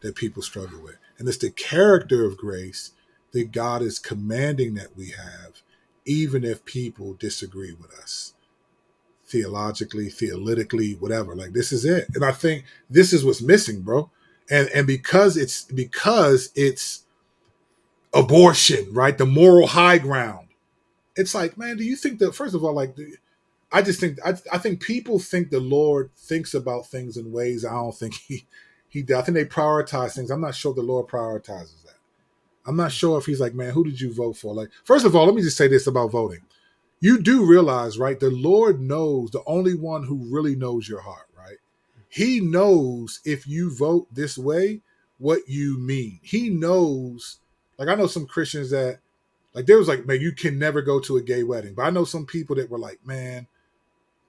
that people struggle with. And it's the character of grace that God is commanding that we have, even if people disagree with us. Theologically, theoretically, whatever. Like, this is it. And I think this is what's missing, bro. And because it's abortion, right? The moral high ground. it's like, man, do you think that, first of all, like, I just think, I think people think the Lord thinks about things in ways I don't think he does. I think they prioritize things. I'm not sure the Lord prioritizes that. I'm not sure if he's like, man, who did you vote for? Like, first of all, let me just say this about voting. You do realize, right? The Lord knows, the only one who really knows your heart, right? He knows if you vote this way, what you mean. He knows, like, I know some Christians that, like, there was like, man, you can never go to a gay wedding. But I know some people that were like, man,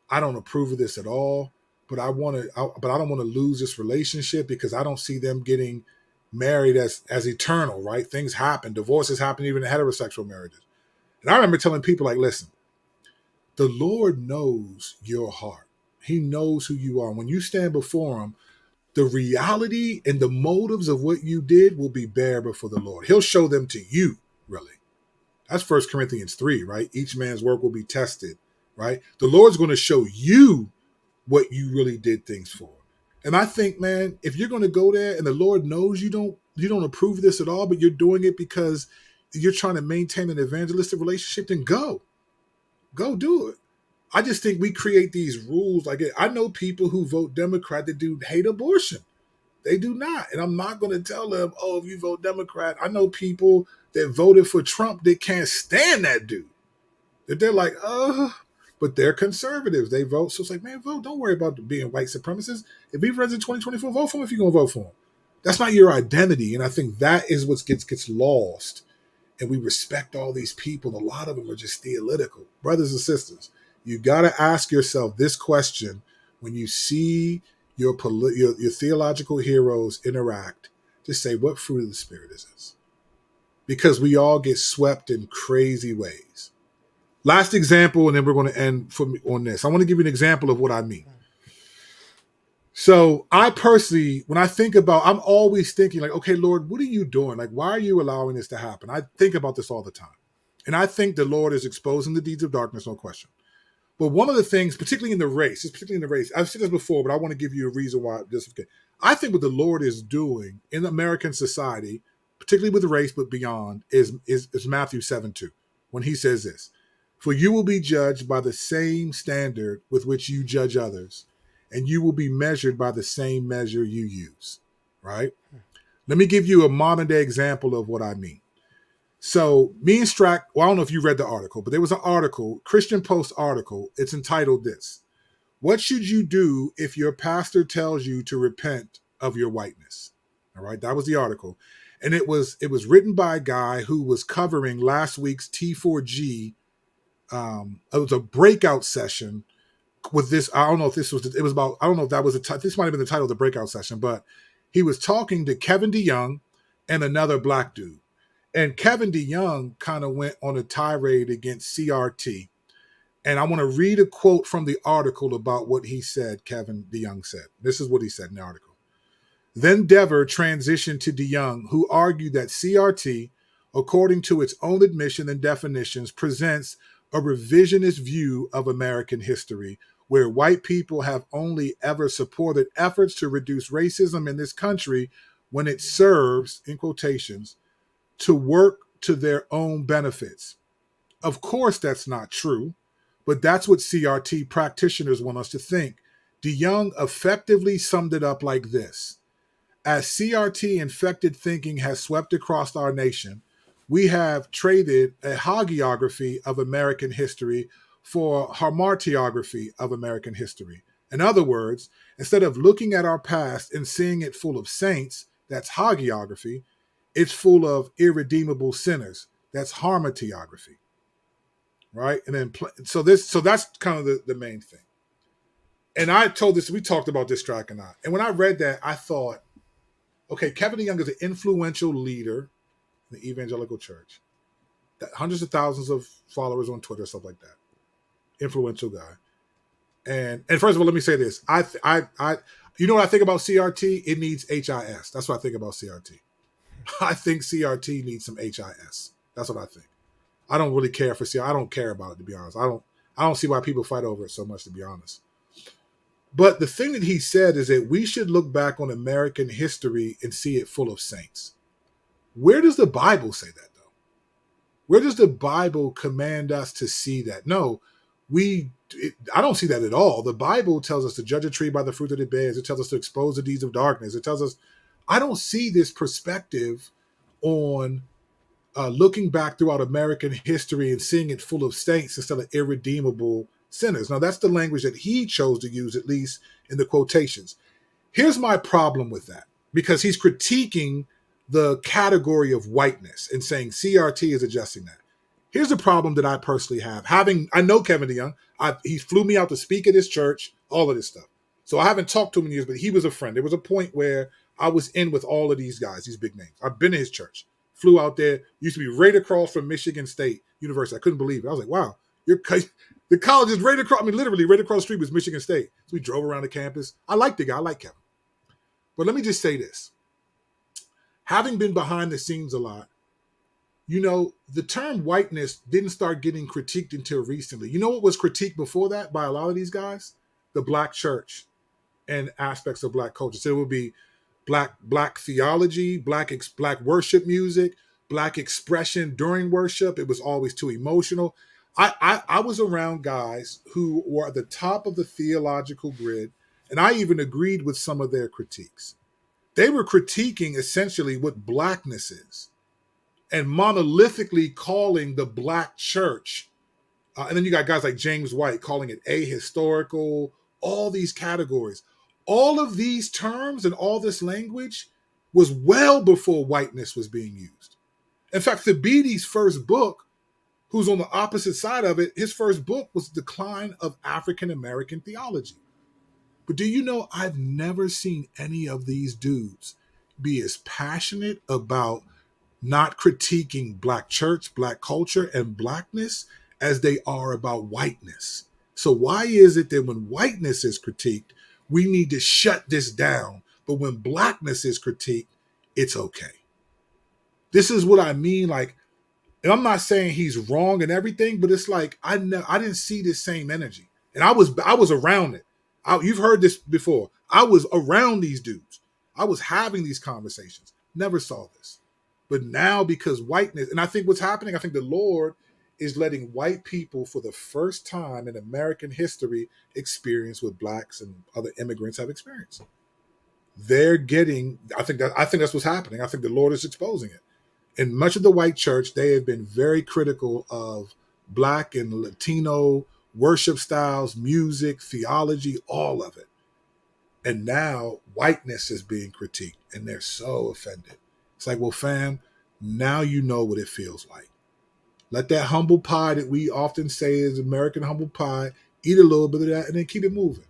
I don't approve of this at all, but I don't want to lose this relationship because I don't see them getting married as eternal, right? Things happen. Divorces happen even in heterosexual marriages. And I remember telling people, like, listen, the Lord knows your heart. He knows who you are. When you stand before him, the reality and the motives of what you did will be bare before the Lord. He'll show them to you, really. That's 1 Corinthians 3, right? Each man's work will be tested, right? The Lord's going to show you what you really did things for. And I think, man, if you're going to go there and the Lord knows you don't approve of this at all, but you're doing it because you're trying to maintain an evangelistic relationship, then go do it. I just think we create these rules. Like, I know people who vote Democrat that do hate abortion. They do not. And I'm not going to tell them, oh, if you vote Democrat. I know people that voted for Trump that can't stand that dude. That they're like, but they're conservatives. They vote. So it's like, man, vote. Don't worry about being white supremacists. If he runs in 2024, vote for him if you're going to vote for him. That's not your identity. And I think that is what gets lost. And we respect all these people. A lot of them are just theological. Brothers and sisters, you got to ask yourself this question when you see your theological heroes interact. Just say, what fruit of the Spirit is this? Because we all get swept in crazy ways. Last example, and then we're going to end on this. I want to give you an example of what I mean. So I personally, when I think about, I'm always thinking like, okay, Lord, what are you doing? Like, why are you allowing this to happen? I think about this all the time. And I think the Lord is exposing the deeds of darkness, no question. But one of the things, particularly in the race, I've said this before, but I want to give you a reason why this is okay. I think what the Lord is doing in American society, particularly with race, but beyond, is Matthew 7:2, when he says this, for you will be judged by the same standard with which you judge others, and you will be measured by the same measure you use, right? Let me give you a modern day example of what I mean. So me and Strack, well, I don't know if you read the article, but there was an article, Christian Post article. It's entitled this: what should you do if your pastor tells you to repent of your whiteness? All right, that was the article. And it was written by a guy who was covering last week's T4G. It was a breakout session with this. I don't know if this was, it was about, I don't know if that was, this might have been the title of the breakout session, but he was talking to Kevin DeYoung and another black dude. And Kevin DeYoung kind of went on a tirade against CRT. And I want to read a quote from the article about what he said, Kevin DeYoung said. This is what he said in the article. Then Dever transitioned to DeYoung, who argued that CRT, according to its own admission and definitions, presents a revisionist view of American history, where white people have only ever supported efforts to reduce racism in this country when it serves, in quotations, to work to their own benefits. Of course, that's not true, but that's what CRT practitioners want us to think. DeYoung effectively summed it up like this: as CRT infected thinking has swept across our nation, we have traded a hagiography of American history for a hamartiography of American history. In other words, instead of looking at our past and seeing it full of saints, that's hagiography, it's full of irredeemable sinners. That's hamartiography, right? And then, so that's kind of the main thing. And I told this, we talked about this track and I. And when I read that, I thought, okay, Kevin DeYoung is an influential leader in the evangelical church. Hundreds of thousands of followers on Twitter, stuff like that. Influential guy. And first of all, let me say this. I you know what I think about CRT? It needs HIS. That's what I think about CRT. I think CRT needs some HIS. That's what I think. I don't really care for CRT. I don't care about it, to be honest. I don't see why people fight over it so much, to be honest. But the thing that he said is that we should look back on American history and see it full of saints. Where does the Bible say that, though? Where does the Bible command us to see that? No, I don't see that at all. The Bible tells us to judge a tree by the fruit that it bears. It tells us to expose the deeds of darkness. It tells us, I don't see this perspective on looking back throughout American history and seeing it full of saints instead of irredeemable sinners. Now, that's the language that he chose to use, at least in the quotations. Here's my problem with that, because he's critiquing the category of whiteness and saying CRT is adjusting that. Here's the problem that I personally have. I know Kevin DeYoung. He flew me out to speak at his church, all of this stuff. So I haven't talked to him in years, but he was a friend. There was a point where I was in with all of these guys, these big names. I've been to his church, flew out there, used to be right across from Michigan State University. I couldn't believe it. I was like, wow, the college is right across, literally right across the street was Michigan State. So we drove around the campus. I like the guy. I like Kevin. But let me just say this. Having been behind the scenes a lot, the term whiteness didn't start getting critiqued until recently. You know what was critiqued before that by a lot of these guys? The black church and aspects of black culture. So it would be black theology, black worship music, black expression during worship. It was always too emotional. I was around guys who were at the top of the theological grid, and I even agreed with some of their critiques. They were critiquing essentially what blackness is and monolithically calling the black church. And then you got guys like James White calling it ahistorical, all these categories. All of these terms and all this language was well before whiteness was being used. In fact, Thabiti's first book, who's on the opposite side of it, his first book was Decline of African American Theology. But do you know, I've never seen any of these dudes be as passionate about not critiquing black church, black culture, and blackness as they are about whiteness. So why is it that when whiteness is critiqued, we need to shut this down, but when blackness is critiqued, it's okay? This is what I mean. Like, and I'm not saying he's wrong and everything, but it's like I didn't see this same energy, and I was around it. You've heard this before. I was around these dudes. I was having these conversations. Never saw this. But now, because whiteness, and I think what's happening, I think the Lord is letting white people for the first time in American history experience what blacks and other immigrants have experienced. They're getting, I think that's what's happening. I think the Lord is exposing it. In much of the white church, they have been very critical of black and Latino worship styles, music, theology, all of it. And now whiteness is being critiqued, and they're so offended. It's like, well, fam, now you know what it feels like. Let that humble pie that we often say is American humble pie, eat a little bit of that, and then keep it moving.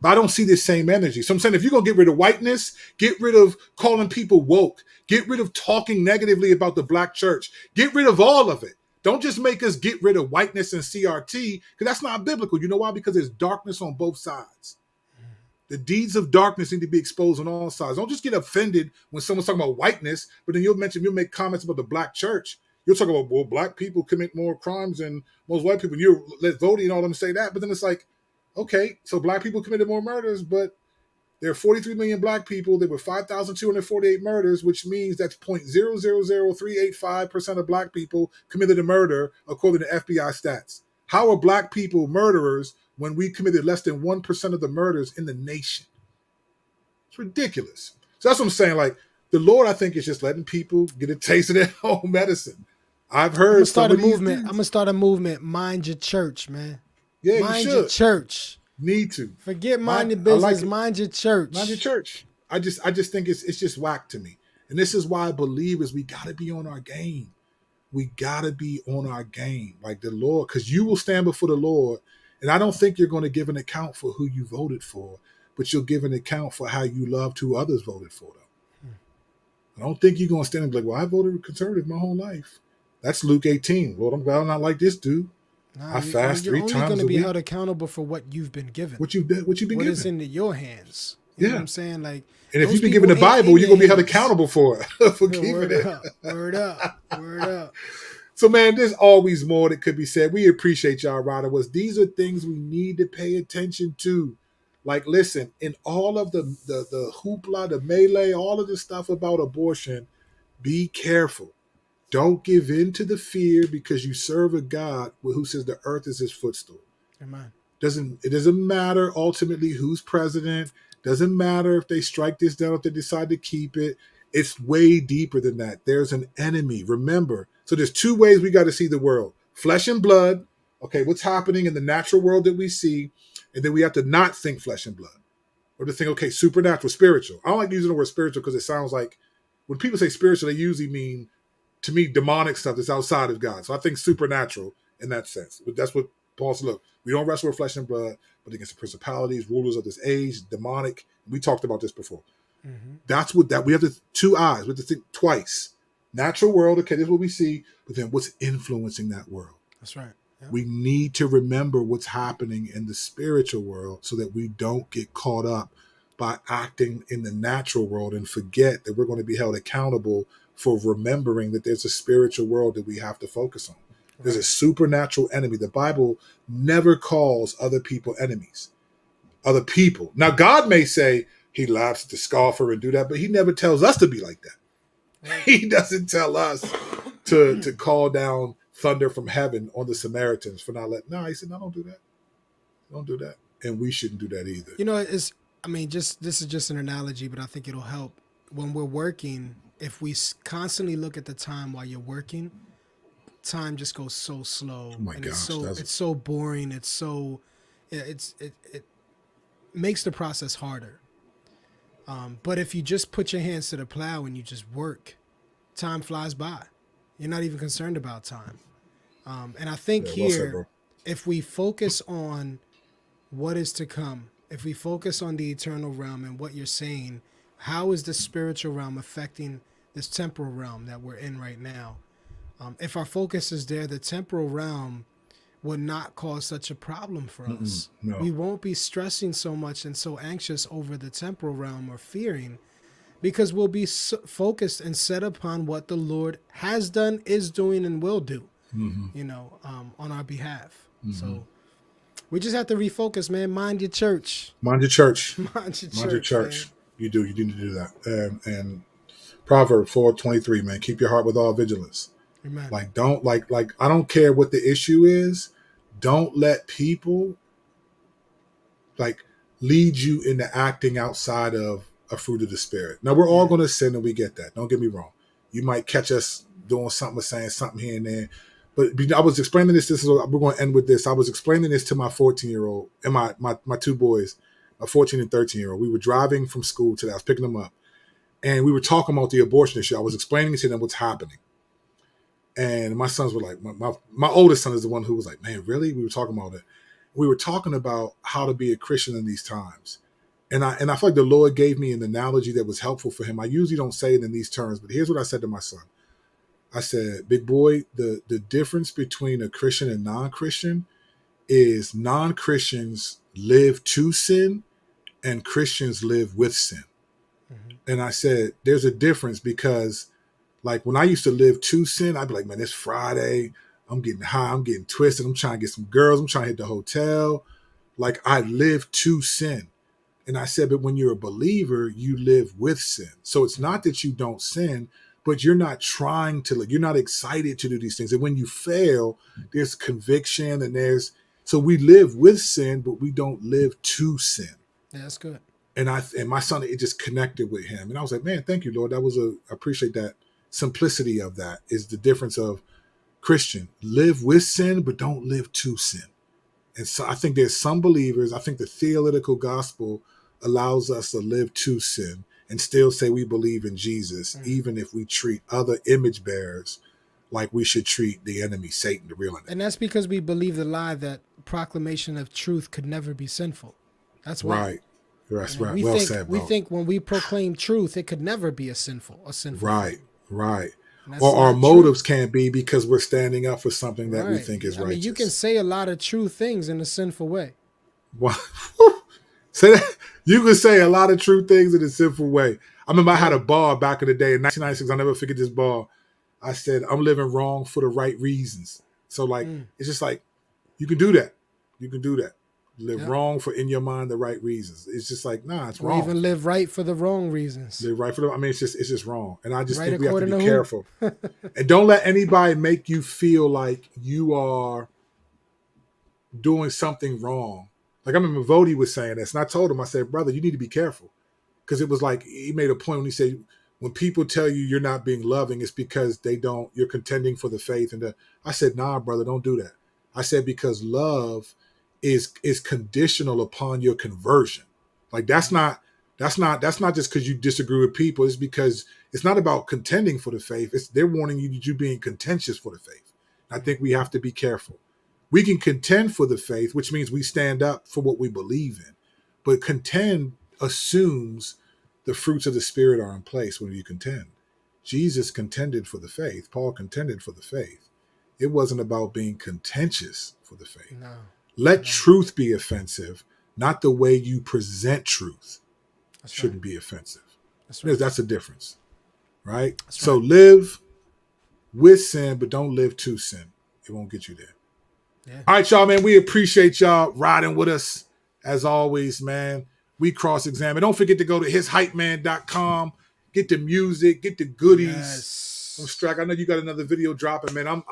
But I don't see this same energy. So I'm saying, if you're going to get rid of whiteness, get rid of calling people woke, get rid of talking negatively about the black church, get rid of all of it. Don't just make us get rid of whiteness and CRT, because that's not biblical. You know why? Because there's darkness on both sides. The deeds of darkness need to be exposed on all sides. Don't just get offended when someone's talking about whiteness, but then you'll make comments about the black church. You'll talk about, well, black people commit more crimes than most white people. You let Vody and all them say that, but then it's like, okay, so black people committed more murders, but there are 43 million black people. There were 5,248 murders, which means that's 0.000385% of black people committed a murder, according to FBI stats. How are black people murderers when we committed less than 1% of the murders in the nation? It's ridiculous. So that's what I'm saying. Like, the Lord, I think, is just letting people get a taste of their own medicine. I've heard I'm gonna start a movement. Mind your church, man. Yeah, mind you should. Your church. Need to. Forget mind your business. Mind your church. Mind your church. I just think it's just whack to me. And this is why believers, we got to be on our game. We got to be on our game. Like the Lord, because you will stand before the Lord. And I don't think you're going to give an account for who you voted for, but you'll give an account for how you loved who others voted for, though. I don't think you're going to stand and be like, well, I voted conservative my whole life. That's Luke 18. Lord, I'm glad I'm not like this dude. I fast 3 times a week. You're only going to be held accountable for what you've been given. What you've been given. What is in your hands. You know what I'm saying? Like, and if you've been given the Bible, you're going to be held accountable for it. For keeping it. Word up. So, man, there's always more that could be said. We appreciate y'all, Rodawoods. These are things we need to pay attention to. Like, listen, in all of the hoopla, the melee, all of the stuff about abortion, be careful. Don't give in to the fear because you serve a God who says the earth is his footstool. Amen. It doesn't matter ultimately who's president. Doesn't matter if they strike this down, if they decide to keep it. It's way deeper than that. There's an enemy. Remember. So there's two ways we got to see the world. Flesh and blood. Okay, what's happening in the natural world that we see. And then we have to not think flesh and blood. Or to think, okay, supernatural, spiritual. I don't like using the word spiritual because it sounds like when people say spiritual, they usually mean, to me, demonic stuff that's outside of God. So I think supernatural in that sense. But that's what Paul said. Look, we don't wrestle with flesh and blood, but against the principalities, rulers of this age, demonic. We talked about this before. Mm-hmm. That's what that we have the two eyes. We have to think twice. Natural world, okay, this is what we see, but then what's influencing that world? That's right. Yeah. We need to remember what's happening in the spiritual world so that we don't get caught up by acting in the natural world and forget that we're going to be held accountable for remembering that there's a spiritual world that we have to focus on. Right. There's a supernatural enemy. The Bible never calls other people enemies. Other people. Now, God may say he laughs at the scoffer and do that, but he never tells us to be like that. Right. He doesn't tell us to call down thunder from heaven on the Samaritans for not letting. No, he said, no, don't do that. Don't do that. And we shouldn't do that either. You know, this is just an analogy, but I think it'll help when we're working. If we constantly look at the time while you're working, time just goes so slow. Oh my gosh, it's so boring. It makes the process harder. But if you just put your hands to the plow and you just work, time flies by. You're not even concerned about time. And I think if we focus on what is to come, if we focus on the eternal realm and what you're saying, how is the spiritual realm affecting this temporal realm that we're in right now? If our focus is there, the temporal realm would not cause such a problem for us. No. We won't be stressing so much and so anxious over the temporal realm or fearing, because we'll be focused and set upon what the Lord has done, is doing, and will do, on our behalf. Mm-hmm. So we just have to refocus, man. Mind your church. Mind your church. Mind your church. Man. You do. You need to do that. And Proverbs 4:23, man. Keep your heart with all vigilance. Amen. Like, don't like I don't care what the issue is. Don't let people lead you into acting outside of a fruit of the spirit. Now, we're all going to sin, and we get that. Don't get me wrong. You might catch us doing something or saying something here and there. But I was explaining this. We're going to end with this. I was explaining this to my 14-year-old and my two boys, my 14 and 13-year-old. We were driving from school today. I was picking them up. And we were talking about the abortion issue. I was explaining to them what's happening. And my sons were like, my oldest son is the one who was like, man, really? We were talking about it. We were talking about how to be a Christian in these times. And I feel like the Lord gave me an analogy that was helpful for him. I usually don't say it in these terms, but here's what I said to my son. I said, big boy, the difference between a Christian and non-Christian is non-Christians live to sin and Christians live with sin. Mm-hmm. And I said, there's a difference because like when I used to live to sin, I'd be like, man, it's Friday. I'm getting high. I'm getting twisted. I'm trying to get some girls. I'm trying to hit the hotel. Like I live to sin. And I said, but when you're a believer, you live with sin. So it's not that you don't sin, but you're not trying to, you're not excited to do these things. And when you fail, there's conviction and so we live with sin, but we don't live to sin. Yeah, that's good. And my son, it just connected with him. And I was like, man, thank you, Lord. I appreciate that. Simplicity of that is the difference of Christian. Live with sin, but don't live to sin. And so I think there's some believers, I think the theological gospel allows us to live to sin and still say we believe in Jesus, even if we treat other image bearers like we should treat the enemy, Satan, the real enemy. And that's because we believe the lie that proclamation of truth could never be sinful. That's why. Right. That's right. We well said, bro. We think when we proclaim truth, it could never be a sinful. Right. Right. Or our motives can't be because we're standing up for something that we think is righteous. You can say a lot of true things in a sinful way. Well, say that. You can say a lot of true things in a sinful way. I remember I had a bar back in the day in 1996. I'll never forget this bar. I said, I'm living wrong for the right reasons. So it's just like, you can do that. You can do that. Live wrong for in your mind the right reasons. It's just like, nah, it's wrong. Or even live right for the wrong reasons. Live right for the. I mean, it's just wrong. And I just Right think we have to according be to who? careful. And don't let anybody make you feel like you are doing something wrong. Like I remember Vody was saying this, and I told him, I said, brother, you need to be careful. Because it was like, he made a point when he said, when people tell you you're not being loving, it's because you're contending for the faith. And I said, nah, brother, don't do that. I said, because love is conditional upon your conversion. Like that's not just because you disagree with people. It's because it's not about contending for the faith. They're warning you that you're being contentious for the faith. I think we have to be careful. We can contend for the faith, which means we stand up for what we believe in. But contend assumes the fruits of the Spirit are in place when you contend. Jesus contended for the faith. Paul contended for the faith. It wasn't about being contentious for the faith. No. Let truth be offensive, not the way you present truth. Shouldn't be offensive. That's a difference, right? So live with sin, but don't live to sin. It won't get you there. Yeah. All right, y'all, man. We appreciate y'all riding with us as always, man. We cross-examine. Don't forget to go to hishypeman.com. Get the music, get the goodies. Yes. Strack, I know you got another video dropping, man.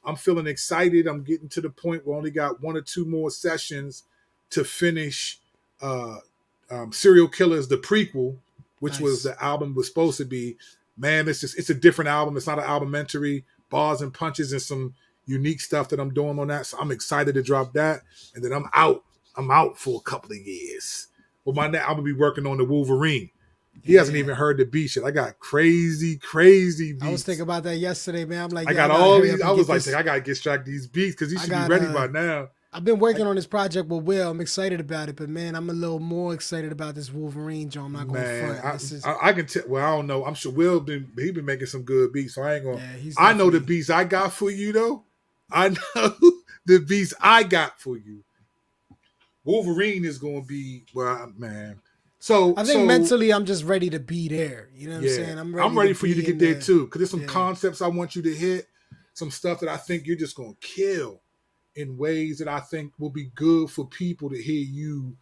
I'm feeling excited. I'm getting to the point where I only got 1 or 2 more sessions to finish Serial Killers, the prequel, which was the album was supposed to be. Man, it's a different album. It's not an albumentary, bars and punches and some unique stuff that I'm doing on that. So I'm excited to drop that. And then I'm out. I'm out for a couple of years. Well, I'm gonna be working on the Wolverine. He hasn't even heard the beats yet. I got crazy beats. I was thinking about that yesterday, man. I'm like, I got all these. I was like, I gotta get Strack these beats because he should be ready by now. I've been working on this project with Will. I'm excited about it, but man, I'm a little more excited about this Wolverine joint. I'm not going to front. I can tell. Well, I don't know. I'm sure Will been making some good beats, so I ain't gonna. Yeah, I know the beats I got for you though. I know the beats I got for you. Wolverine is gonna be man. So I think mentally, I'm just ready to be there. You know what I'm saying? I'm ready for you to get there too, because there's some concepts I want you to hit, some stuff that I think you're just gonna kill in ways that I think will be good for people to hear you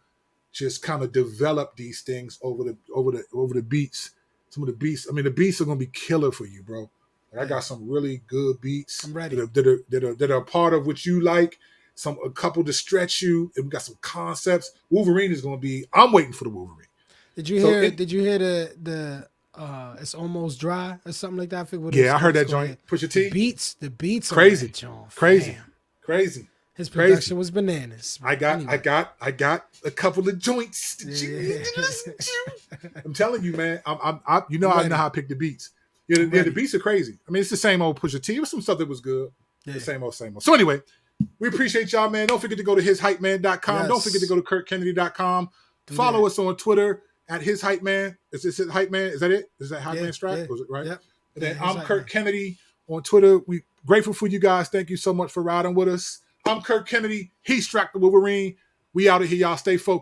just kind of develop these things over the beats. Some of the beats. I mean, the beats are gonna be killer for you, bro. Like, I got some really good beats. I'm ready. That are part of what you like. A couple to stretch you, and we got some concepts. Wolverine is gonna be. I'm waiting for the Wolverine. Did you hear the It's Almost Dry or something like that? I forget what I heard that joint. Pusha T. The beats crazy. On that joint, Crazy. His production was bananas. I got a couple of joints. I'm telling you, man. I know how I pick the beats. Yeah, the beats are crazy. I mean, it's the same old Pusha T. It was some stuff that was good. Yeah. The same old. So anyway, we appreciate y'all, man. Don't forget to go to hishypeman.com. Yes. Don't forget to go to kurtkennedy.com. Follow us on Twitter at hishypeman. Is this Hype Man? Is that it? Is that Hype Man Strap? Was it right? Yep. And then I'm Kurt Kennedy on Twitter. We grateful for you guys. Thank you so much for riding with us. I'm Kurt Kennedy. He's Strack the Wolverine. We out of here, y'all. Stay focused.